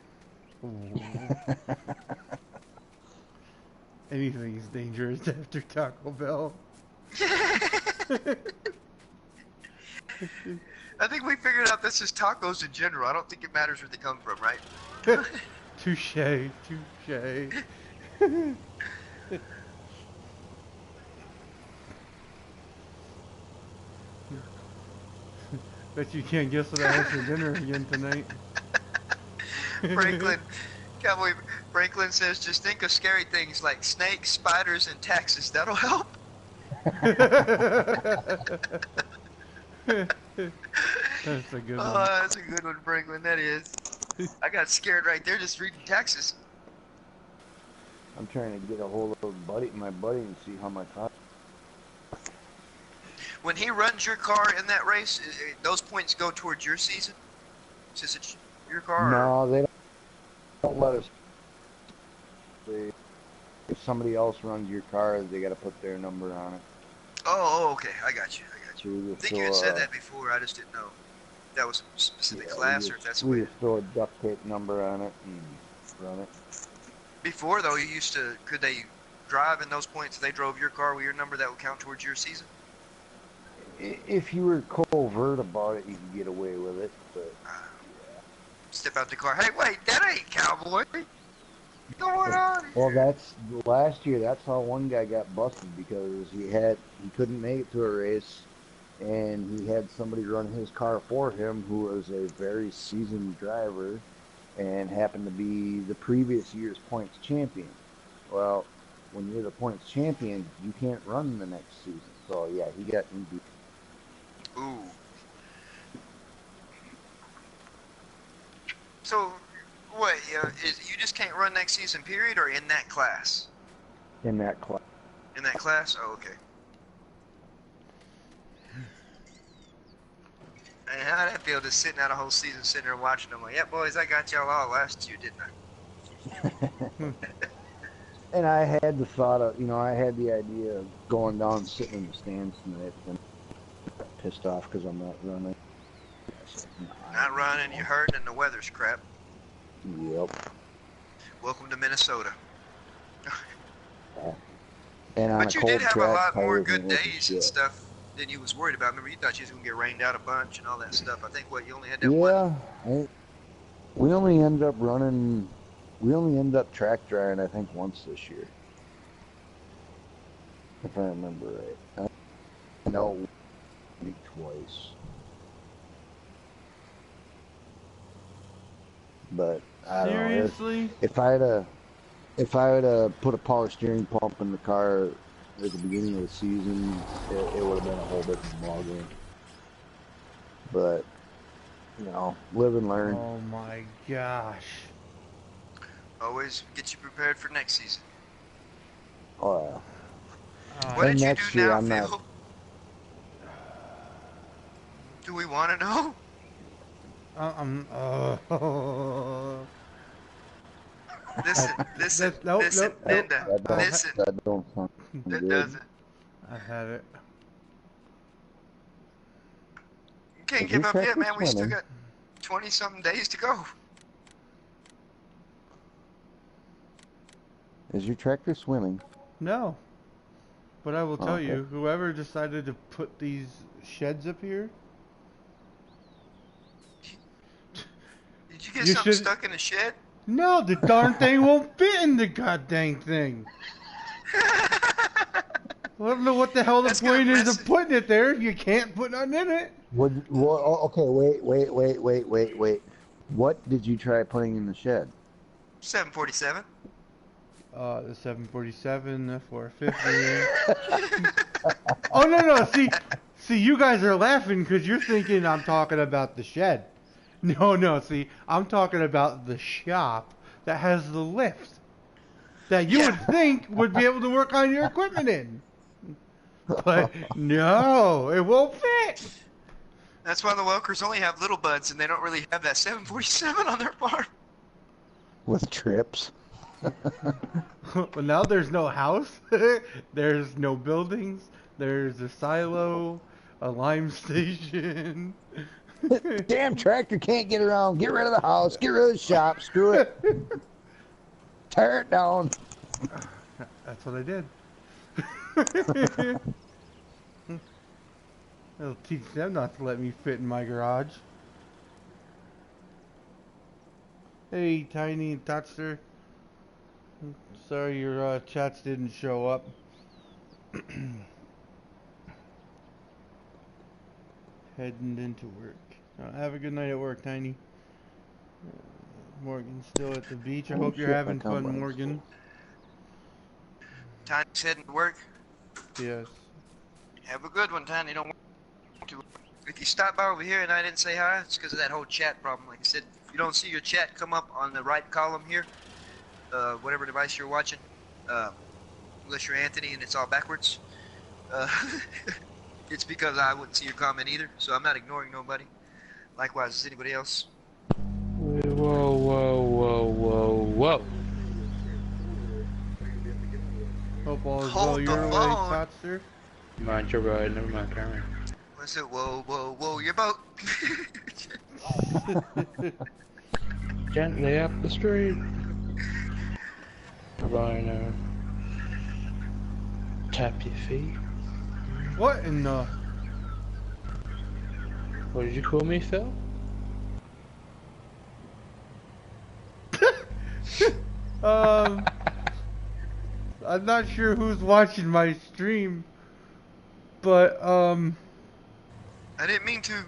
Anything is dangerous after Taco Bell. I think we figured out this is tacos in general. I don't think it matters where they come from, right? Touche, touche. Bet you can't guess what I had for dinner again tonight. Cowboy Franklin says, just think of scary things like snakes, spiders, and taxes. That'll help. That's a good Oh, one. that's a good one, Franklin. That is. I got scared right there just reading taxes. I'm trying to get a hold of my buddy and see how my car. When he runs your car in that race, those points go towards your season? Since it's your car? No, they don't let us. If somebody else runs your car, they got to put their number on it. Oh, okay. I got you. So we I just think you had said that before. I just didn't know if that was a specific class or if that's the we way. just throw a duct tape number on it and run it. Before, though, you used to, could they drive in those points if they drove your car with your number that would count towards your season? If you were covert about it, you could get away with it. But Step out the car. Hey, wait, that ain't Cowboy. What's going on? well, that's last year. That's how one guy got busted because he couldn't make it to a race, and he had somebody run his car for him who was a very seasoned driver, and happened to be the previous year's points champion. Well, when you're the points champion, you can't run the next season. So yeah, he got injured. Ooh. So, what, you just can't run next season, period, or in that class? In that class. In that class? Oh, okay. And how did that feel, just sitting out a whole season, sitting there watching them? Like, yeah, boys, I got y'all all last year, didn't I? And I had the thought of, I had the idea of going down and sitting in the stands tonight, and got pissed off because I'm not running. Not running, you're hurting, and the weather's crap. Yep. Welcome to Minnesota. And on But a you cold did have a track, lot more tires good ain't worth a days and shit. stuff than you was worried about. Remember, you thought you was going to get rained out a bunch and all that stuff. I think, you only had that one? Yeah, we only ended up running. We only ended up track drying, I think, once this year, if I remember right. No, maybe twice. But I don't know. Seriously? If I had put a power steering pump in the car at the beginning of the season, it would have been a whole different ballgame. But live and learn. Oh my gosh. Always get you prepared for next season. Oh, yeah. What And did you next do year, now, I'm not. Phil? Do we want to know? Listen, listen, Nope, listen, nope. Linda. Listen. That don't sound That good. doesn't. I've had it. You can't Is your give up yet, tractor man. We still swimming? got 20-something days to go. Is your tractor swimming? No. But I will tell Okay. you, whoever decided to put these sheds up here, Did you get You something should- stuck in the shed? no, the darn thing won't fit in the goddamn thing. I don't know what the hell the That's gonna point is mess of putting it there if you can't put nothing in it. Okay, wait. What did you try putting in the shed? 747. The 747, the 450. Oh, no. See, you guys are laughing because you're thinking I'm talking about the shed. No. See, I'm talking about the shop that has the lift that you would think would be able to work on your equipment in. But no, it won't fit. That's why the Welkers only have little buds and they don't really have that 747 on their farm. With trips? Well, now there's no house. There's no buildings. There's a silo, a lime station. Damn tractor can't get around. Get rid of the house. Get rid of the shop. Screw it. Tear it down. That's what I did. It'll teach them not to let me fit in my garage. Hey, Tiny and Totster. Sorry your chats didn't show up. Heading into work. Have a good night at work, Tiny. Morgan's still at the beach. I hope you're having fun, Morgan. Tiny's heading to work. Yes. Have a good one, Tiny. Don't want to. If you stop by over here and I didn't say hi, it's because of that whole chat problem. Like I said, if you don't see your chat come up on the right column here, whatever device you're watching, unless you're Anthony and it's all backwards, it's because I wouldn't see your comment either. So I'm not ignoring nobody. Likewise, is anybody else? Whoa. Hope all is Hold well the your way, phone. Totster. Mind your ride, never mind, Cameron. What's it? Whoa, your boat. Gently up the street. Rhino. Tap your feet. What in the... What did you call me, Phil? I'm not sure who's watching my stream, but I didn't mean to.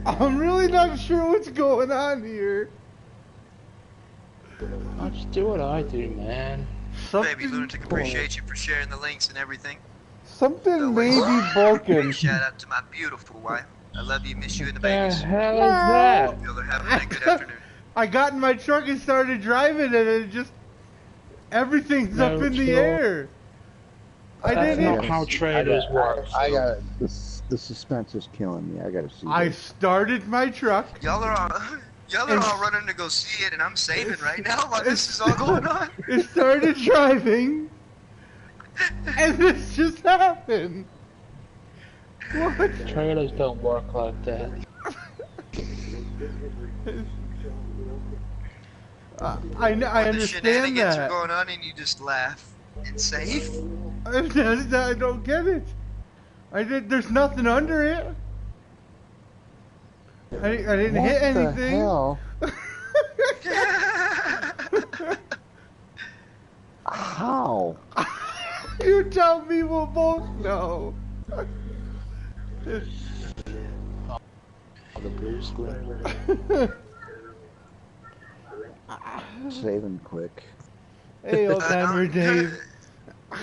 I'm really not sure what's going on here. I'll just do what I do, man. Baby Lunatic, appreciate you for sharing the links and everything. Something may be broken. Shout out to my beautiful wife. I love you, miss you, and the The babies. hell is that? Hope y'all are having a good afternoon. I got in my truck and started driving, and it just everything's No, up in the Phil. air. I That's didn't. not how trailers work. I got the suspense is killing me. I gotta see. I this. started my truck. Y'all are all running to go see it, and I'm saving right now while this is all going on. It started driving, and this just happened. What? Trailers don't work like that. I The understand shenanigans are that. going on, and you just laugh and save. I don't get it. There's nothing under it. I didn't What hit the anything. hell? How? You tell me, we'll both know. The blue screen. Saving quick. Hey, old timer Dave.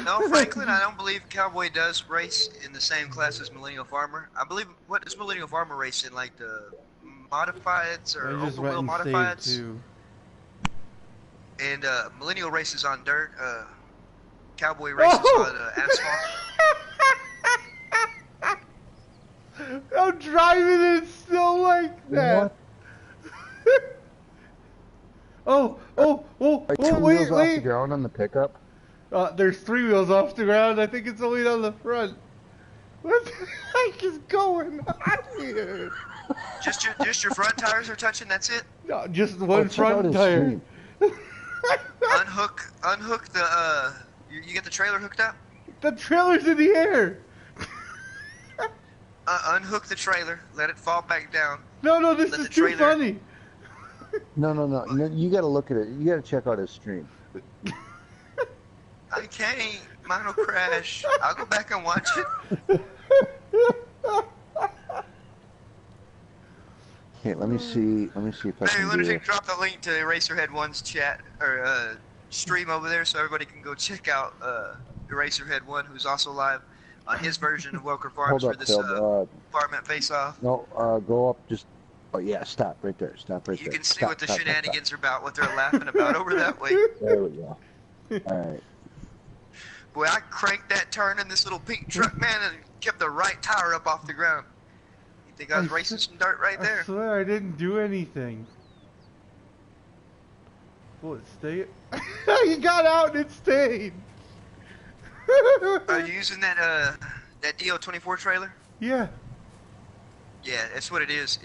No, Franklin, I don't believe Cowboy does race in the same class as Millennial Farmer. I believe, what does Millennial Farmer race in, like the modifieds or I just open went wheel and saved modifieds? too. And Millennial races on dirt. cowboy races on asphalt. I'm driving in snow like that. What? Are two wheels off the ground on the pickup? There's 3 wheels off the ground. I think it's only on the front. What the heck is going on here? Just your front tires are touching. That's it. No, just one check out front his tire. stream. Unhook the. You get the trailer hooked up. The trailer's in the air. Unhook the trailer. Let it fall back down. No, this is too funny. No. You gotta look at it. You gotta check out his stream. I can't. Mine will crash. I'll go back and watch it. Okay, let me see if I Hey, can do Lunatic, it. drop the link to Eraserhead1's chat or stream over there, so everybody can go check out Eraserhead1, who's also live on his version of Welker Farms Hold for up, this Phil. Farmmit face-off. No, go up just. Oh yeah, stop right there. Stop right there. You can see Stop, what the stop, shenanigans are about, what they're laughing about over that way. There we go. All right. Boy, I cranked that turn in this little pink truck, man, and kept the right tire up off the ground. You think I was racing some dirt right there? I swear I didn't do anything. Will it stay? He got out and it stayed. Are you using that DO24 trailer? Yeah. Yeah, that's what it is.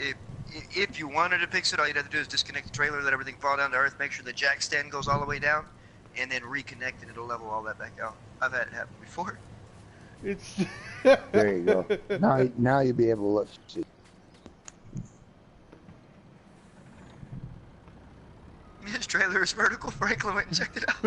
If you wanted to fix it, all you'd have to do is disconnect the trailer, let everything fall down to earth, make sure the jack stand goes all the way down, and then reconnect it. It'll level all that back out. I've had it happen before. It's. There you go. Now you'll be able to let's see. His trailer is vertical. Franklin went and checked it out.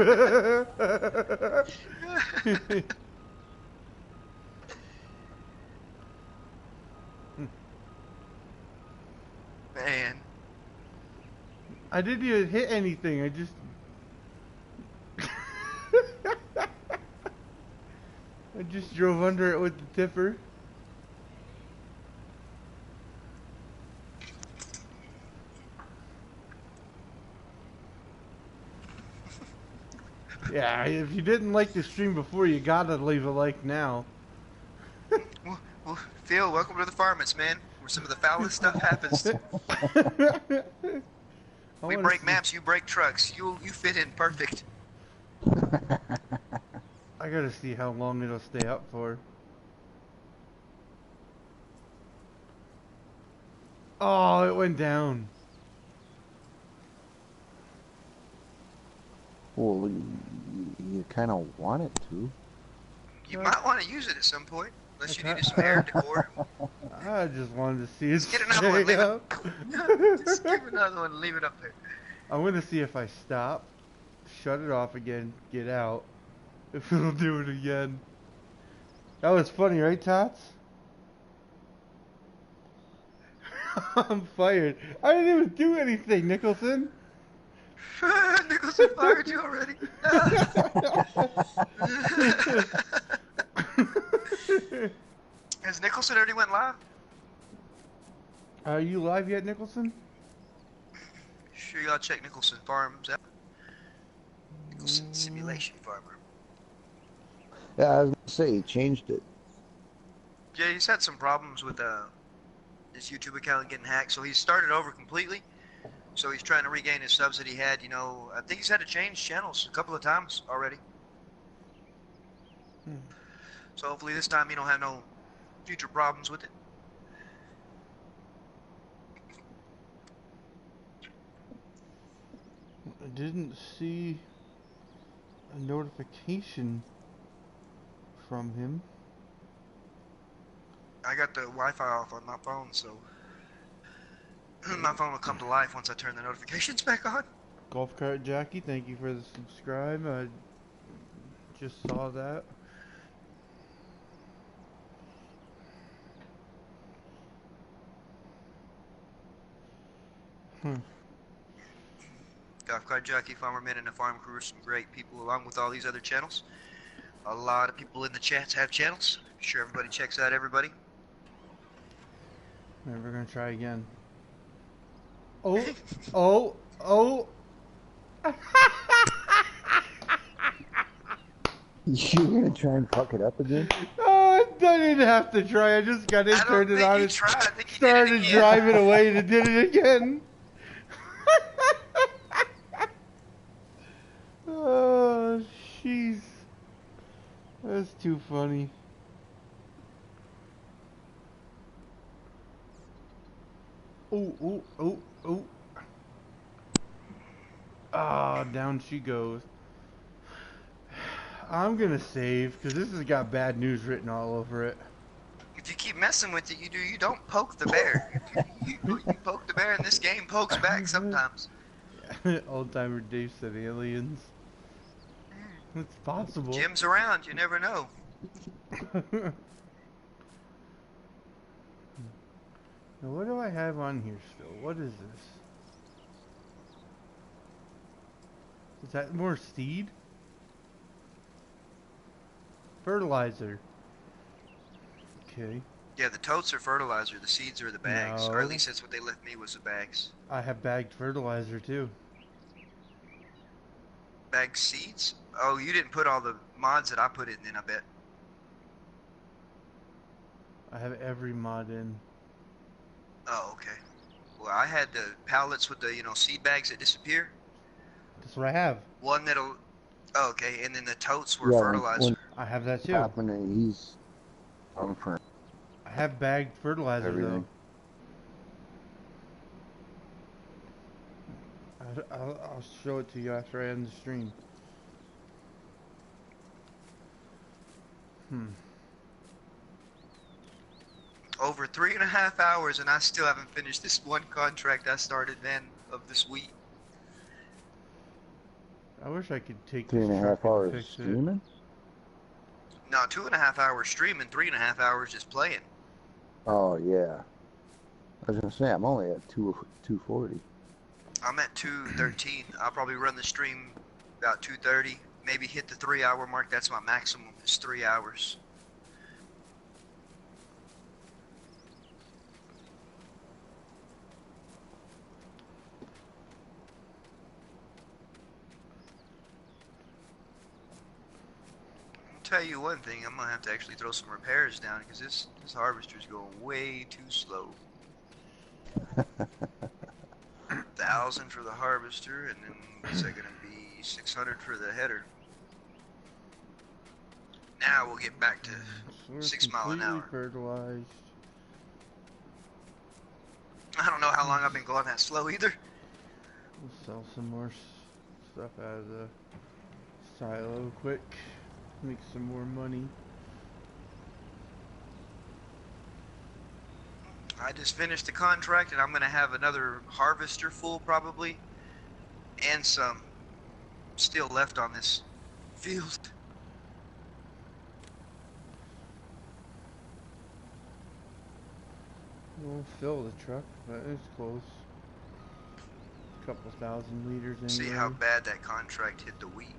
Man. I didn't even hit anything. I just. I just drove under it with the tipper. Yeah, if you didn't like the stream before, you gotta leave a like now. Well, Phil, welcome to the Farmmits, man, where some of the foulest stuff happens. We break maps, you break trucks. You fit in perfect. I gotta see how long it'll stay up for. Oh, it went down. Well, you kind of want it to. You might want to use it at some point, unless you needed some air decor. I just wanted to see it Get another one, stay leave up. it. Just give another one and leave it up there. I'm gonna see if I stop, shut it off again, get out, if it'll do it again. That was funny, right, Tots? I'm fired. I didn't even do anything, Nicholson. Nicholson fired you already. Has Nicholson already went live? Are you live yet, Nicholson? Sure, y'all check Nicholson Farms out. Nicholson Simulation Farmer. Yeah, I was gonna say he changed it. Yeah, he's had some problems with his YouTube account getting hacked, so he's started over completely. So he's trying to regain his subs that he had. You know, I think he's had to change channels a couple of times already. So hopefully this time he don't have no future problems with it. I didn't see a notification from him. I got the Wi-Fi off on my phone, so my phone will come to life once I turn the notifications back on. Golf Cart Jackie, thank you for the subscribe. I just saw that. Golf Cart Jockey, Farmerman, and the Farm Crew are some great people, along with all these other channels. A lot of people in the chats have channels. I'm sure everybody checks out everybody. Alright, we're gonna try again. Oh, oh, oh. You're gonna try and fuck it up again? Oh, I didn't have to try. I just got in, I turned don't it think on, he and tried. I think he did it started again. driving away, and it did it again. Oh, jeez. That's too funny. Oh, oh, oh, oh. Ah, down she goes. I'm gonna save, because this has got bad news written all over it. If you keep messing with it, you don't poke the bear. You poke the bear, and this game pokes back sometimes. Old timer Dave said aliens. It's possible. Jim's around. You never know. Now, what do I have on here still? What is this? Is that more seed? Fertilizer. Okay. Yeah, the totes are fertilizer. The seeds are the bags. Or at No. least that's what they left me was the bags. I have bagged fertilizer too. Bag seeds? Oh, you didn't put all the mods that I put in then, I bet. I have every mod in. Oh, okay. Well, I had the pallets with the, seed bags that disappear. That's what I have. One that'll... Oh, okay, and then the totes were Yeah, fertilizer. when I have that too. happening, he's on for I have bagged fertilizer everything. though. I'll show it to you after I end the stream. Over 3.5 hours, and I still haven't finished this one contract I started, man, of this week. I wish I could take 3.5 this truck and hours fix it. streaming? No, 2.5 hours streaming, 3.5 hours just playing. Oh yeah. I was gonna say I'm only at 240. I'm at 2:13. I'll probably run the stream about 2:30. Maybe hit the 3-hour mark. That's my maximum. Is 3 hours. I'll tell you one thing. I'm gonna have to actually throw some repairs down because this harvester's going way too slow. 1,000 for the harvester, and then what's that gonna be? 600 for the header. Now we'll get back to So we're 6 mile an completely hour. fertilized. I don't know how long I've been going that slow either. We'll sell some more stuff out of the silo quick. Make some more money. I just finished the contract, and I'm gonna have another harvester full probably, and some still left on this field. We'll fill the truck, but it's close. Couple thousand liters anyway. See how bad that contract hit the wheat.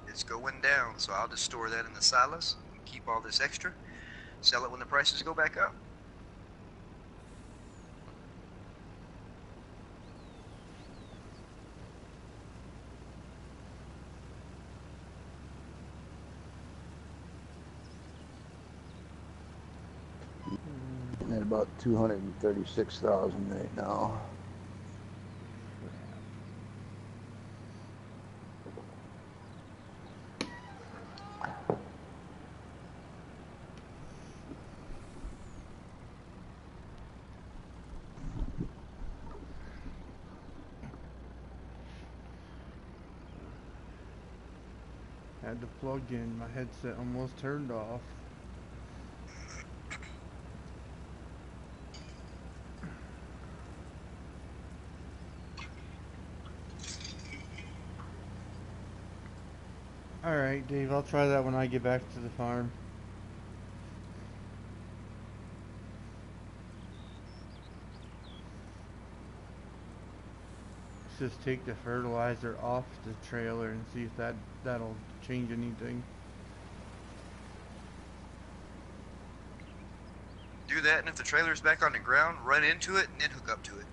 It's going down, so I'll just store that in the silos and keep all this extra. Sell it when the prices go back up. At about 236,000 right now. Had to plug in. My headset almost turned off. Alright, Dave, I'll try that when I get back to the farm. Let's just take the fertilizer off the trailer and see if that'll change anything. Do that, and if the trailer's back on the ground, run into it and then hook up to it.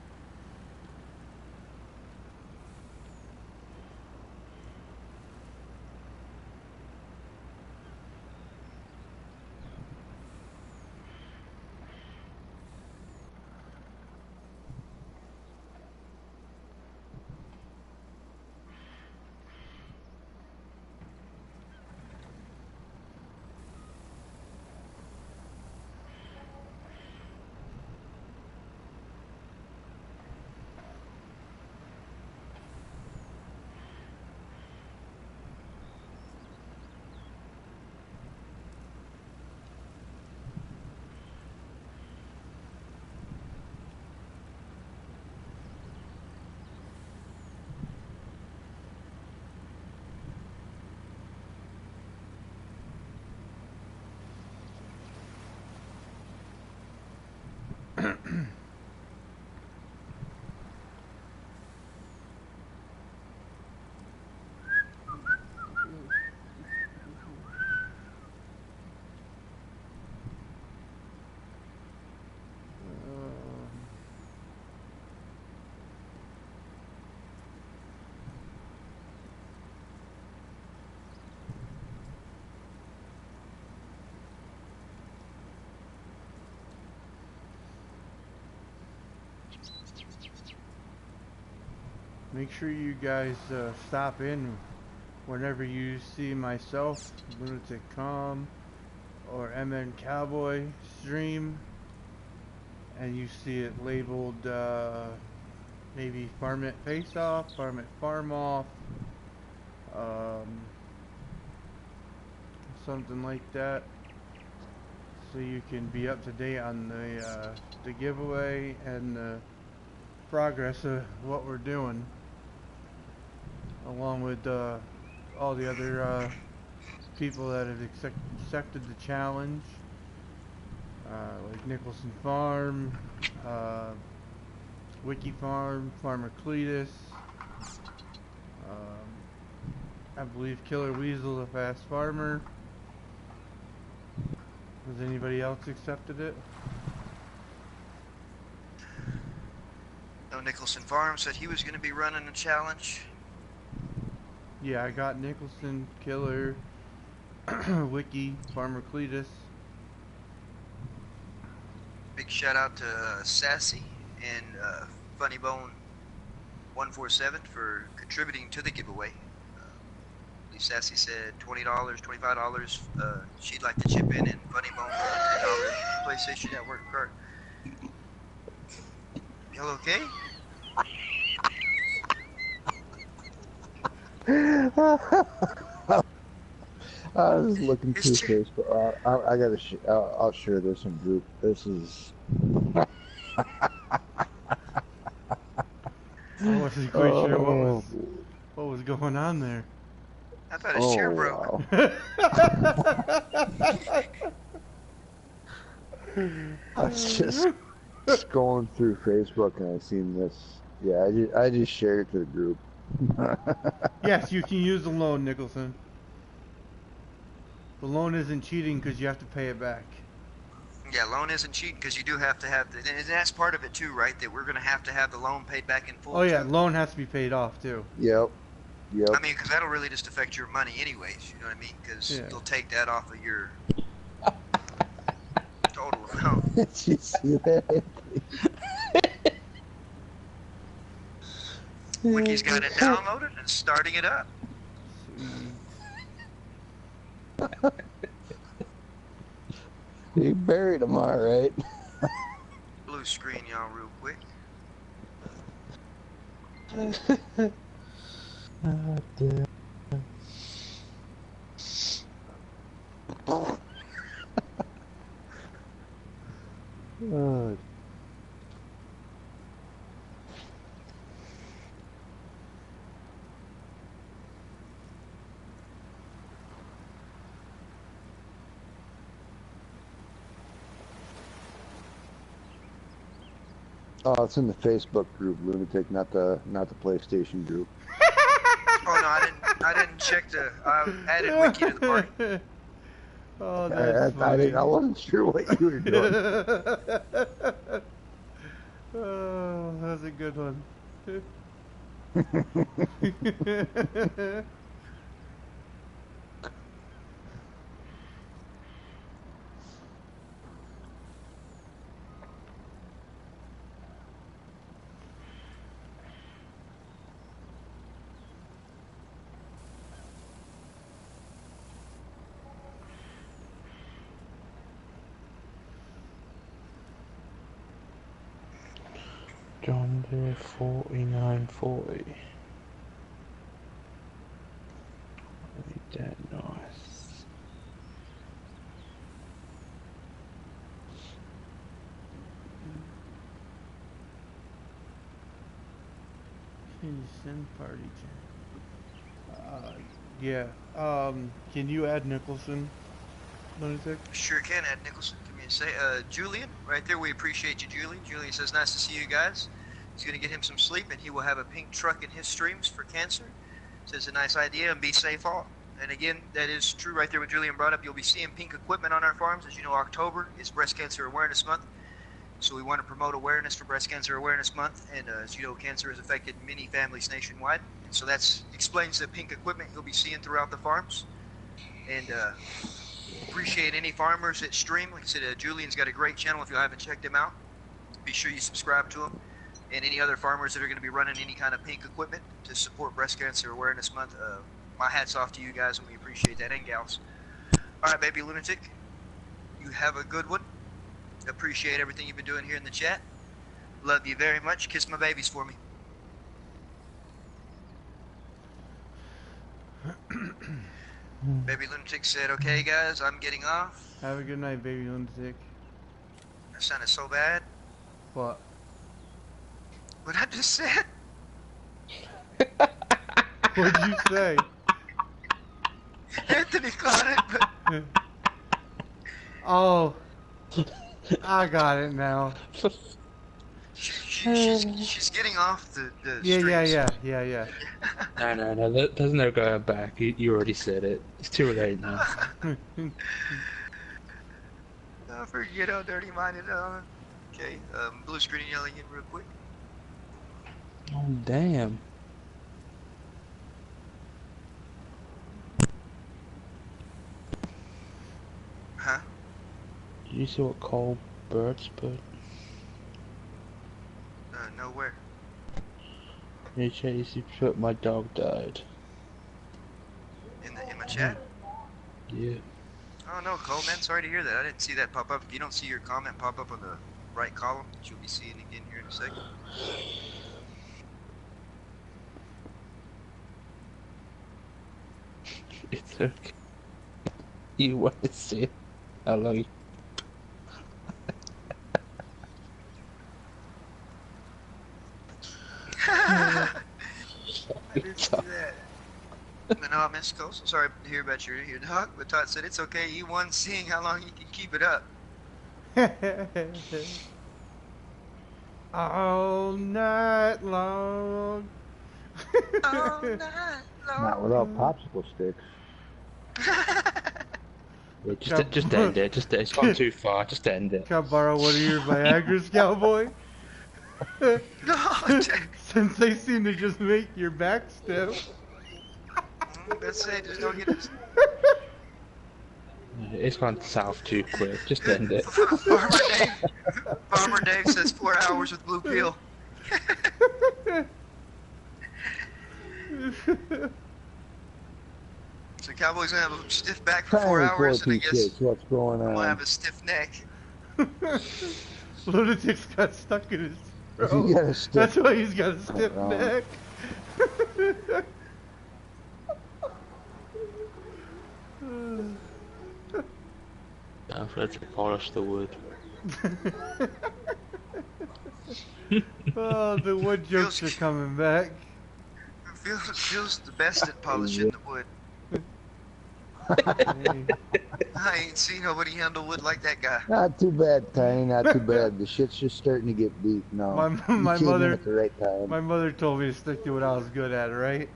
make sure you guys stop in whenever you see myself, Lunatic or MN Cowboy stream, and you see it labeled maybe Farmmits Face Off, Farmmits Farm Off, something like that, so you can be up to date on the giveaway and the progress of what we're doing, along with all the other people that have accepted the challenge, like Nicholson Farm, Wiki Farm, Farmer Cletus, I believe Killer Weasel, the Fast Farmer. Has anybody else accepted it? No, Nicholson Farm said he was going to be running a challenge. Yeah, I got Nicholson, Killer, Wiki, Farmer Cletus. Big shout out to Sassy and Funny Bone 147 for contributing to the giveaway. Sassy said $20, $25. She'd like to chip in, and Funny Bone $10 PlayStation Network card. Y'all okay? I was looking through Facebook. I gotta. I'll share this in group. This is. I wasn't quite sure what was going on there. I thought his chair broke. Wow. I was just scrolling through Facebook and I seen this. Yeah, I just shared it to the group. Yes, you can use the loan, Nicholson. The loan isn't cheating because you have to pay it back. Yeah, loan isn't cheating because you do have to have the, and that's part of it too, right? That we're going to have the loan paid back in full. Oh yeah, too. loan has to be paid off too. Yep. I mean, because that'll really just affect your money anyways, you know what I mean? Because they'll take that off of your total amount. Did you see that? Wiki's got it downloaded and starting it up. You buried him, all right. Blue screen, y'all, real quick. Oh, dear. Oh. Oh, it's in the Facebook group, Lunatic, not the PlayStation group. Oh no, I didn't check the. I added Wiki to the party. Oh, that's funny. I wasn't sure what you were doing. Oh, that's a good one. John Deere 4940. Dead nice. Can you send party chat? Yeah. Can you add Nicholson, Lunatic? Sure can add Nicholson. Give me a say. Julian, right there. We appreciate you, Julian. Julian says, nice to see you guys. He's going to get him some sleep, and he will have a pink truck in his streams for cancer. Says a nice idea, and be safe all. And again, that is true right there what Julian brought up. You'll be seeing pink equipment on our farms. As you know, October is Breast Cancer Awareness Month. So we want to promote awareness for Breast Cancer Awareness Month. And as you know, cancer has affected many families nationwide. And so that explains the pink equipment you'll be seeing throughout the farms. And appreciate any farmers that stream. Like I said, Julian's got a great channel if you haven't checked him out. Be sure you subscribe to him. and any other farmers that are going to be running any kind of pink equipment to support Breast Cancer Awareness Month. My hat's off to you guys, and we appreciate that, and gals. All right, baby lunatic, you have a good one. Appreciate everything you've been doing here in the chat. Love you very much. Kiss my babies for me. Baby lunatic said, "Okay, guys, I'm getting off." Have a good night, baby lunatic. That sounded so bad. What? What I just said? What'd you say? Anthony caught it, but Oh, I got it now. she's getting off the Yeah. No, there's no going back. You already said it. It's too late now. I forget how dirty-minded I am. Okay, blue screen and yelling in real quick. Oh, damn. Huh? Did you see what Cole Birds put? Nowhere. He put my dog died. In my chat? Yeah. Oh no, Cole, man, sorry to hear that. I didn't see that pop up. If you don't see your comment pop up on the right column, that you'll be seeing again here in a second. It's okay. You want to see how long you... I didn't see that. But no, Miss Cole, so sorry to hear about your dog, but Todd said it's okay. You won seeing how long you can keep it up. All night long. All night long. Not without popsicle sticks. Yeah, just end it. It's gone too far. Just end it. Can I borrow one of your Viagra's, cowboy? No, Since they seem to just make your back stiff. let's say just don't get it. It's gone south too quick. Just end it. Farmer Dave says 4 hours with blue pill. So Cowboy's gonna have a stiff back for 4 hours, and I guess What's going I'm on? gonna have a stiff neck. Lunatic's got stuck in his throat. He got a stiff- That's why he's got a stiff neck. Now let's polish the wood. Oh, the wood jokes are coming back. Feels the best at polishing the wood. I ain't seen nobody handle wood like that guy. Not too bad, Tiny. Not too bad. The shit's just starting to get beat now. My You came in mother, at the right time. my mother told me to stick to what I was good at, right?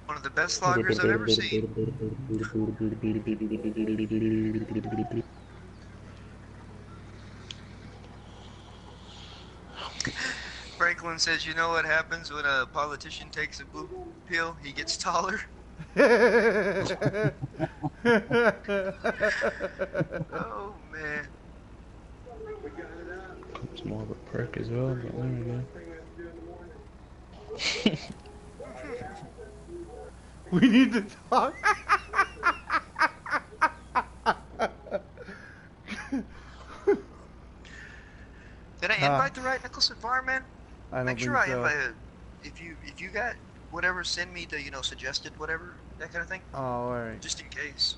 One of the best loggers I've ever seen. Franklin says, you know what happens when a politician takes a blue pill? He gets taller. Oh, man. It's more of a perk as well, but there we go. We need to talk. Did I invite the right Nicholson Farm, man? I don't Make sure think I so. invite. If you got whatever, send me the suggested whatever, that kind of thing, Oh, alright. just in case.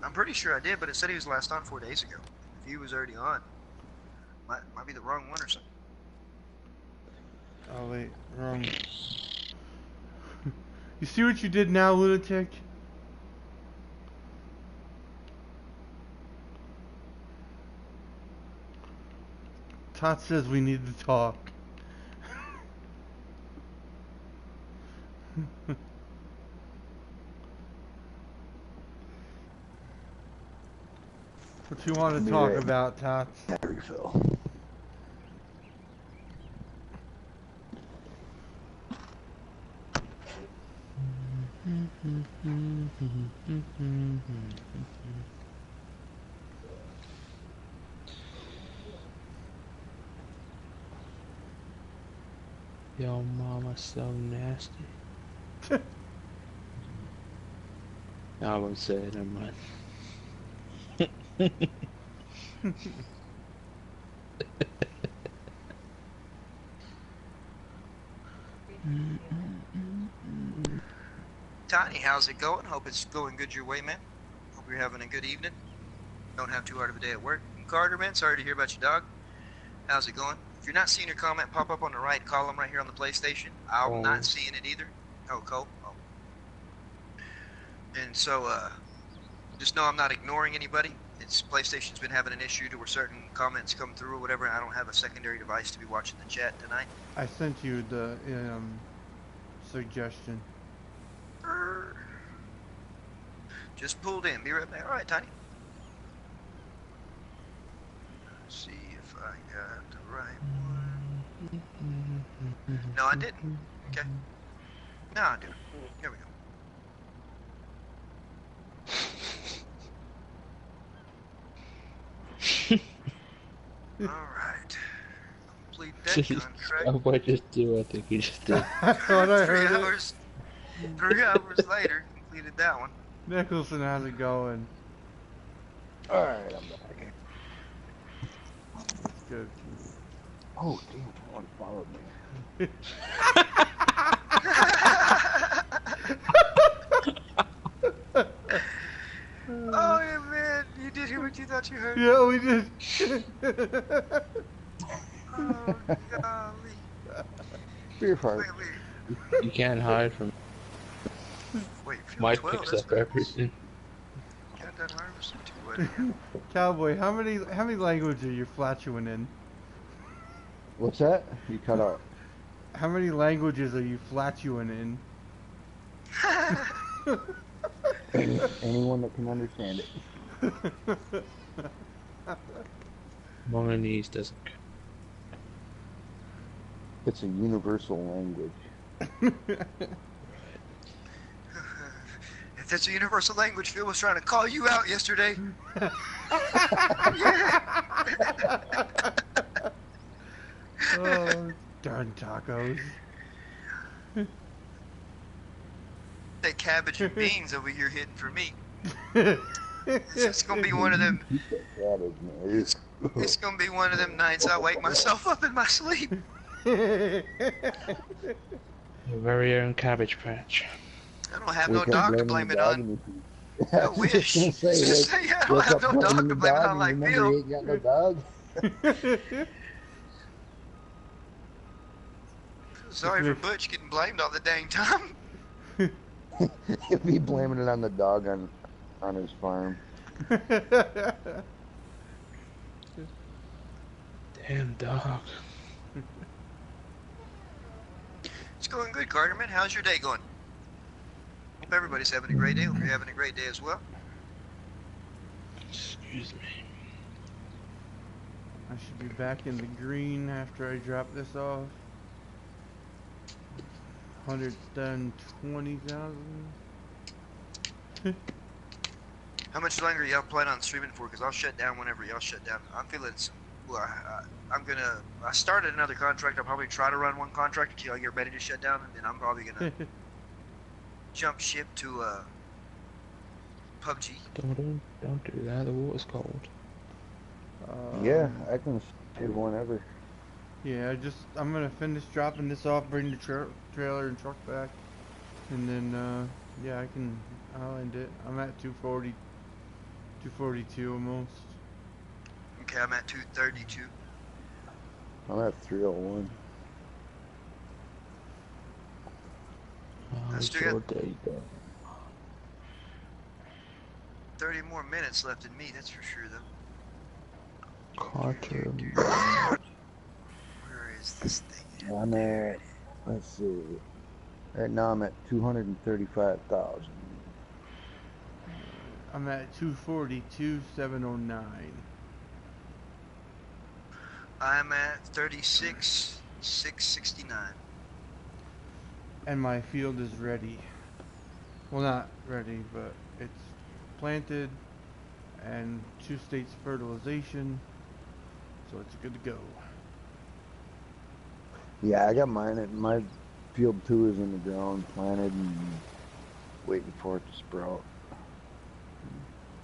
I'm pretty sure I did, but it said he was last on 4 days ago. If he was already on, might be the wrong one or something. Oh, wait. Wrong. You see what you did now, lunatic? Tot says we need to talk. What you want to Be talk right about, Tots? Refill. Yo, mama's so nasty. I won't say it, never mind. Tiny, how's it going? Hope it's going good your way, man. Hope you're having a good evening. Don't have too hard of a day at work. And Carter, man, sorry to hear about your dog. How's it going? If you're not seeing your comment pop up on the right column right here on the PlayStation, I'm not seeing it either. Oh, Cole. Oh. And so, just know I'm not ignoring anybody. It's PlayStation's been having an issue to where certain comments come through or whatever, and I don't have a secondary device to be watching the chat tonight. I sent you the suggestion. Just pulled in. Be right back. All right, Tiny. Let's see if I got the right one. No, I didn't. Okay. No, I didn't. Here we go. All right. Complete that contract. Cowboy just do. I think he just did. That's what I heard. 3 hours later, completed that one. Nicholson, how's it going? Alright, I'm back. Good. Oh, damn, someone followed me. Oh, yeah, man. You did hear what you thought you heard? Yeah, we did. Oh, golly. Beer fart. Wait. You can't hide from. Wait, field Mike 12, picks that's up good. everything. Got that harvested too, buddy. Cowboy, how many languages are you flatulent in? What's that? You cut out. How many languages are you flatulent in? Anyone that can understand it. Monganese doesn't. It's a universal language. If that's a universal language, Phil was trying to call you out yesterday. Oh, darn tacos. That cabbage and beans over here hitting for me. It's gonna be one of them. It's gonna be one of them nights I wake myself up in my sleep. Your very own Cabbage Patch. I don't have no dog to blame it on. I wish. Just gonna say, I don't have no dog to blame it on like remember Bill. you ain't got no dog. Sorry for Butch getting blamed all the dang time. He'll be blaming it on the dog on his farm. Damn dog. It's going good, Carterman. How's your day going? Hope everybody's having a great day. Hope you're having a great day as well. Excuse me. I should be back in the green after I drop this off. 120,000. How much longer y'all plan on streaming for? Because I'll shut down whenever y'all shut down. I'm feeling some. Well, I started another contract. I'll probably try to run one contract until I get ready to shut down, and then I'm probably gonna jump ship to PUBG. Don't do that. The water's cold. Yeah, I can save whenever. Yeah, I'm gonna finish dropping this off, bring the trailer and truck back, and then yeah, I'll end it. I'm at 240, 242 almost. Okay, I'm at 232. I'm at 301. Let's do your it. day done. 30 more minutes left in me, that's for sure, though. Carter. Where is this thing? I'm at, let's see. Right now I'm at 235,000. I'm at 242,709. I'm at 36,669. And my field is ready. Well, not ready, but it's planted and 2 states fertilization, so it's good to go. Yeah, I got mine. My field 2 is in the ground, planted and waiting for it to sprout.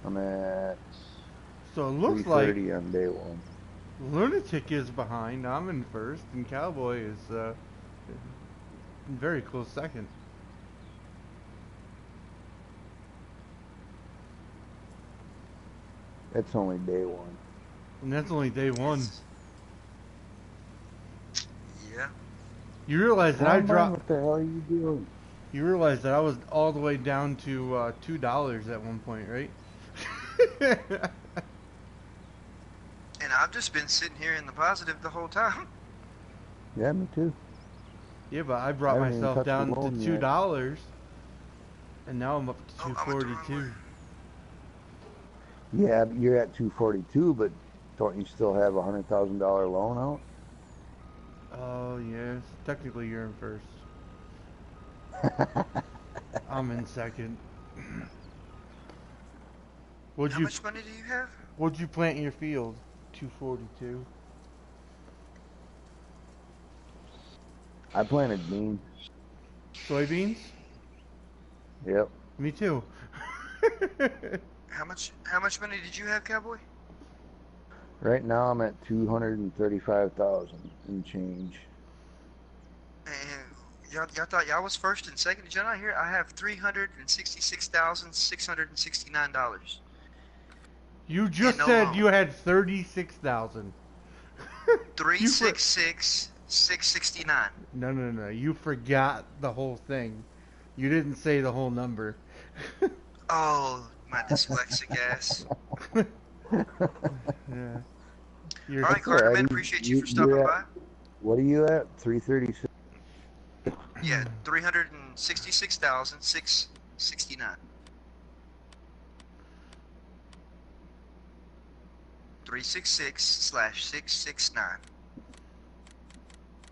I'm at So it looks like 3:30 on day 1. Lunatic is behind. I'm in first, and Cowboy is in very close second. It's only day 1. And that's only day one. Yeah. You realize that I Combine, dropped. what the hell are you doing? You realize that I was all the way down to $2 at one point, right? And I've just been sitting here in the positive the whole time. Yeah, me too. Yeah, but I brought I haven't even myself touched the down to loan yet. $2, and now I'm up to Oh, I went the wrong 242. way. Yeah, you're at 242, but don't you still have a $100,000 loan out? Oh yes, technically you're in first. I'm in second. How much money do you have? What'd you plant in your field? 242. I planted beans. Soybeans? Yep. Me too. How much money did you have, Cowboy? Right now I'm at 235,000 and change. And y'all thought y'all was first and second. Did y'all not hear? I have $366,669. You just no said loan. you had 36,000. 366,669. No. You forgot the whole thing. You didn't say the whole number. Oh, my dyslexic ass. Yeah. You're All right, That's Carter, alright. man. Appreciate you for stopping by. What are you at? 336? Yeah, 366,669. 366/669.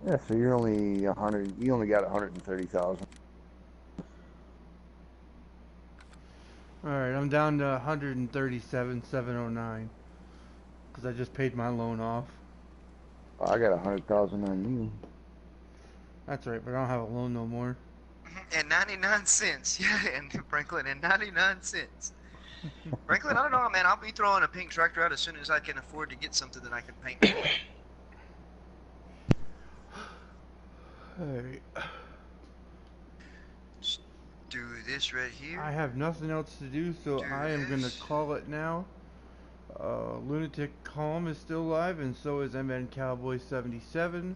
Yeah, so you're only 100. You only got 130,000. Alright, I'm down to 137,709. Because I just paid my loan off. I got 100,000 on you. That's right, but I don't have a loan no more. And 99 cents. Yeah, and Franklin, and 99 cents. Franklin, I don't know, man. I'll be throwing a pink tractor out as soon as I can afford to get something that I can paint. Alright. Just do this right here. I have nothing else to do, so Do I am going to this. call it now. Lunatic Calm is still live, and so is MN Cowboy77.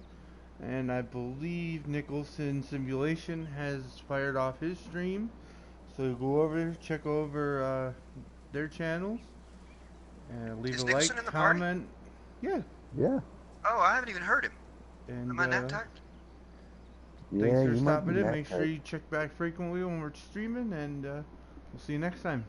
And I believe Nicholson Simulation has fired off his stream. So go over, check over their channels, and leave Is a Nicholson like, in the party? comment. Yeah. Yeah. Oh, I haven't even heard him. And Am I nap tacked? thanks Yeah, for you might stopping be in. next Make sure you check back frequently when we're streaming, and we'll see you next time.